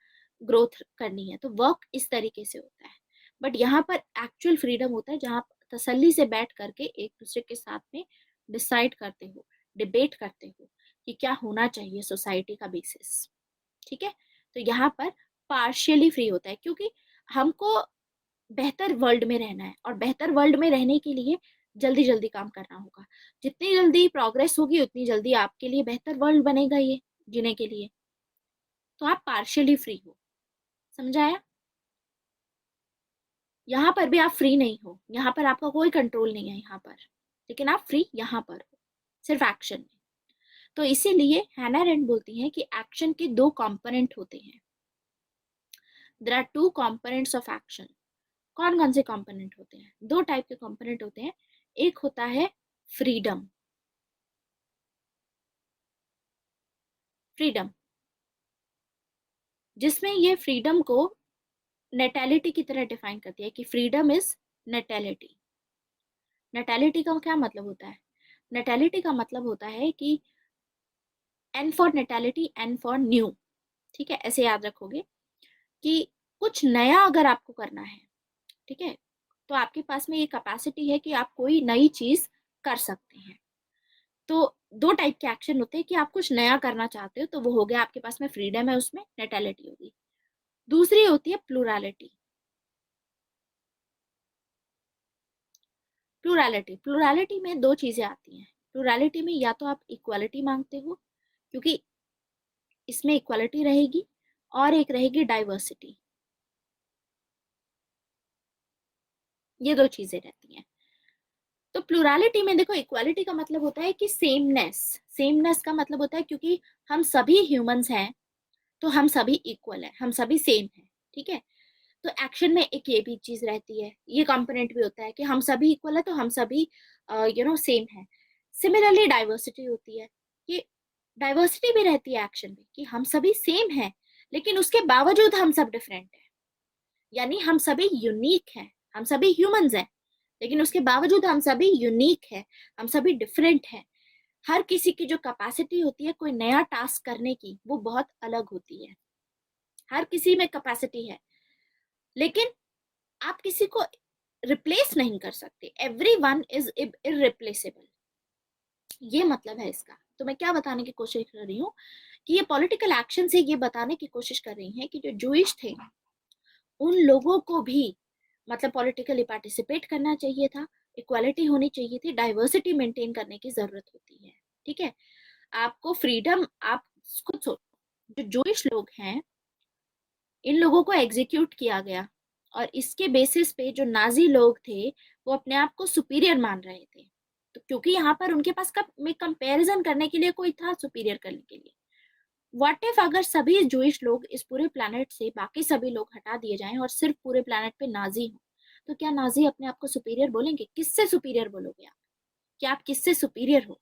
ग्रोथ करनी है तो वर्क इस तरीके से होता है। बट यहाँ पर एक्चुअल फ्रीडम होता है जहाँ आप तसल्ली से बैठ करके एक दूसरे के साथ में डिसाइड करते हो, डिबेट करते हो कि क्या होना चाहिए सोसाइटी का बेसिस। ठीक है, तो यहाँ पर पार्शियली फ्री होता है, क्योंकि हमको बेहतर वर्ल्ड में रहना है, और बेहतर वर्ल्ड में रहने के लिए जल्दी जल्दी काम करना होगा। जितनी जल्दी प्रोग्रेस होगी उतनी जल्दी आपके लिए बेहतर वर्ल्ड बनेगा ये जीने के लिए। तो आप पार्शियली फ्री हो, समझाया? यहाँ पर भी आप फ्री नहीं हो, यहाँ पर आपका कोई कंट्रोल नहीं है यहाँ पर, लेकिन आप फ्री यहाँ पर हो, सिर्फ एक्शन में। तो इसीलिए हैना अरेंट बोलती हैं कि एक्शन के दो कंपोनेंट होते हैं। There are two components of action. कौन कौन से कंपोनेंट होते हैं? दो टाइप के कंपोनेंट होते हैं। एक होता है फ्रीडम। फ्रीडम जिसमें ये फ्रीडम को नेटैलिटी की तरह डिफाइन करती है कि फ्रीडम इज नेटैलिटी। नेटैलिटी का क्या मतलब होता है? नेटैलिटी का मतलब होता है कि N for natality, N for new. ठीक है, ऐसे याद रखोगे कि कुछ नया अगर आपको करना है, ठीक है, तो आपके पास में ये कैपेसिटी है कि आप कोई नई चीज कर सकते हैं। तो दो टाइप के एक्शन होते हैं कि आप कुछ नया करना चाहते हो तो वो हो गया, आपके पास में फ्रीडम है, उसमें नेटैलिटी होगी। दूसरी होती है प्लूरैलिटी। प्लूरैलिटी प्लूरैलिटी में दो चीजें आती हैं। प्लूरैलिटी में या तो आप इक्वालिटी मांगते हो, क्योंकि इसमें इक्वालिटी रहेगी, और एक रहेगी डाइवर्सिटी। ये दो चीजें रहती हैं। तो प्लूरैलिटी में देखो, इक्वालिटी का मतलब होता है कि सेमनेस। सेमनेस का मतलब होता है क्योंकि हम सभी ह्यूमंस हैं तो हम सभी इक्वल है, हम सभी सेम है। ठीक है, तो एक्शन में एक ये भी चीज रहती है, ये कंपोनेंट भी होता है कि हम सभी इक्वल है तो हम सभी सेम है। सिमिलरली डाइवर्सिटी होती है कि डाइवर्सिटी भी रहती है एक्शन में, कि हम सभी सेम है लेकिन उसके बावजूद हम सब डिफरेंट है। यानी हम सभी यूनिक हैं, हम सभी ह्यूमंस हैं, लेकिन उसके बावजूद हम सभी यूनिक है, हम सभी डिफरेंट है। हर किसी की जो कैपेसिटी होती है कोई नया टास्क करने की, वो बहुत अलग होती है। हर किसी में कैपेसिटी है, लेकिन आप किसी को रिप्लेस नहीं कर सकते। एवरी वन इज इरिप्लेसेबल, ये मतलब है इसका। तो मैं क्या बताने की कोशिश कर रही हूँ कि ये पॉलिटिकल एक्शन से ये बताने की कोशिश कर रही हैं कि जो जूइश थे उन लोगों को भी मतलब पॉलिटिकली पार्टिसिपेट करना चाहिए था, इक्वालिटी होनी चाहिए थी, डाइवर्सिटी मेंटेन करने की जरूरत होती है। ठीक है, आपको फ्रीडम, आप खुद सोचो, जो जूइश लोग हैं इन लोगों को एग्जीक्यूट किया गया, और इसके बेसिस पे जो नाजी लोग थे वो अपने आप को सुपीरियर मान रहे थे। तो क्योंकि यहाँ पर उनके पास में कंपैरिजन करने के लिए कोई था सुपीरियर करने के लिए। व्हाट इफ अगर सभी जूइश लोग इस पूरे प्लेनेट से बाकी सभी लोग हटा दिए जाएं और सिर्फ पूरे प्लेनेट पे नाजी हो, तो क्या नाजी अपने आप को सुपीरियर बोलेंगे? किससे सुपीरियर बोलोगे आप? क्या आप किससे सुपीरियर हो?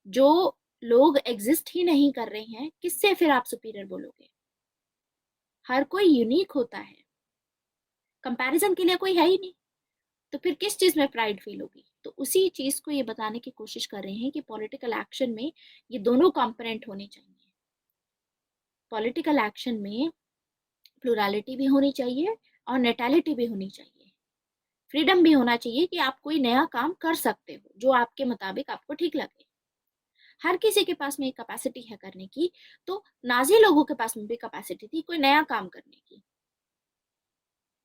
जो लोग एग्जिस्ट ही नहीं कर रहे हैं, किससे फिर आप सुपीरियर बोलोगे? हर कोई यूनिक होता है, कंपैरिजन के लिए कोई है ही नहीं, तो फिर किस चीज में प्राइड फील होगी? तो उसी चीज को ये बताने की कोशिश कर रहे हैं कि पॉलिटिकल एक्शन में ये दोनों कंपोनेंट होने चाहिए। पॉलिटिकल एक्शन में प्लुरलिटी भी होनी चाहिए और नेटैलिटी भी होनी चाहिए। फ्रीडम भी होना चाहिए कि आप कोई नया काम कर सकते हो जो आपके मुताबिक आपको ठीक लगे। हर किसी के पास में एक कैपेसिटी है करने की, तो नाजी लोगों के पास में भी कैपेसिटी थी कोई नया काम करने की।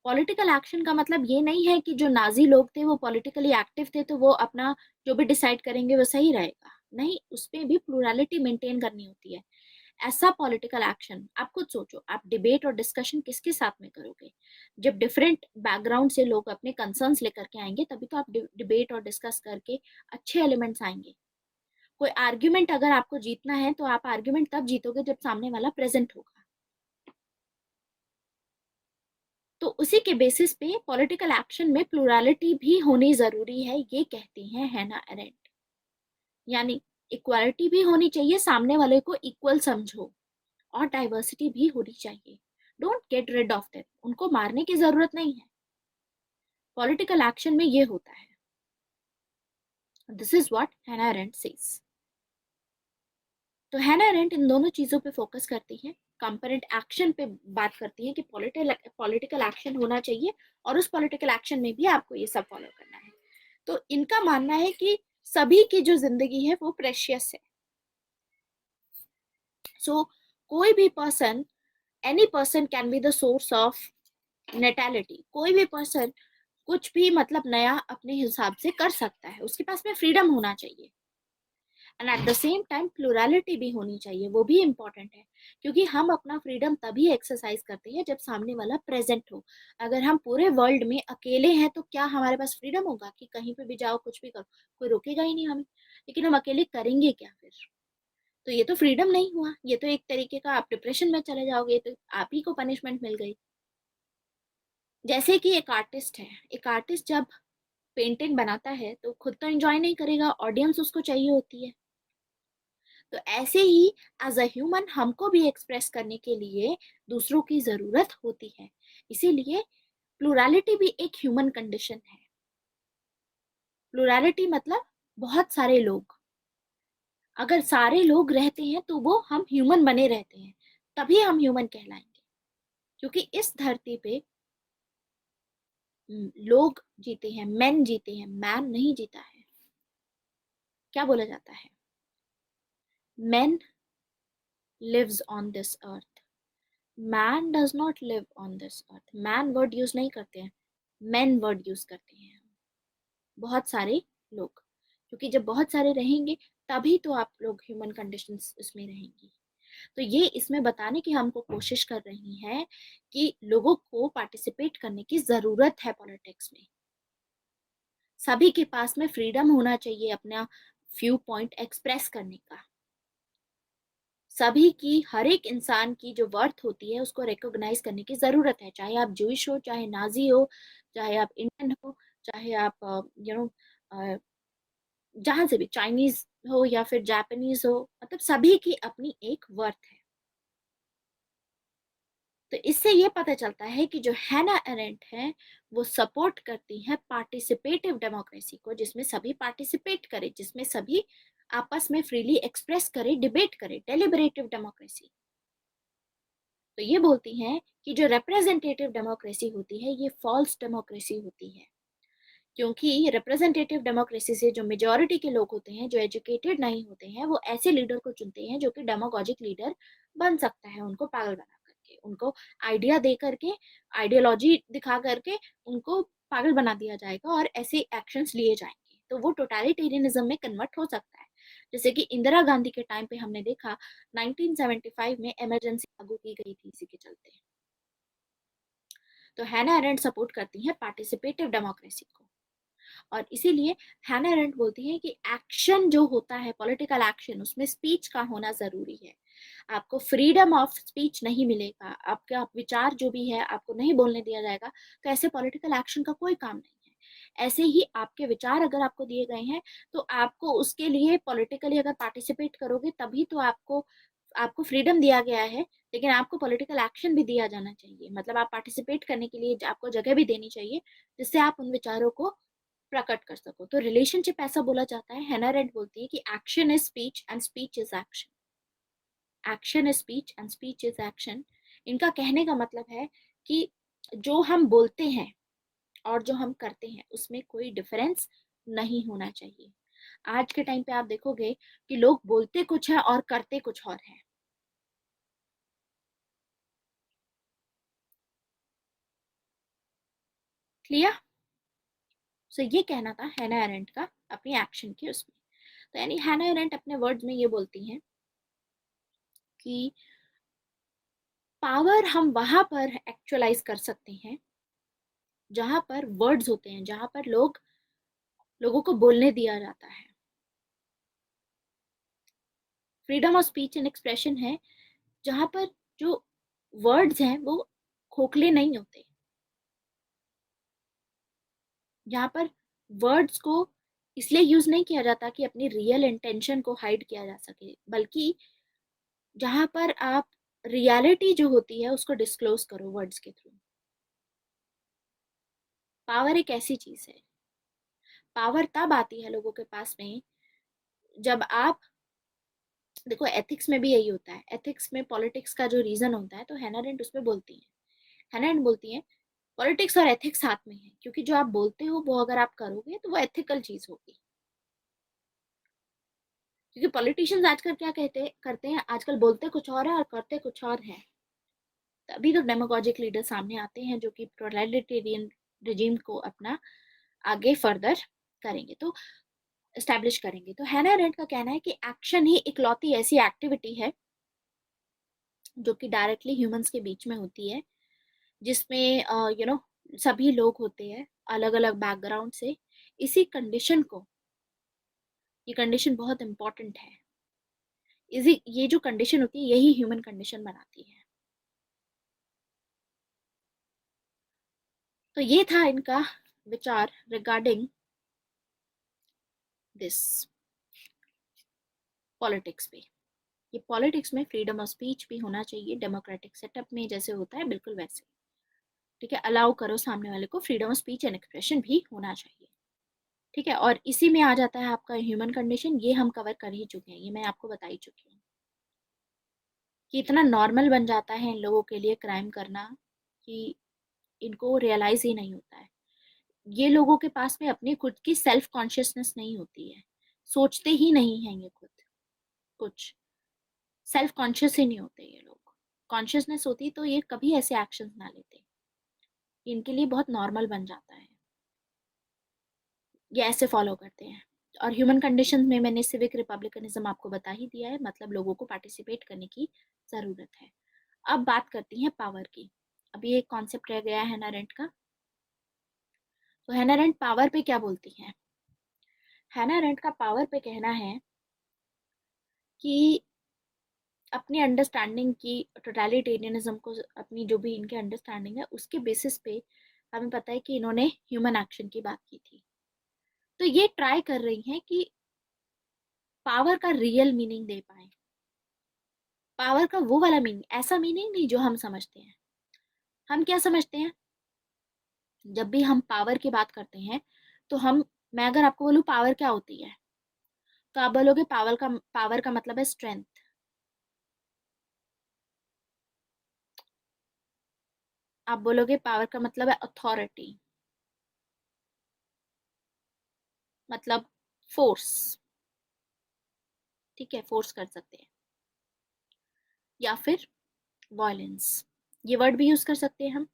पॉलिटिकल एक्शन का मतलब ये नहीं है कि जो नाजी लोग थे वो पॉलिटिकली एक्टिव थे तो वो अपना जो भी डिसाइड करेंगे वो सही रहेगा। नहीं, उसमें भी प्लुरलिटी मेंटेन करनी होती है। ऐसा पॉलिटिकल एक्शन, आप खुद सोचो, आप डिबेट और डिस्कशन किसके साथ में करोगे? जब डिफरेंट बैकग्राउंड से लोग अपने कंसर्न्स लेकर के आएंगे तभी तो आप डिबेट और डिस्कस करके अच्छे एलिमेंट्स आएंगे। कोई आर्ग्यूमेंट अगर आपको जीतना है तो आप आर्ग्यूमेंट तब जीतोगे जब सामने वाला प्रेजेंट होगा। तो उसी के बेसिस पे पॉलिटिकल एक्शन में प्लुरलिटी भी होनी जरूरी है, ये कहती हैं हैना अरेंट। यानी इक्वालिटी भी होनी चाहिए, सामने वाले को इक्वल समझो, और डाइवर्सिटी भी होनी चाहिए। Don't get rid of them, उनको मारने की जरूरत नहीं है। पॉलिटिकल एक्शन में ये होता है। दिस इज व्हाट हैना अरेंट सेज। तो हैना अरेंट इन दोनों चीजों पे फोकस करती है, कंपेरेंट एक्शन पे बात करती है कि पॉलिटिकल एक्शन होना चाहिए और उस पॉलिटिकल एक्शन में भी आपको ये सब फॉलो करना है। तो इनका मानना है कि सभी की जो जिंदगी है वो प्रेशियस है। सो कोई भी person, any person can be the source of natality. कोई भी पर्सन कुछ भी मतलब नया अपने हिसाब से कर सकता है, उसके पास में फ्रीडम होना चाहिए। And at the same time plurality भी होनी चाहिए, वो भी इंपॉर्टेंट है। क्योंकि हम अपना फ्रीडम तभी एक्सरसाइज करते हैं जब सामने वाला प्रेजेंट हो। अगर हम पूरे वर्ल्ड में अकेले हैं तो क्या हमारे पास फ्रीडम होगा कि कहीं पे भी जाओ कुछ भी करो, कोई रोकेगा ही नहीं हमें। लेकिन हम अकेले करेंगे क्या फिर? तो ये तो फ्रीडम नहीं हुआ, ये तो एक तरीके का आप डिप्रेशन में चले जाओगे, तो आप ही को पनिशमेंट मिल गई। जैसे कि एक आर्टिस्ट है, एक आर्टिस्ट जब पेंटिंग बनाता है तो खुद तो एंजॉय नहीं करेगा, ऑडियंस उसको चाहिए होती है। तो ऐसे ही एज अ ह्यूमन हमको भी एक्सप्रेस करने के लिए दूसरों की जरूरत होती है। इसीलिए प्लुरलिटी भी एक ह्यूमन कंडीशन है। प्लुरलिटी मतलब बहुत सारे लोग, अगर सारे लोग रहते हैं तो वो हम ह्यूमन बने रहते हैं, तभी हम ह्यूमन कहलाएंगे। क्योंकि इस धरती पे लोग जीते हैं, मैन जीते हैं, मैन नहीं जीता है। क्या बोला जाता है? Man lives on this earth, man does not live on this earth. Man word use नहीं करते हैं, मैन वर्ड यूज करते हैं। बहुत सारे लोग, क्योंकि जब बहुत सारे रहेंगे तभी तो आप लोग ह्यूमन कंडीशंस इसमें रहेंगी। तो ये इसमें बताने की हमको कोशिश कर रही है कि लोगों को पार्टिसिपेट करने की जरूरत है पॉलिटिक्स में। सभी के पास में फ्रीडम होना चाहिए अपना व्यू पॉइंट एक्सप्रेस करने का। सभी की, हर एक इंसान की जो वर्थ होती है उसको रिकॉग्नाइज करने की जरूरत है। चाहे आप जूइश हो, चाहे नाजी हो, चाहे आप इंडियन हो, चाहे आप जहां से भी, चाइनीज हो या फिर जापानीज हो, मतलब सभी की अपनी एक वर्थ है। तो इससे ये पता चलता है कि जो हैना अरेंट है वो सपोर्ट करती है पार्टिसिपेटिव डेमोक्रेसी को, जिसमें सभी पार्टिसिपेट करे, जिसमें सभी आपस में फ्रीली एक्सप्रेस करे, डिबेट करे, डेलिबरेटिव डेमोक्रेसी। तो ये बोलती हैं कि जो रिप्रेजेंटेटिव डेमोक्रेसी होती है ये फॉल्स डेमोक्रेसी होती है। क्योंकि रिप्रेजेंटेटिव डेमोक्रेसी से जो मेजोरिटी के लोग होते हैं, जो एजुकेटेड नहीं होते हैं, वो ऐसे लीडर को चुनते हैं जो कि डेमोगोजिक लीडर बन सकता है, उनको पागल बना करके, उनको आइडिया दे करके, आइडियोलॉजी दिखा करके उनको पागल बना दिया जाएगा और ऐसे एक्शंस लिए जाएंगे। तो वो टोटलिटेरियनिज्म में कन्वर्ट हो सकता है। जैसे कि इंदिरा गांधी के टाइम पे हमने देखा 1975 में इमरजेंसी लागू की गई थी इसी के चलते। तो हैना अरेंट सपोर्ट करती है पार्टिसिपेटिव डेमोक्रेसी को। और इसीलिए हैना अरेंट बोलती है कि एक्शन जो होता है, पॉलिटिकल एक्शन, उसमें स्पीच का होना जरूरी है। आपको फ्रीडम ऑफ स्पीच नहीं मिलेगा, आपका विचार जो भी है आपको नहीं बोलने दिया जाएगा, तो ऐसे पॉलिटिकल एक्शन का कोई काम नहीं है। ऐसे ही आपके विचार अगर आपको दिए गए हैं तो आपको उसके लिए पॉलिटिकली अगर पार्टिसिपेट करोगे तभी तो आपको आपको फ्रीडम दिया गया है। लेकिन आपको पॉलिटिकल एक्शन भी दिया जाना चाहिए, मतलब आप पार्टिसिपेट करने के लिए आपको जगह भी देनी चाहिए जिससे आप उन विचारों को प्रकट कर सको। तो रिलेशनशिप ऐसा बोला जाता है, हैना अरेंट बोलती है कि action is speech and speech is action. Action is speech and speech is action. इनका कहने का मतलब है कि जो हम बोलते हैं और जो हम करते हैं उसमें कोई डिफरेंस नहीं होना चाहिए। आज के टाइम पे आप देखोगे कि लोग बोलते कुछ है और करते कुछ और है। क्लियर? सो ये कहना था हैना अरेंट का अपनी एक्शन के उसमें। तो यानी हैना अरेंट अपने वर्ड्स में ये बोलती हैं कि पावर हम वहां पर एक्चुअलाइज कर सकते हैं जहां पर वर्ड्स होते हैं, जहां पर लोगों को बोलने दिया जाता है। Freedom of speech and expression है जहां पर जो वर्ड्स हैं वो खोखले नहीं होते, जहां पर वर्ड्स को इसलिए यूज नहीं किया जाता कि अपनी रियल इंटेंशन को हाइड किया जा सके, बल्कि जहां पर आप रियलिटी जो होती है उसको डिस्क्लोज करो वर्ड्स के थ्रू। पावर एक ऐसी चीज है, पावर तब आती है लोगों के पास में जब आप देखो, एथिक्स में भी यही होता है। एथिक्स में पॉलिटिक्स का जो रीजन होता है, तो हैना अरेंट उसमें बोलती है, हैना अरेंट बोलती है पॉलिटिक्स और एथिक्स साथ में है, क्योंकि जो आप बोलते हो वो अगर आप करोगे तो वो एथिकल चीज होगी। क्योंकि पॉलिटिशियंस आजकल क्या कहते करते हैं, आजकल बोलते कुछ और है और करते कुछ और है। तभी तो डेमोक्रेटिक लीडर सामने आते हैं जो कि टोटलिटेरियन रिजीम को अपना आगे फर्दर करेंगे, तो एस्टेब्लिश करेंगे। तो हैना अरेंट का कहना है कि एक्शन ही इकलौती ऐसी एक्टिविटी है जो कि डायरेक्टली ह्यूमंस के बीच में होती है, जिसमें सभी लोग होते हैं अलग अलग बैकग्राउंड से। इसी कंडीशन को, ये कंडीशन बहुत इंपॉर्टेंट है, इसी ये जो कंडीशन होती है यही ह्यूमन कंडीशन बनाती है। तो ये था इनका विचार रिगार्डिंग दिस पॉलिटिक्स पे। ये पॉलिटिक्स में फ्रीडम ऑफ स्पीच भी होना चाहिए, डेमोक्रेटिक सेटअप में जैसे होता है बिल्कुल वैसे। ठीक है, अलाउ करो सामने वाले को, freedom of speech and expression भी होना चाहिए। ठीक है, और इसी में आ जाता है आपका ह्यूमन कंडीशन, ये हम कवर कर ही चुके हैं, ये मैं आपको बता ही चुकी हूँ कि इतना नॉर्मल बन जाता है इन लोगों के लिए क्राइम करना कि इनको रियलाइज ही नहीं होता है। ये लोगों के पास में अपनी खुद की सेल्फ कॉन्शियसनेस नहीं होती है, सोचते ही नहीं है ये खुद कुछ, सेल्फ कॉन्शियस ही नहीं होते ये लोग। कॉन्शियसनेस होती तो ये कभी ऐसे एक्शन ना लेते, इनके लिए बहुत नॉर्मल बन जाता है, ये ऐसे फॉलो करते हैं। और ह्यूमन कंडीशन में मैंने सिविक रिपब्लिकनिज्म आपको बता ही दिया है, मतलब लोगों को पार्टिसिपेट करने की जरूरत है। अब बात करती हैं पावर की। अभी एक कॉन्सेप्ट रह गया है हैना अरेंट का। तो हैना अरेंट पावर पे क्या बोलती है? हैना अरेंट का पावर पे कहना है कि अपनी अंडरस्टैंडिंग की, टोटलिटेरियनिज्म को अपनी जो भी इनके अंडरस्टैंडिंग है उसके बेसिस पे हमें पता है कि इन्होंने ह्यूमन एक्शन की बात की थी। तो ये ट्राई कर रही हैं कि पावर का रियल मीनिंग दे पाए, पावर का वो वाला मीनिंग, ऐसा मीनिंग नहीं जो हम समझते हैं। हम क्या समझते हैं जब भी हम पावर की बात करते हैं, तो हम, मैं अगर आपको बोलूं पावर क्या होती है, तो आप बोलोगे पावर का मतलब है स्ट्रेंथ। आप बोलोगे पावर का मतलब है अथॉरिटी, मतलब फोर्स। ठीक है, फोर्स कर सकते हैं, या फिर वायलेंस, ये वर्ड भी यूज कर सकते हैं हम।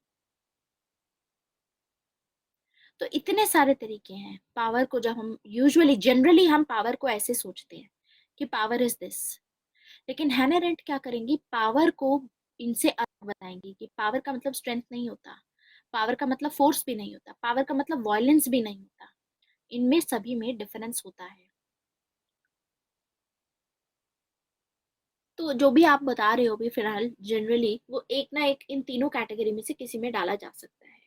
तो इतने सारे तरीके हैं पावर को, जब हम यूजुअली जनरली हम पावर को ऐसे सोचते हैं कि पावर इज दिस, लेकिन हैना अरेंट क्या करेंगी, पावर को इनसे अलग बताएंगी कि पावर का मतलब स्ट्रेंथ नहीं होता, पावर का मतलब फोर्स भी नहीं होता, पावर का मतलब वायलेंस भी नहीं होता, इनमें सभी में डिफरेंस होता है। तो जो भी आप बता रहे हो भी फिलहाल जनरली, वो एक ना एक इन तीनों कैटेगरी में से किसी में डाला जा सकता है।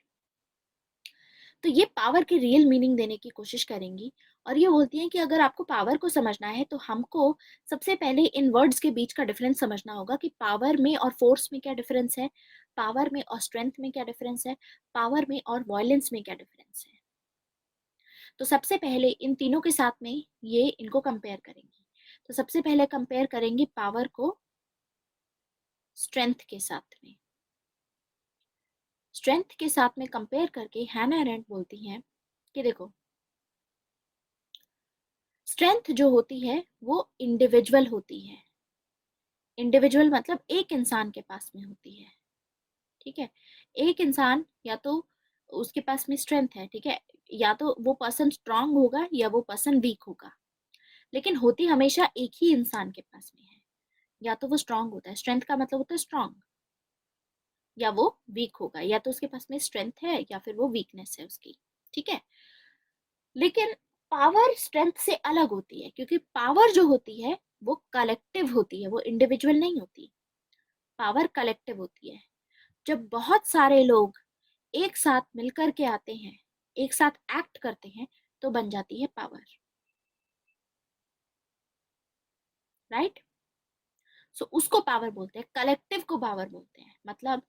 तो ये पावर की रियल मीनिंग देने की कोशिश करेंगी, और ये बोलती हैं कि अगर आपको पावर को समझना है तो हमको सबसे पहले इन वर्ड्स के बीच का डिफरेंस समझना होगा कि पावर में और फोर्स में क्या डिफरेंस है, पावर में और स्ट्रेंथ में क्या डिफरेंस है, पावर में और वायलेंस में क्या डिफरेंस है। तो सबसे पहले इन तीनों के साथ में ये इनको कंपेयर करेंगी। तो सबसे पहले कंपेयर करेंगी पावर को स्ट्रेंथ के साथ में। स्ट्रेंथ के साथ में कंपेयर करके हैना अरेंट बोलती हैं कि देखो, स्ट्रेंथ जो होती है वो इंडिविजुअल होती है, इंडिविजुअल मतलब एक इंसान के पास में होती है। ठीक है, एक इंसान या तो उसके पास में स्ट्रेंथ है, ठीक है, या तो वो पर्सन स्ट्रांग होगा या वो पर्सन वीक होगा, लेकिन होती हमेशा एक ही इंसान के पास में है। या तो वो स्ट्रांग होता है, स्ट्रेंथ का मतलब होता है स्ट्रांग, या वो वीक होगा, या तो उसके पास में स्ट्रेंथ है या फिर वो वीकनेस है उसकी। ठीक है, लेकिन पावर स्ट्रेंथ से अलग होती है, क्योंकि पावर जो होती है वो कलेक्टिव होती है, वो इंडिविजुअल नहीं होती। पावर कलेक्टिव होती है, जब बहुत सारे लोग एक साथ मिलकर के आते हैं, एक साथ एक्ट करते हैं, तो बन जाती है पावर। राइट, सो उसको पावर बोलते हैं, कलेक्टिव को पावर बोलते हैं। मतलब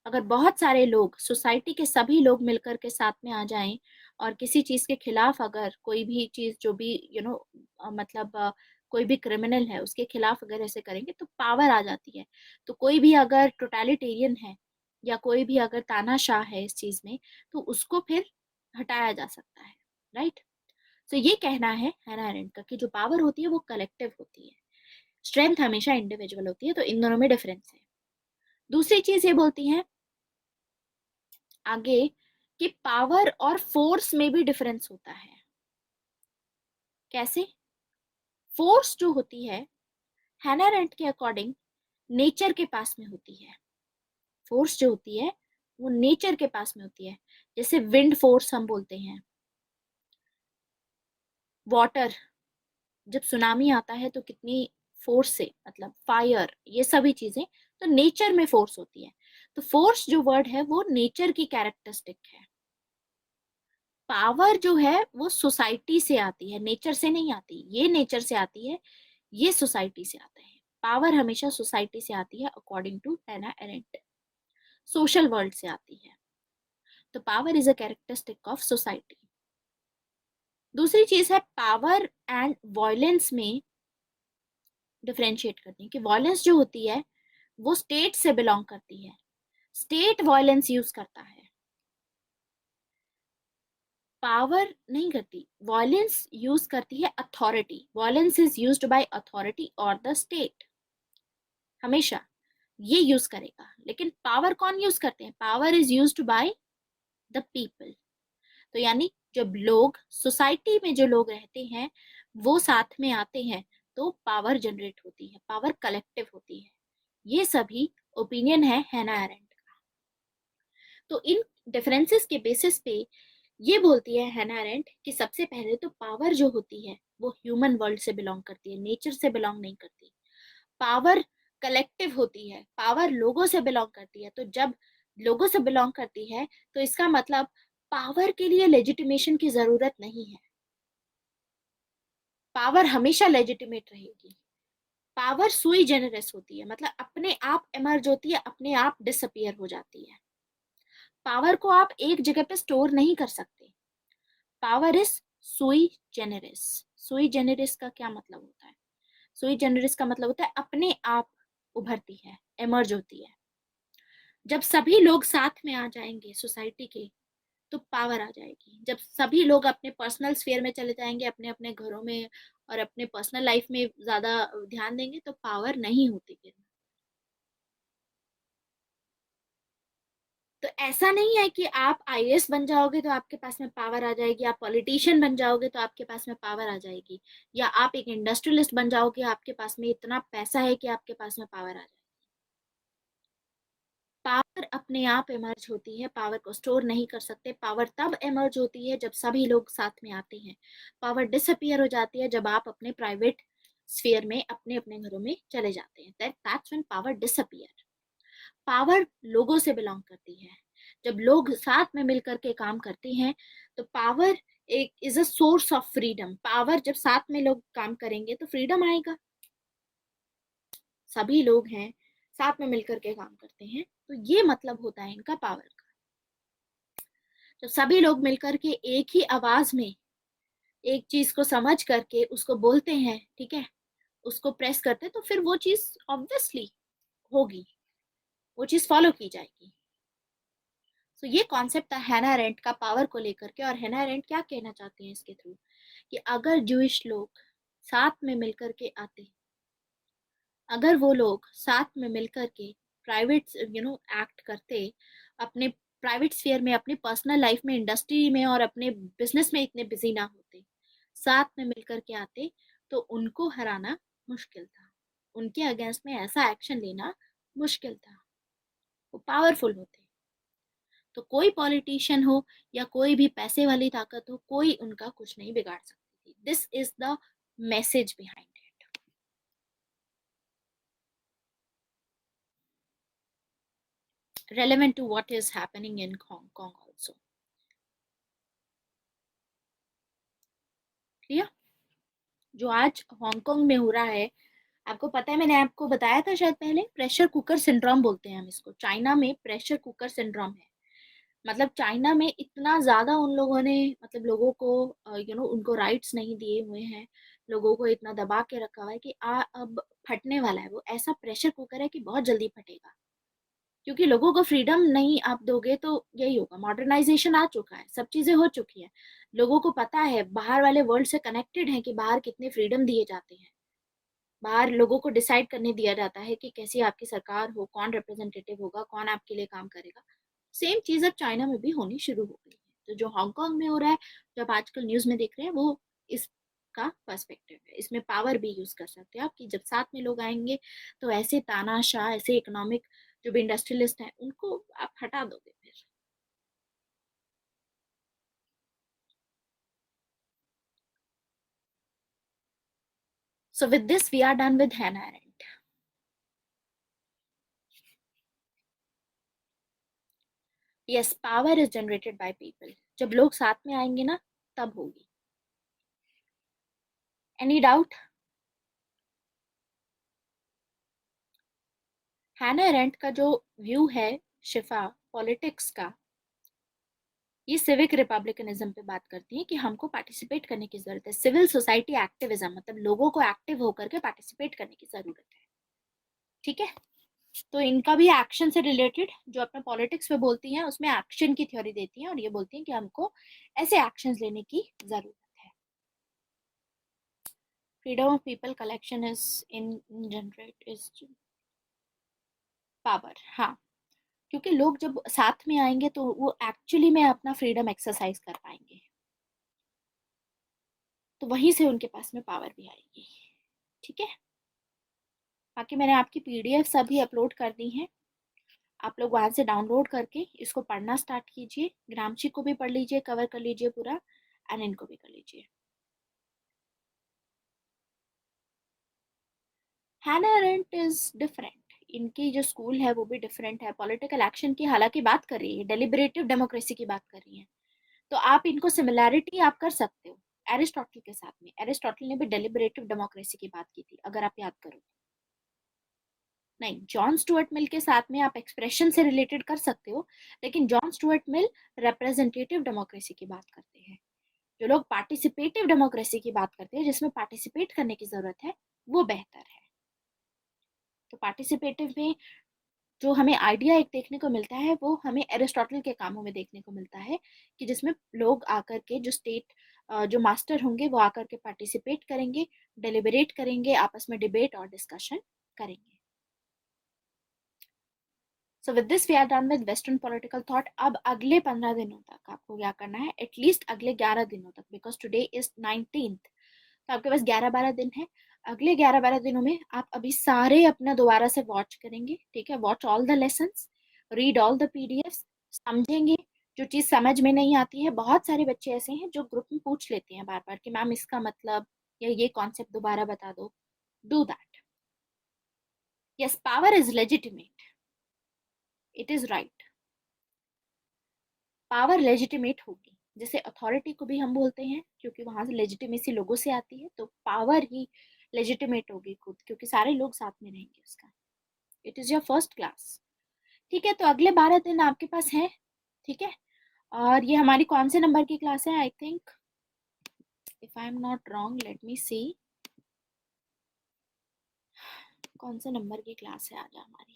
अगर बहुत सारे लोग, सोसाइटी के सभी लोग मिलकर के साथ में आ जाएं और किसी चीज के खिलाफ, अगर कोई भी चीज जो भी मतलब कोई भी क्रिमिनल है उसके खिलाफ अगर ऐसे करेंगे तो पावर आ जाती है। तो कोई भी अगर टोटलिटेरियन है या कोई भी अगर तानाशाह है इस चीज में, तो उसको फिर हटाया जा सकता है। राइट। तो ये कहना है हैना अरेंट का कि जो पावर होती है वो कलेक्टिव होती है, स्ट्रेंथ हमेशा इंडिविजुअल होती है। तो इन दोनों में डिफरेंस है। दूसरी चीज ये बोलती है आगे कि पावर और फोर्स में भी डिफरेंस होता है। कैसे? फोर्स जो होती है हैना अरेंट के अकॉर्डिंग नेचर के पास में होती है। फोर्स जो होती है वो नेचर के पास में होती है। जैसे विंड फोर्स हम बोलते हैं, वाटर, जब सुनामी आता है तो कितनी फोर्स से, मतलब फायर, ये सभी चीजें तो नेचर में फोर्स होती है। तो फोर्स जो वर्ड है वो नेचर की कैरेक्टरिस्टिक है। पावर जो है वो सोसाइटी से आती है, नेचर से नहीं आती। ये नेचर से आती है, ये सोसाइटी से आता है। पावर हमेशा सोसाइटी से आती है अकॉर्डिंग टू हैना अरेंट, सोशल वर्ल्ड से आती है। तो power is a characteristic of society. दूसरी चीज है पावर एंड वॉयलेंस में डिफरेंशिएट करते हैं कि वॉयलेंस जो होती है वो स्टेट से बिलोंग करती है, स्टेट वॉयलेंस यूज करता है, पावर नहीं करती। वॉयलेंस यूज करती है authority, violence is used by authority और द स्टेट, हमेशा ये यूज करेगा। लेकिन पावर कौन यूज करते हैं? Power is used by the people. तो यानी जब लोग, सोसाइटी में जो लोग रहते हैं वो साथ में आते हैं तो पावर जनरेट होती है, पावर कलेक्टिव होती है। ये सभी ओपिनियन है हैना अरेंट का। तो इन डिफरेंसेस के बेसिस पे ये बोलती है हैना अरेंट कि सबसे पहले तो पावर जो होती है वो ह्यूमन वर्ल्ड से बिलोंग करती है, नेचर से बिलोंग नहीं करती। पावर कलेक्टिव होती है, पावर लोगों से बिलोंग करती है। तो जब लोगों से बिलोंग करती है तो इसका मतलब पावर के लिए लेजिटिमेशन की जरूरत नहीं है, पावर हमेशा लेजिटिमेट रहेगी। पावर सुई जेनरस होती है, मतलब अपने आप इमर्ज होती है, अपने आप डिसअपियर हो जाती है। पावर को आप एक जगह पे स्टोर नहीं कर सकते। पावर इज सुई जेनरस। सुई जेनरस का क्या मतलब होता है? सुई जेनरस का मतलब होता है अपने आप उभरती है, इमर्ज होती है। जब सभी लोग साथ में आ जाएंगे सोसाइटी के तो पावर आ जाएगी। जब सभी लोग अपने पर्सनल स्फीयर में चले जाएंगे, अपने अपने घरों में और अपने पर्सनल लाइफ में ज्यादा ध्यान देंगे तो पावर नहीं होती फिर। तो ऐसा नहीं है कि आप आईएएस बन जाओगे तो आपके पास में पावर आ जाएगी, आप पॉलिटिशियन बन जाओगे तो आपके पास में पावर आ जाएगी, या आप एक इंडस्ट्रियलिस्ट बन जाओगे, आपके पास में इतना पैसा है कि आपके पास में पावर आ जाएगी। पावर अपने आप इमर्ज होती है, पावर को स्टोर नहीं कर सकते। पावर तब इमर्ज होती है जब सभी लोग साथ में आते हैं। पावर डिसअपियर हो जाती है जब आप अपने प्राइवेट स्फीयर में, अपने अपने घरों में चले जाते हैं। That's when power disappear. Power लोगों से बिलोंग करती है। जब लोग साथ में मिलकर के काम करते हैं तो पावर एक is a source of freedom. Power, जब साथ में लोग काम करेंगे तो फ्रीडम आएगा। सभी लोग हैं, साथ में मिलकर के काम करते हैं, तो ये मतलब होता है इनका पावर का। जब सभी लोग मिलकर के एक ही आवाज में एक चीज को समझ करके उसको बोलते हैं, ठीक है, उसको प्रेस करते हैं, तो फिर वो चीज ऑब्वियसली होगी, वो चीज फॉलो की जाएगी। तो ये कॉन्सेप्ट था हैना अरेंट का पावर को लेकर के। और हैना अरेंट क्या कहना चाहते हैं इसके थ्रू कि अगर जूइश लोग साथ में मिलकर के आते, अगर वो लोग साथ में मिलकर के प्राइवेट एक्ट करते, अपने प्राइवेट स्फीयर में, अपनी पर्सनल लाइफ में, इंडस्ट्री में और अपने बिजनेस में इतने बिजी ना होते, साथ में मिलकर के आते, तो उनको हराना मुश्किल था, उनके अगेंस्ट में ऐसा एक्शन लेना मुश्किल था। वो पावरफुल होते। तो कोई पॉलिटिशियन हो या कोई भी पैसे वाली ताकत हो, कोई उनका कुछ नहीं बिगाड़ सकती थी। This is the message behind it. Relevant to what is happening in Hong Kong also. Clear? जो आज हांगकांग में हो रहा है, आपको पता है, मैंने आपको बताया था शायद पहले, प्रेशर कुकर सिंड्रोम बोलते हैं हम इसको। चाइना में प्रेशर कुकर सिंड्रोम है। मतलब चाइना में इतना ज्यादा उन लोगों ने, मतलब लोगों को उनको राइट्स नहीं दिए हुए हैं। लोगों को इतना दबा के रखा हुआ है कि अब फटने वाला है। वो ऐसा प्रेशर कुकर है कि बहुत जल्दी फटेगा। क्योंकि लोगों को फ्रीडम नहीं आप दोगे तो यही होगा। मॉडर्नाइजेशन आ चुका है, सब चीजें हो चुकी है। लोगों को पता है, बाहर वाले वर्ल्ड से कनेक्टेड है कि बाहर कितने फ्रीडम दिए जाते हैं। बाहर लोगों को डिसाइड करने दिया जाता है कि कैसी आपकी सरकार हो, कौन रिप्रेजेंटेटिव होगा, कौन आपके लिए काम करेगा। सेम चीज अब चाइना में भी होनी शुरू हो गई है। तो जो हांगकांग में हो रहा है, जो आप आजकल न्यूज में देख रहे हैं, वो इसका पर्सपेक्टिव है। इसमें पावर भी यूज कर सकते हैं आप, कि जब साथ में लोग आएंगे तो ऐसे तानाशाह, ऐसे इकोनॉमिक जो भी इंडस्ट्रियलिस्ट हैं, उनको आप हटा दोगे फिर। So with this, we are done with Hannah Arendt. Yes, power is generated by people. जब लोग साथ में आएंगे ना, तब होगी। Any doubt? हैना एरेंट का जो व्यू है, शिफा, पॉलिटिक्स का, ये सिविक रिपब्लिकनिज्म पे बात करती है कि हमको पार्टिसिपेट करने की जरूरत है। सिविल सोसाइटी एक्टिविज्म, मतलब लोगों को एक्टिव होकर के पार्टिसिपेट करने की जरूरत है। ठीक है। तो इनका भी एक्शन से रिलेटेड, जो अपने पॉलिटिक्स में बोलती हैं, उसमें एक्शन की थ्योरी देती हैं, और ये बोलती हैं कि हमको ऐसे एक्शंस लेने की जरूरत है। Freedom of people collection is in generate is power. हाँ, क्योंकि लोग जब साथ में आएंगे तो वो एक्चुअली में अपना फ्रीडम एक्सरसाइज कर पाएंगे। तो वहीं से उनके पास में पावर भी आएगी। ठीक है। बाकी मैंने आपकी पीडीएफ सभी अपलोड कर दी हैं। आप लोग वहां से डाउनलोड करके इसको पढ़ना स्टार्ट कीजिए। ग्रामची को भी पढ़ लीजिए, कवर कर लीजिए पूरा, एंड इनको भी कर लीजिए। हैना अरेंट इज डिफरेंट। इनकी जो स्कूल है वो भी डिफरेंट है। पॉलिटिकल एक्शन की हालांकि बात कर रही है, डेलिबरेटिव डेमोक्रेसी की बात कर रही है। तो आप इनको सिमिलैरिटी आप कर सकते हो एरिस्टोटल के साथ में। एरिस्टोटल ने भी डेलिबरेटिव डेमोक्रेसी की बात की थी, अगर आप याद करो। नहीं, जॉन स्टुअर्ट मिल के साथ में आप एक्सप्रेशन से रिलेटेड कर सकते हो, लेकिन John Stuart Mill representative democracy की बात करते हैं। जो लोग पार्टिसिपेटिव डेमोक्रेसी की बात करते हैं, जिसमें पार्टिसिपेट करने की जरूरत है, वो बेहतर है। तो पार्टिसिपेटिव में जो हमें आइडिया एक देखने को मिलता है, वो हमें एरिस्टोटल के कामों में देखने को मिलता है, कि जिसमें लोग आकर के, जो स्टेट जो मास्टर होंगे, वो आकर के पार्टिसिपेट करेंगे, डेलिबरेट करेंगे, आपस में डिबेट और डिस्कशन करेंगे। So with this we are done with western political thought. अब अगले 15 दिनों तक आपको क्या करना है, एटलीस्ट अगले 11 दिनों तक, बिकॉज टुडे इज 19th, तो आपके पास 11-12 दिन है। अगले 11-12 दिनों में आप अभी सारे अपना दोबारा से वॉच करेंगे। ठीक है, watch all the lessons, read all the PDF, समझेंगे। जो चीज समझ में नहीं आती है, बहुत सारे बच्चे ऐसे हैं जो ग्रुप में पूछ लेते हैं बार बार कि मैम इसका मतलब, या ये कॉन्सेप्ट दोबारा बता दो। Do that. Yes, power is legitimate, it is right. Power legitimate होगी, जैसे अथॉरिटी को भी हम बोलते हैं, क्योंकि वहां से लेजिटिमेसी लोगों से आती है। तो पावर ही लेजिटिमेट होगी खुद, क्योंकि सारे लोग साथ में रहेंगे उसका। It is your first class. ठीक है, तो अगले 12 दिन आपके पास हैं। ठीक है। और ये हमारी कौन से नंबर की क्लास है? I think, if I am not wrong, let me see, कौन से नंबर की क्लास है आज हमारी?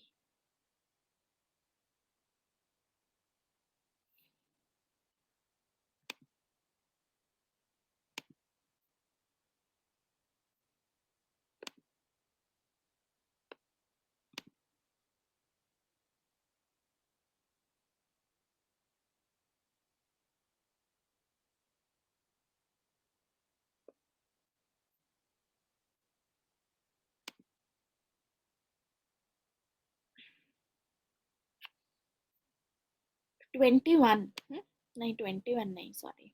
Twenty one. नहीं, 21 नहीं, सॉरी,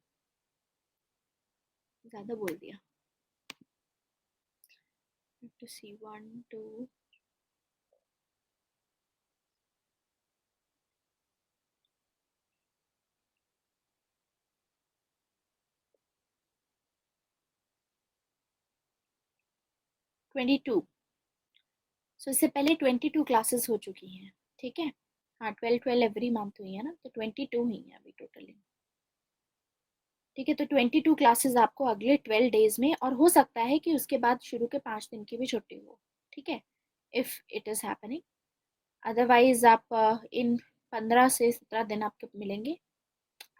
ज्यादा बोल दिया। टू सी 1 2 22। सो इससे पहले 22 क्लासेस हो चुकी हैं, ठीक है। हाँ, 12 एवरी मंथ हुई है ना, तो 22 हुई है अभी टोटली। ठीक है, तो 22 क्लासेस आपको अगले 12 डेज में, और हो सकता है कि उसके बाद शुरू के 5 दिन की भी छुट्टी हो, ठीक है, if it is happening. Otherwise आप इन 15 से 17 दिन आपके मिलेंगे,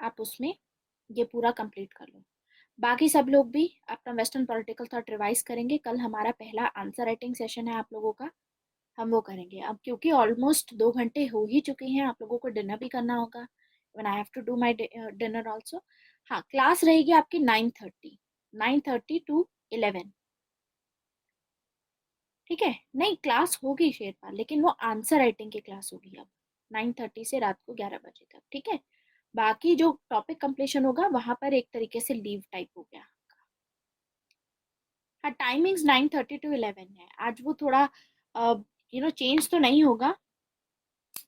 आप उसमें ये पूरा कंप्लीट कर लो। बाकी सब लोग भी अपना वेस्टर्न पॉलिटिकल थॉट रिवाइज करेंगे। कल हमारा पहला आंसर राइटिंग सेशन है आप लोगों का, हम वो करेंगे अब, क्योंकि ऑलमोस्ट 2 घंटे हो ही चुके हैं, आप लोगों को डिनर भी करना होगा। When I have to do my dinner also. हाँ, क्लास रहेगी आपकी 9:30 टू 11। ठीक है, नहीं क्लास होगी शेरपा, लेकिन वो आंसर राइटिंग की क्लास होगी अब 9:30 से रात को 11 बजे तक, ठीक है। बाकी जो टॉपिक कंप्लीशन होगा वहां पर एक तरीके से लीव टाइप हो गया। हाँ, टाइमिंग्स 9:30 टू 11 है आज, वो थोड़ा चेंज तो नहीं होगा।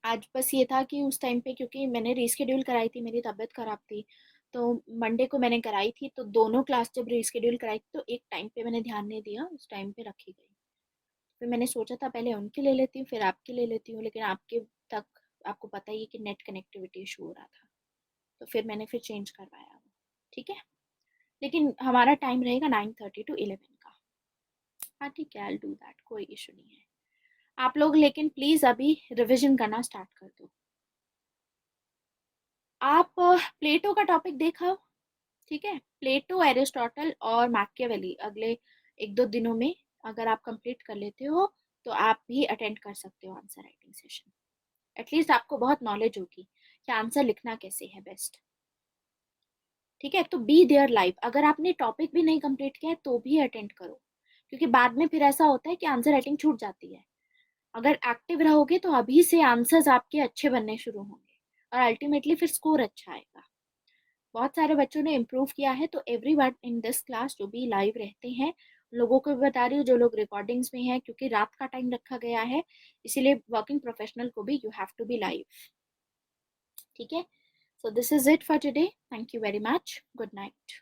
आज बस ये था कि उस टाइम पे, क्योंकि मैंने रीस्केड्यूल कराई थी, मेरी तबीयत खराब थी, तो मंडे को मैंने कराई थी, तो दोनों क्लास जब रीस्केड्यूल कराई थी तो एक टाइम पे मैंने ध्यान नहीं दिया, उस टाइम पे रखी गई। फिर मैंने सोचा था पहले उनकी ले लेती हूँ फिर आपकी ले लेती हूँ, लेकिन आपके तक आपको पता ही है कि नेट कनेक्टिविटी इशू हो रहा था, तो फिर मैंने फिर चेंज करवाया वो, ठीक है। लेकिन हमारा टाइम रहेगा 9:30 टू 11 का। हाँ ठीक है, आई डू दैट, कोई इशू नहीं है। आप लोग लेकिन प्लीज अभी रिविजन करना स्टार्ट कर दो। आप प्लेटो का टॉपिक देखा, ठीक है, प्लेटो, एरिस्टोटल और मैकियावेली अगले 1-2 दिनों में अगर आप कंप्लीट कर लेते हो तो आप भी अटेंड कर सकते हो आंसर राइटिंग सेशन। एटलीस्ट आपको बहुत नॉलेज होगी कि आंसर लिखना कैसे है बेस्ट। ठीक है, तो बी देयर लाइव, अगर आपने टॉपिक भी नहीं कंप्लीट किया है तो भी अटेंड करो, क्योंकि बाद में फिर ऐसा होता है कि आंसर राइटिंग छूट जाती है। अगर एक्टिव रहोगे तो अभी से आंसर्स आपके अच्छे बनने शुरू होंगे, और अल्टीमेटली फिर स्कोर अच्छा आएगा। बहुत सारे बच्चों ने इम्प्रूव किया है, तो every one in this class जो भी लाइव रहते हैं लोगों को भी बता रही हूँ, जो लोग रिकॉर्डिंग्स में हैं, क्योंकि रात का टाइम रखा गया है, इसीलिए वर्किंग प्रोफेशनल को भी you have to be live, ठीक है। So this is it for today, thank you very much, good night.